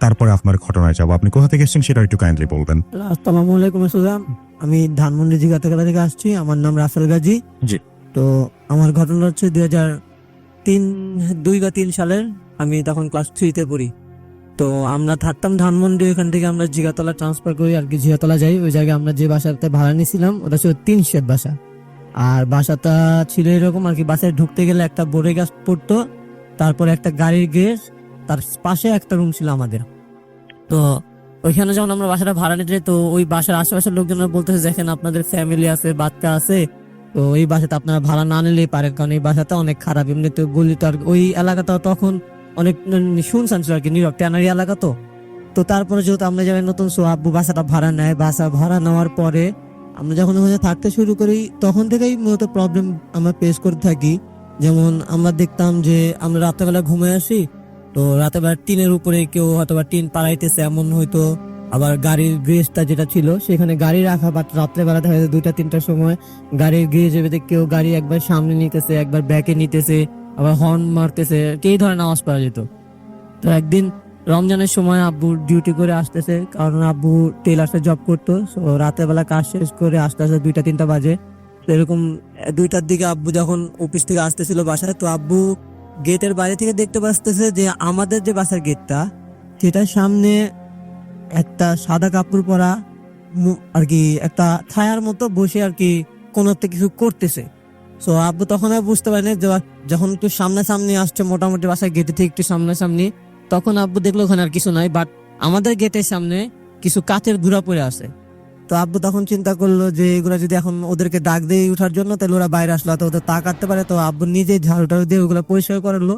তারপরে আপনার ঘটনায় যাবো। আপনি কোথা থেকে এসেছেন সেটা একটু কাইন্ডলি বলবেন। আসসালামু আলাইকুম সুজাম, আমি ধানমন্ডি জিগাতলা থেকে আসছি। আমার নাম রাসেল গাজী। জি। তো আমার ঘটনা হচ্ছে 2002 সালের, আমি তখন ক্লাস 3-তে পড়ি। তো আমরা থাকতাম ধানমন্ডি, ওইখান থেকে আমরা জিগাতলা ট্রান্সফার করি আর কি, জিগাতলা যাই। ওই জায়গায় আমরা যে বাসাতে ভাড়া নিয়েছিলাম ওটা ছিল 3 শেড বাসা। আর বাসাটা ছিল এরকম আর কি, বাসায় ঢুকতে গেলে একটা বড়ই গাছ পড়তো, তারপরে একটা গাড়ির গেট, তার পাশে একটা রুম ছিল আমাদের। তো ওইখানে যখন আমরা বাসাটা ভাড়া নিতে যাই, তো ওই বাসার আশেপাশের লোকজনরা বলতেছে দেখেন আপনাদের ফ্যামিলি আছে, বাচ্চা আছে, তো এই বাসাতে আপনারা ভাড়া না নিলেই পারেন, কারণ এই বাসাটা অনেক খারাপ। এমনি তো গলি তো আর ওই এলাকাটা তখন অনেক শুনশান ছিল আর কি, নীরব ট্যানারি এলাকা। তো তারপরে যেহেতু আমরা যাই নতুন, সো আব্বু বাসাটা ভাড়া নেয়। বাসা ভাড়া নেওয়ার পরে আমরা যখন ওখানে থাকতে শুরু করি, তখন থেকেই মূলত প্রবলেম আমরা ফেস করতে থাকি। যেমন আমরা দেখতাম যে আমরা রাত্রেবেলা ঘুমিয়ে আসি, তো রাতেবেলা টিনের উপরে কেউ হয়তো বা টিন পাড়াইতেছে এমন হয়তো। আবার গাড়ির গ্রেজটা যেটা ছিল সেখানে গাড়ি রাখা, বাট রাত্রেবেলা দেখা যায় 2টা-3টার সময় গাড়ির গ্রেজ এবার কেউ গাড়ি একবার সামনে নিতেছে, একবার ব্যাকে নিতেছে, আবার হর্ন মারতেছে, এই ধরনের আওয়াজ পাওয়া যেত। তো একদিন রমজানের সময় আব্বু ডিউটি করে আসতেছে, কারণ আব্বু টেলার্সে জব করতো। তো রাতের বেলা কাজ শেষ করে আস্তে আস্তে 2টা-3টা বাজে। তো এরকম 2টার দিকে আব্বু যখন অফিস থেকে আসতেছিল বাসায়, তো আব্বু গেটের বাইরে থেকে দেখতে পাচ্তেছে যে আমাদের যে বাসার গেটটা, সেটার সামনে একটা সাদা কাপড় পরা আর কি একটা ছায়ার মতো বসে আর কি কোনো একটা কিছু করতেছে। তো আব্বু তখন আর বুঝতে পারেনি, যখন একটু সামনাসামনি আসছে, মোটামুটি বাসার গেটে থেকে একটু সামনাসামনি, তখন আব্বু দেখলো ওখানে আর কিছু নাই, বাট আমাদের গেটের সামনে কিছু কাচের গুঁড়া পড়ে আছে। তো আব্বু তখন চিন্তা করলো যে এগুলা যদি এখন ওদেরকে ডাক দিয়ে উঠার জন্য, তাহলে ওরা বাইরে আসলো, তো ওদের তা কাটতে পারে। তো আব্বু নিজে ঝাড়ু টাড়ু দিয়ে ওগুলো পরিষ্কার করলো।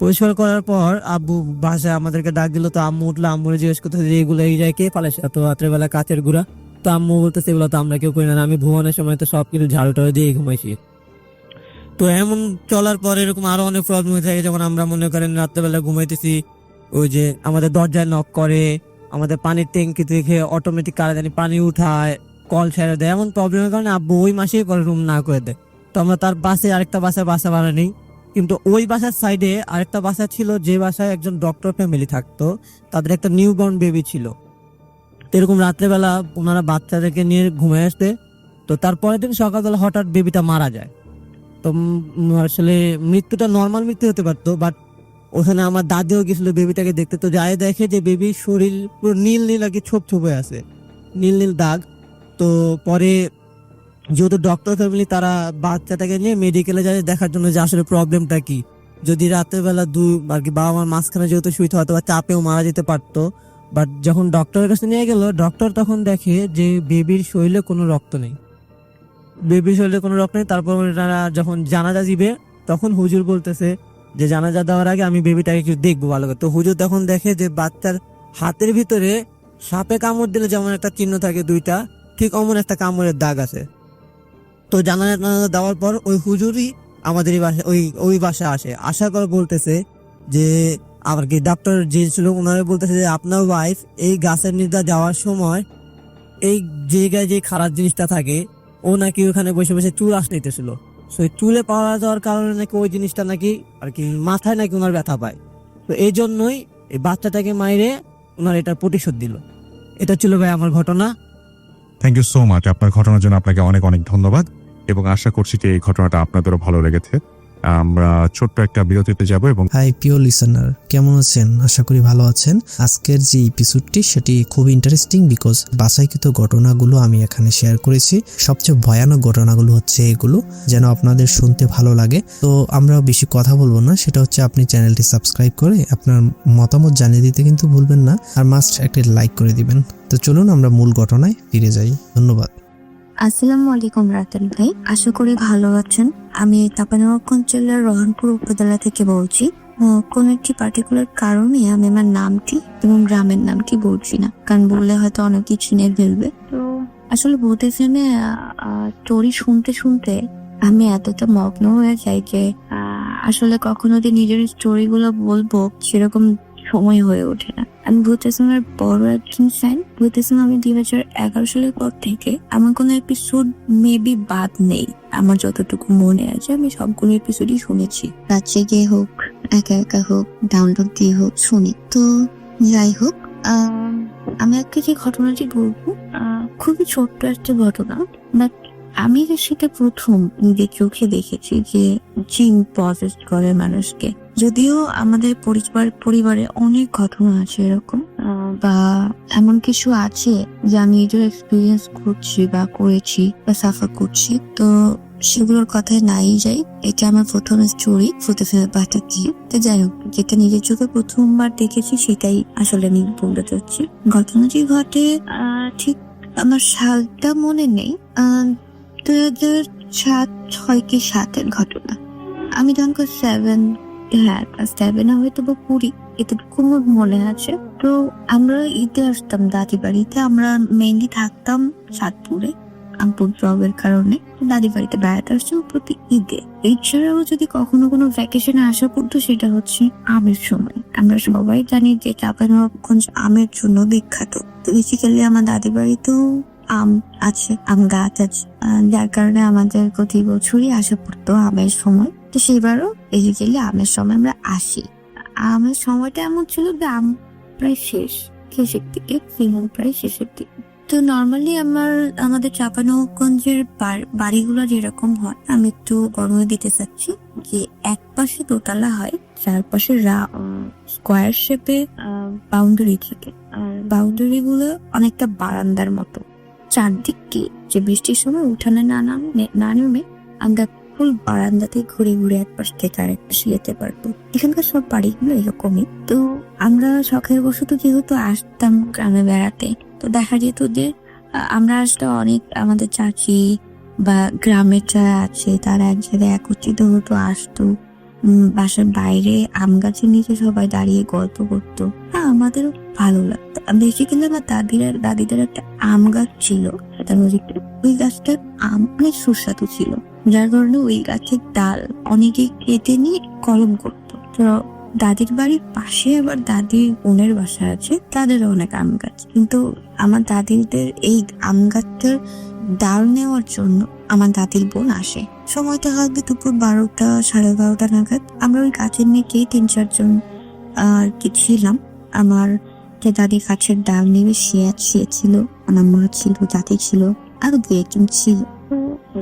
পরিষ্কার করার পর আব্বু বাসায় আমাদেরকে ডাক দিল। তো আম্মু উঠলো, আম্মুরে জিজ্ঞেস করতেছে যে এগুলো এই জায়গায় কে ফালাইছে, তো রাত্রেবেলা কাচের গুঁড়া। তো আম্মু বলতেছে এগুলো তো আমরা কেউ করি না, আমি ঘুমানোর সময় তো সব কিছু ঝাড়ু টাড়ু দিয়ে ঘুমাইছি। তো এমন চলার পর এরকম আরো অনেক প্রবলেম হয়ে থাকে। যেমন আমরা মনে করেন রাত্রেবেলা ঘুমাইতেছি, ওই যে আমাদের দরজায় নক করে, আমাদের পানির ট্যাঙ্কি থেকে অটোমেটিক কারা জানি পানি উঠায়, কল ছেড়ে দেয়। এমন প্রবলেমের কারণে আব্বু ওই মাসেই পরে রুম না করে দেয়। তো আমরা তার পাশে আরেকটা বাসা ভাড়া নিই। কিন্তু ওই বাসার সাইডে আরেকটা বাসা ছিল, যে বাসায় একজন ডক্টর ফ্যামিলি থাকতো, তাদের একটা নিউবর্ন বেবি ছিল। তো এরকম রাত্রেবেলা ওনারা বাচ্চাদেরকে নিয়ে ঘুমিয়ে আসতে, তো তারপরের দিন সকালবেলা হঠাৎ বেবিটা মারা যায়। তো আসলে মৃত্যুটা নর্মাল মৃত্যু হতে পারতো, বাট ওখানে আমার দাদিও গেছিল বেবিটাকে দেখতে, তো যাই দেখে যে বেবির শরীর পুরো নীল নীল আর কি ছোপ ছোপ হয়ে আছে, নীল নীল দাগ। তো পরে যেহেতু ডক্টর ফ্যামিলি তারা বাচ্চাটাকে নিয়ে মেডিকেলে যায় দেখার জন্য যে আসলে প্রবলেমটা কি। যদি রাতের বেলা আর কি বাবা মার মাঝখানে যেহেতু শুইতে হয়তো বা চাপেও মারা যেতে পারতো, বাট যখন ডক্টরের কাছে নিয়ে গেল ডক্টর তখন দেখে যে বেবির শরীরে কোনো রক্ত নেই, বেবির শরীরে কোনো রক্ত নেই। তারপর তারা যখন জানাজা দিবে তখন হুজুর বলতেছে যে জানাজা দেওয়ার আগে আমি বেবিটাকে একটু দেখবো ভালো করে। তো হুজুর তখন দেখে যে বাচ্চার হাতের ভিতরে সাপে কামড় দিলে যেমন একটা চিহ্ন থাকে দুইটা, ঠিক অমন একটা কামড়ের দাগ আছে। তো জানাজা দেওয়ার পর ওই হুজুরই আমাদের এই বাসায় ওই বাসায় আসার পর বলতেছে যে আবার কি ডাক্তার যে ছিল ওনারা বলতেছে যে আপনার ওয়াইফ এই গাছের নির্দা যাওয়ার সময় এই জায়গায় যে খারাপ জিনিসটা থাকে ও নাকি ওখানে বসে বসে চুল আস নিতেছিল। সেই চুলে পাওয়া যাওয়ার কারণে নাকি ওই জিনিসটা নাকি আর কি মাথায় নাকি ওনার ব্যথা পায়। তো এই জন্যই এই বাচ্চাটাকে মাইরে ওনার এটার প্রতিশোধ দিল। এটা ছিল ভাই আমার ঘটনা। Thank you so much. আপনার ঘটনার জন্য আপনাকে অনেক অনেক ধন্যবাদ এবং আশা করছি যে এই ঘটনাটা আপনাদেরও ভালো লেগেছে। আমরা ছোট্ট একটা বিরতিতে যাব এবং হাই প্রিয় লিসেনার, কেমন আছেন? আশা করি ভালো আছেন। আজকের যে এপিসোডটি সেটি খুব ইন্টারেস্টিং বিকজ বাছাইকৃত ঘটনাগুলো আমি এখানে শেয়ার করেছি। সবচেয়ে ভয়ানক ঘটনাগুলো হচ্ছে এগুলো, যেন আপনাদের শুনতে ভালো লাগে। তো আমরা বেশি কথা বলবো না, সেটা হচ্ছে আপনি চ্যানেলটি সাবস্ক্রাইব করে আপনার মতামত জানিয়ে দিতে কিন্তু ভুলবেন না, আর মাস্ট একটা লাইক করে দিবেন। তো চলুন আমরা মূল ঘটনায় ফিরে যাই। ধন্যবাদ। আসসালামু আলাইকুম রাতেন ভাই, আশা করি ভালো আছেন। আমি চাঁপাইনবাবগঞ্জ জেলার রহনপুর উপজেলা থেকে বলছি। কোন একটি পার্টিকুলার কারণে আমি আমার নামটি এবং গ্রামের নামটি বলছি না, কারণ বললে হয়তো অনেকেই চিনে ফেলবে। তো আসলে বলতেছি না, স্টোরি শুনতে শুনতে আমি এতটা মগ্ন হয়ে যাই যে আসলে কখনো যে নিজের স্টোরি গুলো বলবো সেরকম সময় হয়ে ওঠে না। আমি ভূতেসিনেমার বড় একজন ফ্যান। ভূতেসিনেমা আমি 2011 সালের পর থেকে আমার কোনো এপিসোড মেবি বাদ নেই। আমার যতটুকু মনে আছে আমি সবগুলো এপিসোডই শুনেছি, রাত জেগে হোক, একা একা হোক, ডাউনলোড দিয়ে হোক, শুনি। তো যাই হোক, আমি আজকে যে ঘটনাটি বলবো খুবই ছোট্ট একটা ঘটনা, বাট আমি সেটা প্রথম নিজের চোখে দেখেছি যে জিন পজেস করে মানুষকে। যদিও আমাদের পরিবারে অনেক ঘটনা আছে এরকম, বা এমন কিছু আছে যে আমি নিজের এক্সপিরিয়েন্স করছি বা করেছি বা সাফার করছি, তো সেগুলোর কথায় নাই যাই। এটা আমার প্রথম স্টোরি ভূতেসিনেমা পার্ট 3। তো যাই হোক, যেটা নিজের চোখে প্রথমবার দেখেছি সেটাই আসলে আমি বলতে চাচ্ছি। ঘটনাটি ঘটে ঠিক আমার সালটা মনে নেই, 2007-6 কি 7-এর ঘটনা। আমি তখন 7 হয়তো বা 20, এতটুকু আমার মনে আছে। তো আমরা ঈদে আসতাম দাদি বাড়িতে। আমরা মেইনলি থাকতাম চাঁদপুরে, আম্পুর জবের কারণে দাদি বাড়িতে বেড়াতে আসতাম প্রতি ঈদে। এছাড়াও যদি কখনো কোনো ভ্যাকেশনে আসা পড়তো সেটা হচ্ছে আমের সময়। আমরা সবাই জানি যে চাঁপাইনবাবগঞ্জ আমের জন্য বিখ্যাত। তো বেসিক্যালি আমার দাদি বাড়িতেও আম আছে, আম গাছ আছে, যার কারণে আমাদের প্রতি বছরই আসা পড়তো আমের সময়। তো সেবারও বেসিক্যালি আমের সময় আমরা আসি। আমের সময়টা এমন ছিল যে আম প্রায় শেষের দিকে, সিজন প্রায় শেষের দিকে। তো নর্মালি আমাদের চাঁপাইনবাবগঞ্জের বাড়িগুলো যেরকম হয়, আমি একটু বর্ণনা দিতে চাচ্ছি যে এক পাশে দোতলা হয়, চারপাশে স্কোয়ার শেপে বাউন্ডারি থাকে, আর বাউন্ডারি গুলো অনেকটা বারান্দার মতো। চারদিকে যে বৃষ্টির সময় উঠানে না নেমে আমরা ফুল বারান্দাতে ঘুরে ঘুরে এক পাশ থেকে আরেক পাশে যেতে পারবো। এখানকার সব বাড়িগুলো এরকমই। তো আমরা শখের বশত যেহেতু আসতাম গ্রামে বেড়াতে, তো দেখা যেত যে আমরা আসলে অনেক আমাদের চাচি বা গ্রামের যারা আছে তারা এক জায়গায় একত্রিত হতো, আসতো। বাসার বাইরে আম গাছের নিচে সবাই দাঁড়িয়ে গল্প করতো। আমাদেরও ভালো লাগতো। বেসিক্যালি আমার দাদিদের একটা আম গাছ ছিল, সেটা ওই গাছটার আম অনেক সুস্বাদু ছিল, যার কারণে ওই গাছের ডাল অনেকে কেটে নিয়ে কলম করতো। তো দাদির বাড়ির পাশে আবার দাদির বোনের বাসা আছে, তাদেরও অনেক আম গাছ। কিন্তু আমার দাদিদের এই আম গাছটার ডাল নেওয়ার জন্য আমার দাদির বোন আসে। সময়টা হয়তো দুপুর 12টা 12:30 নাগাদ। আমরা ওই গাছের নিচেই 3-4 জন আর কি ছিলাম। আমার যে দাদি গাছের ডাল নেবে ছিল, আমার মা ছিল, দাদি ছিল, আরো 2-1 ছিল।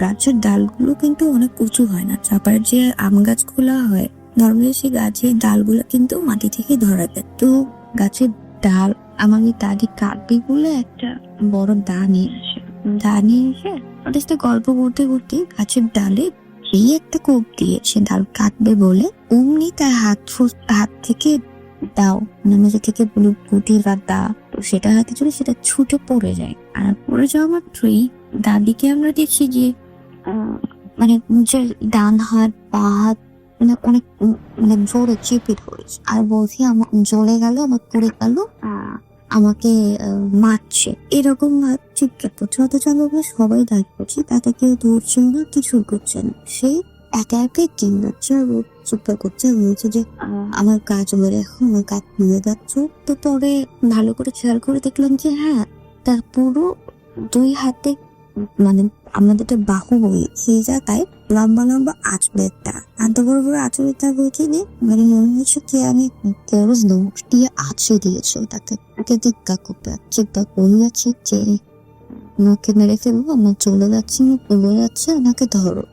গাছের ডালগুলো কিন্তু অনেক উঁচু হয় না। চাপার যে আম গাছগুলো হয় নর্মালি সেই গাছের ডালগুলো কিন্তু মাটি থেকে ধরা যায়। তো গাছের ডাল আমার ওই দাদি কাটবে বলে একটা বড় দা নিয়ে আসে। দা নিয়ে এসে ওদের সাথে গল্প করতে করতে গাছের ডালে এই একটা কোপ দিয়ে সে ডাল কাটবে বলে অমনি তার হাত থেকে দাও নামাজে থেকে গুটি বা দা, তো সেটা হাতে চলে সেটা ছুটে পড়ে যায়। আর পড়ে যাওয়া মাত্রই দাদিকে আমরা দেখি যে মানে নিজের ডান হাত বা হাত মানে অনেক মানে জোরে চেপে ধরেছে আর বলছি আমার জ্বলে গেল, আমার পড়ে গেল, আমাকে মারছে, এরকম চিৎকার করছে। অথচ আমরা সবাই দাঁড়িয়ে করছি, তাতে কেউ ধরছে না, কিছু করছে না। সে একা একাই কিনছে আর চিৎকার করছে, বলছে যে আমার গা জ্বলে, এখন আমার গা নিয়ে যাচ্ছ। তো পরে ভালো করে খেয়াল করে দেখলাম যে হ্যাঁ, তার পুরো দুই হাতে মানে আমাদের বাহু বই সেই জায়গায় লম্বা লম্বা আঁচড়ের দাগ, এত বড় বড় আঁচড়ের দাগ ওইখানে, মানে মনে হচ্ছে কি আমি কেউ নখ দিয়ে আঁচড়ে দিয়েছে তাকে। ওকে চিৎকা করতে চিৎকার করে যাচ্ছি যে ওনাকে মেরে ফেলবো, আমার চলে যাচ্ছে, চলে যাচ্ছে, ওনাকে ধরো।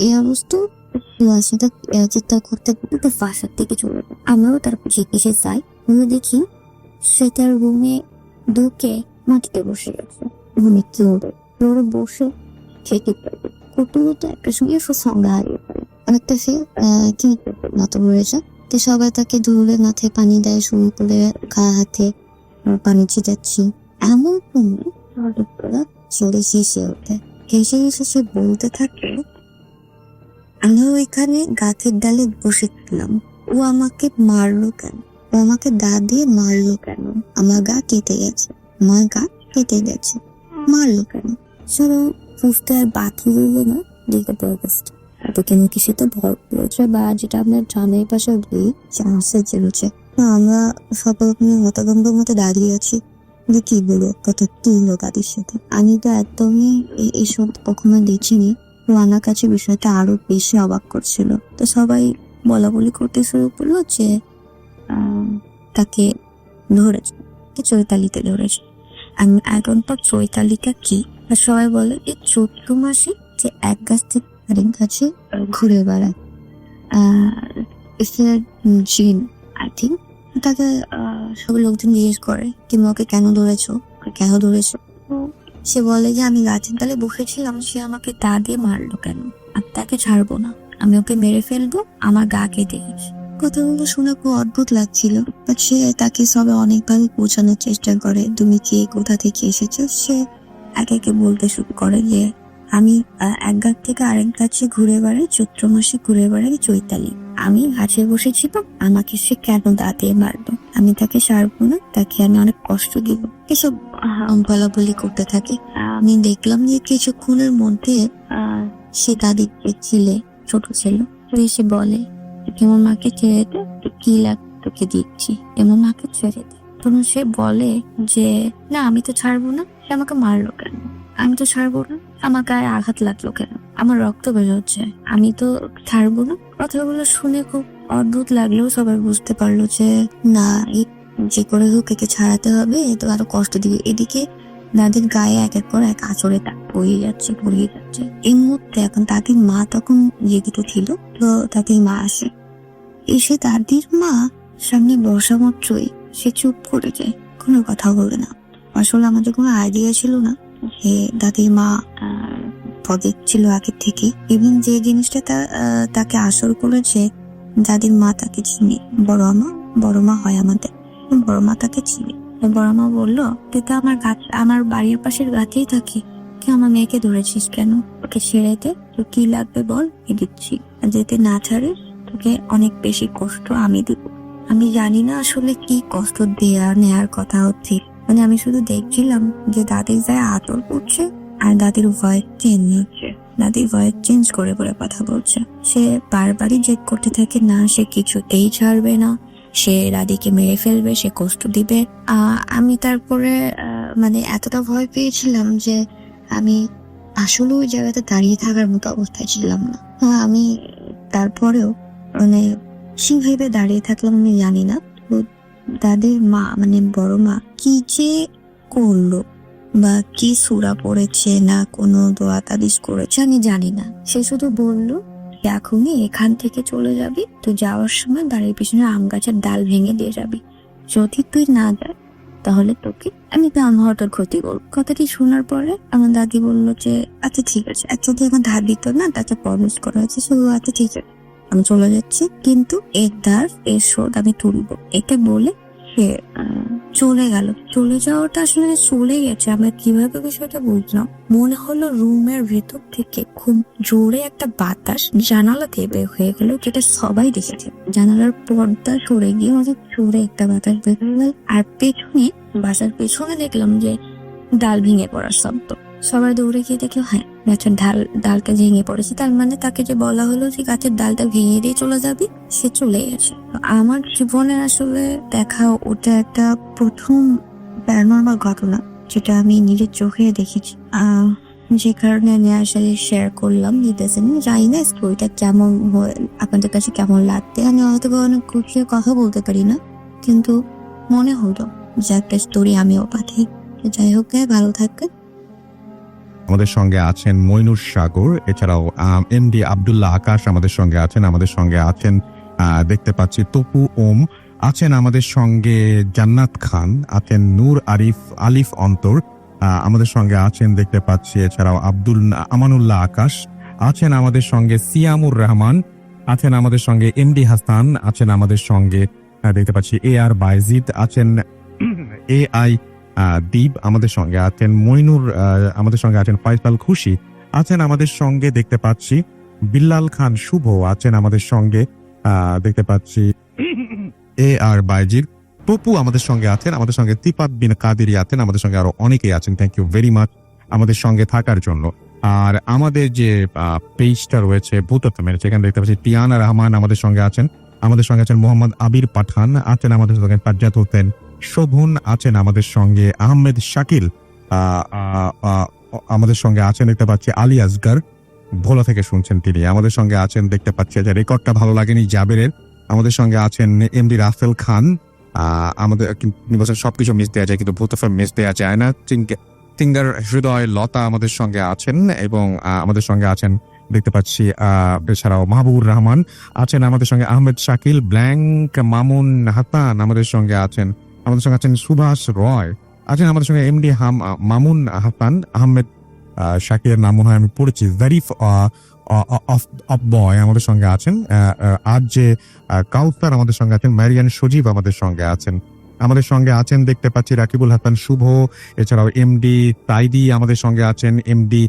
এই অবস্থা সেটা চিৎকার করতে করতে বাসার থেকে চলে যায়। আমরাও তার জিজ্ঞেসে যাই, দেখি সে তার রুমে ঢুকে মাটিতে বসে গেছে। রুমে কি হবে ফ্লোরে বসে খেতে পারবে করতে করতে একটা সময় সঙ্গে হারিয়ে পড়ে। অনেকটা সে কি নত রয়েছে। তো সবাই তাকে ধুলে মাথায় পানি দেয়, শুরু করে গা হাতে পানি ছিটাচ্ছি। এমন কোনো চলে হেসে ওঠে। হেসে হেসে সে বলতে থাকে, আমরা ওইখানে গাছের ডালে বসেছিলাম, ও আমাকে মারলো কেন, ও আমাকে দা দিয়ে মারলো কেন, আমার গা কেটে গেছে, আমার গা কেটে গেছে, মারলো কেন। সবাই বুঝতে আর বাকি রইল না। দিকে অগস্ট এতকে নাকি সে তো ভর করেছে, বা যেটা আপনার গ্রামের পাশে বলি চান্সে জেরোছে। আমরা সব রকমের হতভম্বের মতো দাঁড়িয়ে আছি যে কি বলবো, কত কি হলো দাদির সাথে। আমি তো একদমই এইসব কখনো দেখিনি। তো আমার কাছে বিষয়টা আরো বেশি অবাক করছিল। তো সবাই বলা বলি করতে শুরু করলো যে তাকে ধরেছে, চৈতালিতে ধরেছে। আমি এখন পর চৈতালিটা কি, আর সবাই বলে এই চৈত্র মাসে যে এক গাছ থেকে আরেক গাছে ঘুরে বেড়ায় জিন, আই থিঙ্ক। তাকে সব লোকজন জিজ্ঞেস করে কিংবা ওকে কেন ধরেছো, কেন ধরেছো। সে বলে যে আমি গাছের ডালে বসেছিলাম, সে আমাকে দা দিয়ে মারলো কেন, আর তাকে ছাড়বো না, আমি ওকে মেরে ফেলবো, আমার গা কেটে গেছে। কথাগুলো শুনে খুব অদ্ভুত লাগছিল। বাট সে তাকে সবাই অনেকভাবে বোঝানোর চেষ্টা করে, তুমি কে, কোথা থেকে এসেছো। সে একে একে বলতে শুরু করে যে আমি এক গাছ থেকে আরেক গাছে ঘুরে বেড়াই, চৈত্র মাসে ঘুরে বেড়াই চৈতালি। আমি গাছে বসেছিলাম, আমাকে সে কেন দা দিয়ে মারলো, আমি তাকে ছাড়বো না, তাকে আমি অনেক কষ্ট দিব, এসব বলাবলি করতে থাকে। আমি দেখলাম যে কিছুক্ষণের মধ্যে সে দাদির ছেলে, ছোট ছেলে এসে বলে তোমার মাকে ছেড়ে দে, কি লাগ তোকে দিচ্ছি, তোমার মাকে ছেড়ে দে। তখন সে বলে যে না আমি তো ছাড়বো না, সে আমাকে মারলো কেন, আমি তো ছাড়বো না, আমার গায়ে আঘাত লাগলো কেন, আমার রক্ত বের হচ্ছে, আমি তো ছাড়বো না। কথাগুলো শুনে খুব অদ্ভুত লাগলেও সবাই বুঝতে পারলো যে না, যে করে হোক একে ছাড়াতে হবে, এ তো আরো কষ্ট দিবে। এদিকে দাদির গায়ে এক এক করে এক আঁচড়ে বয়ে যাচ্ছে। এই মুহূর্তে এখন দাদির মা তখন জেগিত ছিল। তো দাদির মা আসে, এসে দাদির মা সামনে বসা মাত্রই সে চুপ করে যায়, কোনো কথা বলে না। আসলে আমাদের কোনো আইডিয়া ছিল না যে দাদির মা পজিটিভ ছিল আগের থেকে, এবং যে জিনিসটা তাকে আসর করেছে, দাদির মা তাকে চিনে, বড় মা হয় আমাদের, বড় মা তাকে চিনে। বড় মা বললো তুই তো আমার বাড়ির পাশের গাছেই থাকি, কি আমার মেয়েকে ধরেছিস কেন, ওকে ছেড়ে দে, তোর কি লাগবে বল, দিচ্ছি, আর যেতে না ছাড়িস তোকে অনেক বেশি কষ্ট আমি দিব। আমি জানি না আসলে কি কষ্ট নেয়ার কথা হচ্ছে, মানে আমি শুধু দেখছিলাম যে দাদির গায়ে আতর পড়ছে আর দাদির ভয়েস চেঞ্জ হচ্ছে, দাদির ভয়েস চেঞ্জ করে কথা বলছে। সে বারবারই জেদ করতে থাকে না, সে কিছুতেই ছাড়বে না, সে দাদিকে মেরে ফেলবে, সে কষ্ট দিবে। আমি তারপরে মানে এতটা ভয় পেয়েছিলাম যে আমি আসলে ওই জায়গাতে দাঁড়িয়ে থাকার মতো অবস্থায় ছিলাম না। আমি তারপরেও মানে কি ভেবে দাঁড়িয়ে থাকলাম আমি জানি না। তো দাদির মা মানে বড় মা কি যে করলো বা কি সূরা পড়েছে না কোনো দোয়া তাবিজ করেছে আমি জানি না, সে শুধু বললো এখনই এখান থেকে চলে যাবি, তো যাওয়ার সময় বাড়ির পিছনে আম গাছের ডাল ভেঙে দিয়ে যাবি। যদি তুই না যাস তাহলে তোকে আমি প্রাণহরটার ক্ষতি করব। কথাটি শোনার পরে আমার দাদি বলল যে আচ্ছা ঠিক আছে, একসাথে এখন ধার দিত না, তাকে প্রমিস করা হয়েছে, শুধু আচ্ছা ঠিক আছে আমি চলে যাচ্ছি, কিন্তু এর ধার এর শোধ আমি তুলবো। এটা বলে সে চলে গেল। চলে যাওয়াটা আসলে চলে গেছে, আমরা কিভাবে বিষয়টা বুঝলাম, মনে হলো রুমের ভেতর থেকে খুব জোরে একটা বাতাস জানালা দিয়ে বের হয়ে গেল, যেটা সবাই দেখেছে। জানালার পর্দা সরে গিয়ে অনেক জোরে একটা বাতাস বের হয়ে গেল, আর পেছনে বাসার পেছনে দেখলাম যে ডাল ভেঙে পড়ার শব্দ। সবাই দৌড়ে গিয়ে দেখলো হ্যাঁ গাছের ডালটা ভেঙে পড়েছে, তার মানে তাকে যে বলা হলো যে গাছের ডালটা ভেঙে দিয়ে চলে যাবি, সে চলে গেছে। আমার জীবনে আসলে দেখা ওটা একটা প্রথম প্যারানর্মাল ঘটনা যেটা আমি নিজের চোখে দেখেছি, যে কারণে আমি আসলে শেয়ার করলাম। জানি না স্টোরিটা কেমন আপনাদের কাছে কেমন লাগবে, আমি হয়তো অনেক খুশির কথা বলতে পারি না, কিন্তু মনে হলো যে একটা স্টোরি আমিও পাঠাই। যাই হোক, ভালো থাকবেন। আমাদের সঙ্গে আছেন মইনুর সাগর, এছাড়াও এমডি আব্দুল্লাহ আকাশ আমাদের সঙ্গে আছেন। আমাদের সঙ্গে আছেন দেখতে পাচ্ছি তপু ওম, আছেন আমাদের সঙ্গে জান্নাত খান, আছেন নূর আলিফ অন্তর আমাদের সঙ্গে আছেন দেখতে পাচ্ছি, এছাড়াও আমানুল্লাহ আকাশ আছেন আমাদের সঙ্গে, সিয়ামুর রহমান আছেন আমাদের সঙ্গে, এমডি হাসান আছেন আমাদের সঙ্গে দেখতে পাচ্ছি, আর বাইজিদ আছেন, AI দীপ আমাদের সঙ্গে আছেন, মইনুর আমাদের সঙ্গে আছেন, ফয়সাল খুশি আছেন আমাদের সঙ্গে দেখতে পাচ্ছি, বিল্লাল খান শুভ আছেন আমাদের সঙ্গে দেখতে পাচ্ছি, আর বাইজির পপু আমাদের সঙ্গে আছেন, আমাদের সঙ্গে তিপাত বিন কাদেরি আছেন আমাদের সঙ্গে, আরো অনেকেই আছেন। থ্যাংক ইউ ভেরি মাচ আমাদের সঙ্গে থাকার জন্য। আর আমাদের যে পেজটা রয়েছে ভূতত্ত্বের, সেখানে দেখতে পাচ্ছি টিয়ানা রহমান আমাদের সঙ্গে আছেন, আমাদের সঙ্গে আছেন মোহাম্মদ আবির পাঠান আছেন আমাদের সঙ্গে, পাজ্জাত হোসেন শোভন আছেন আমাদের সঙ্গে, আহমেদ শাকিল আমাদের সঙ্গে আছেন দেখতে পাচ্ছি, আলী আসগার ভোলা থেকে শুনছেন তিনি আমাদের সঙ্গে আছেন দেখতে পাচ্ছি, যে রেকর্ডটা ভালো লাগেনি জাবেরের আমাদের সঙ্গে আছেন, এমডি রাফেল খান আমাদের বছর সবকিছু মিস দেওয়া যায় কিন্তু ভূতফের মিস দেওয়া যায় না, সিঙ্গার হৃদয় লতা আমাদের সঙ্গে আছেন, এবং আমাদের সঙ্গে আছেন দেখতে পাচ্ছি এছাড়াও মাহবুবুর রহমান আছেন আমাদের সঙ্গে, আহমেদ শাকিল ব্ল্যাঙ্ক, মামুন হাসান আমাদের সঙ্গে আছেন, আমাদের সঙ্গে আছেন সুভাষ রয় আছেন আমাদের সঙ্গে, এমডি মামুন হাসান, আহমেদ শাকিলের নাম মনে হয় আমি পড়েছি, জারিফ অফ বয় আমাদের সঙ্গে আছেন, আজ যে কাউসার আমাদের সঙ্গে আছেন, মারিয়ান সজীব আমাদের সঙ্গে আছেন, আমাদের সঙ্গে আছেন দেখতে পাচ্ছি রাকিবুল হাসান শুভ, এছাড়াও এমডি তাইদি আমাদের সঙ্গে আছেন, এমডি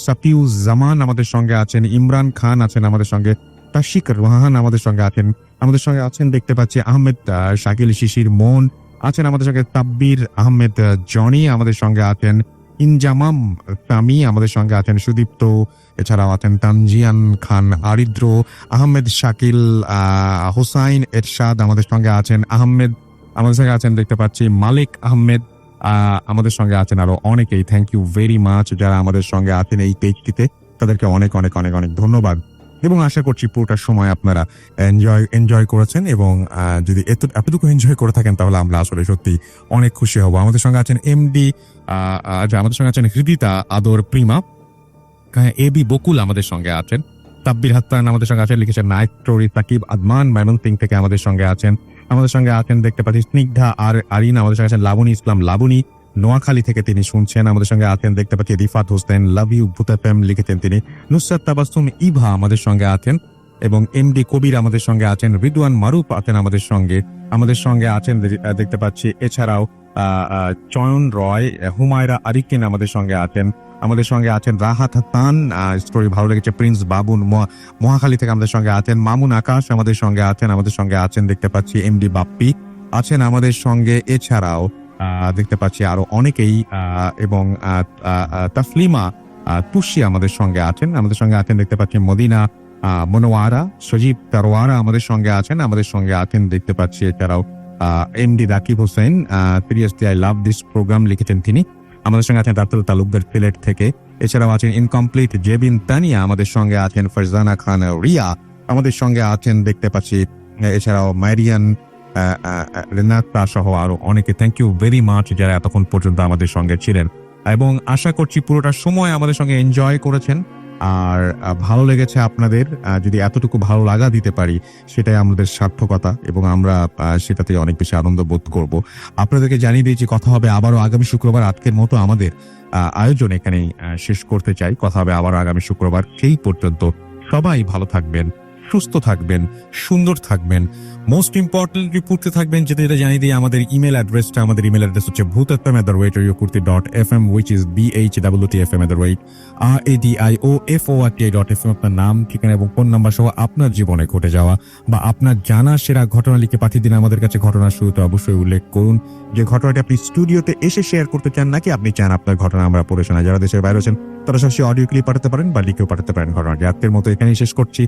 সাফিউজ জামান আমাদের সঙ্গে আছেন, ইমরান খান আছেন আমাদের সঙ্গে, তাশিক রোহান আমাদের সঙ্গে আছেন, আমাদের সঙ্গে আছেন দেখতে পাচ্ছি আহমেদ শাকিল শিশির মন আছেন আমাদের সঙ্গে, তাব্বির আহমেদ জনি আমাদের সঙ্গে আছেন, ইনজামাম তামি আমাদের সঙ্গে আছেন, সুদীপ্ত এছাড়াও আছেন তানজিয়ান খান আরিদ্র, আহমেদ শাকিল হোসাইন এরশাদ আমাদের সঙ্গে আছেন, আহমেদ আমাদের সঙ্গে আছেন দেখতে পাচ্ছি, মালিক আহমেদ আমাদের সঙ্গে আছেন, আরো অনেকেই। থ্যাংক ইউ ভেরি মাচ যারা আমাদের সঙ্গে আছেন এই পেজটিতে, তাদেরকে অনেক অনেক অনেক অনেক ধন্যবাদ, এবং আশা করছি পুরোটা সময় আপনারা এনজয় করেছেন, এবং যদি এতটুকু এনজয় করে থাকেন তাহলে আমরা আসলে সত্যি অনেক খুশি হব। আমাদের সঙ্গে আছেন এমডি, আমাদের সঙ্গে আছেন হৃদিতা আদর প্রিমা, এবি বকুল আমাদের সঙ্গে আছেন, তাব্বির হাসান আমাদের সঙ্গে আছেন, লিখেছেন নাইট স্টোরি, সাকিব আদমান ময়মনসিং থেকে আমাদের সঙ্গে আছেন, আমাদের সঙ্গে আছেন দেখতে পাচ্ছি স্নিগ্ধা আর আরিন আমাদের সঙ্গে আছেন, লাবণী ইসলাম লাবণী নোয়াখালী থেকে তিনি শুনছেন, আমাদের সঙ্গে আছেন দেখতে পাচ্ছি রিফাত হোসেন লাভ ইউ ভূতফেম লিখেছেন তিনি, নুসরাত তাবাসসুম ইভা আমাদের সঙ্গে আছেন, এবং এমডি কবির আমাদের সঙ্গে আছেন, রিদওয়ান মারুফ আছেন আমাদের সঙ্গে আছেন দেখতে পাচ্ছি, এছাড়াও চয়ন রয়, হুমায়রা আরিকিন আমাদের সঙ্গে আছেন, আমাদের সঙ্গে আছেন রাহাত হাসান, স্টোরি ভালো লেগেছে, প্রিন্স বাবুন মহাখালী থেকে আমাদের সঙ্গে আছেন, মামুন আকাশ আমাদের সঙ্গে আছেন দেখতে পাচ্ছি, এমডি বাপ্পি আছেন আমাদের সঙ্গে, এছাড়াও দেখতে পাচ্ছি আরো অনেকেই, এবং তাসলিমা তুষি আমাদের সঙ্গে আছেন দেখতে পাচ্ছি, মদিনা মনোয়ারা, সজীব তারওয়ারা আমাদের সঙ্গে আছেন দেখতে পাচ্ছি, এছাড়াও MD Rakib Hossain, seriously I love this programme লিখেছেন তিনি, আমাদের সঙ্গে আছেন রাতুল তালুকদার সিলেট থেকে, এছাড়াও আছেন ইনকমপ্লিট জেবিন তানিয়া আমাদের সঙ্গে আছেন, ফারজানা খান রিয়া আমাদের সঙ্গে আছেন দেখতে পাচ্ছি, এছাড়াও মারিয়ান রেনাতা সহ আরো অনেকে। থ্যাংক ইউ ভেরি মাচ যারা এতক্ষণ পর্যন্ত আমাদের সঙ্গে ছিলেন, এবং আশা করছি পুরোটা সময় আমাদের সঙ্গে এনজয় করেছেন, আর ভালো লেগেছে আপনাদের, যদি এতটুকু ভালো লাগা দিতে পারি সেটাই আমাদের সার্থকতা, এবং আমরা সেটাতে অনেক বেশি আনন্দ বোধ করব। আপনাদেরকে জানিয়ে দিয়েছি কথা হবে আবারও আগামী শুক্রবার। আজকের মতো আমাদের আয়োজন এখানেই শেষ করতে চাই। কথা হবে আবারও আগামী শুক্রবার। সেই পর্যন্ত সবাই ভালো থাকবেন, সুস্থ থাকবেন, সুন্দর থাকবেন, মোস্ট ইম্পর্টেন্টলি পড়তে থাকবেন। যেটা জানিয়ে দিই আমাদের ইমেল অ্যাড্রেসটা, আমাদের ইমেল অ্যাড্রেস হচ্ছে bhutatfm@radiokurti.fm, which is BHWTFM@RADIOFORTI.FM। আপনার নাম, ঠিকানা এবং ফোন নাম্বার সহ আপনার জীবনে ঘটে যাওয়া বা আপনার জানা সেরা ঘটনা লিখে পাঠিয়ে দিন আমাদের কাছে। ঘটনার শুরুতে অবশ্যই উল্লেখ করুন যে ঘটনাটি আপনি স্টুডিওতে এসে শেয়ার করতে চান, নাকি আপনি চান আপনার ঘটনা আমরা পড়ে শোনাই। যারা দেশের বাইরে আছেন তারা সবসময় অডিও ক্লিপ পাঠাতে পারেন বা লিখেও পাঠাতে পারেন ঘটনাটি। আজকের মতো এখানেই শেষ করছি।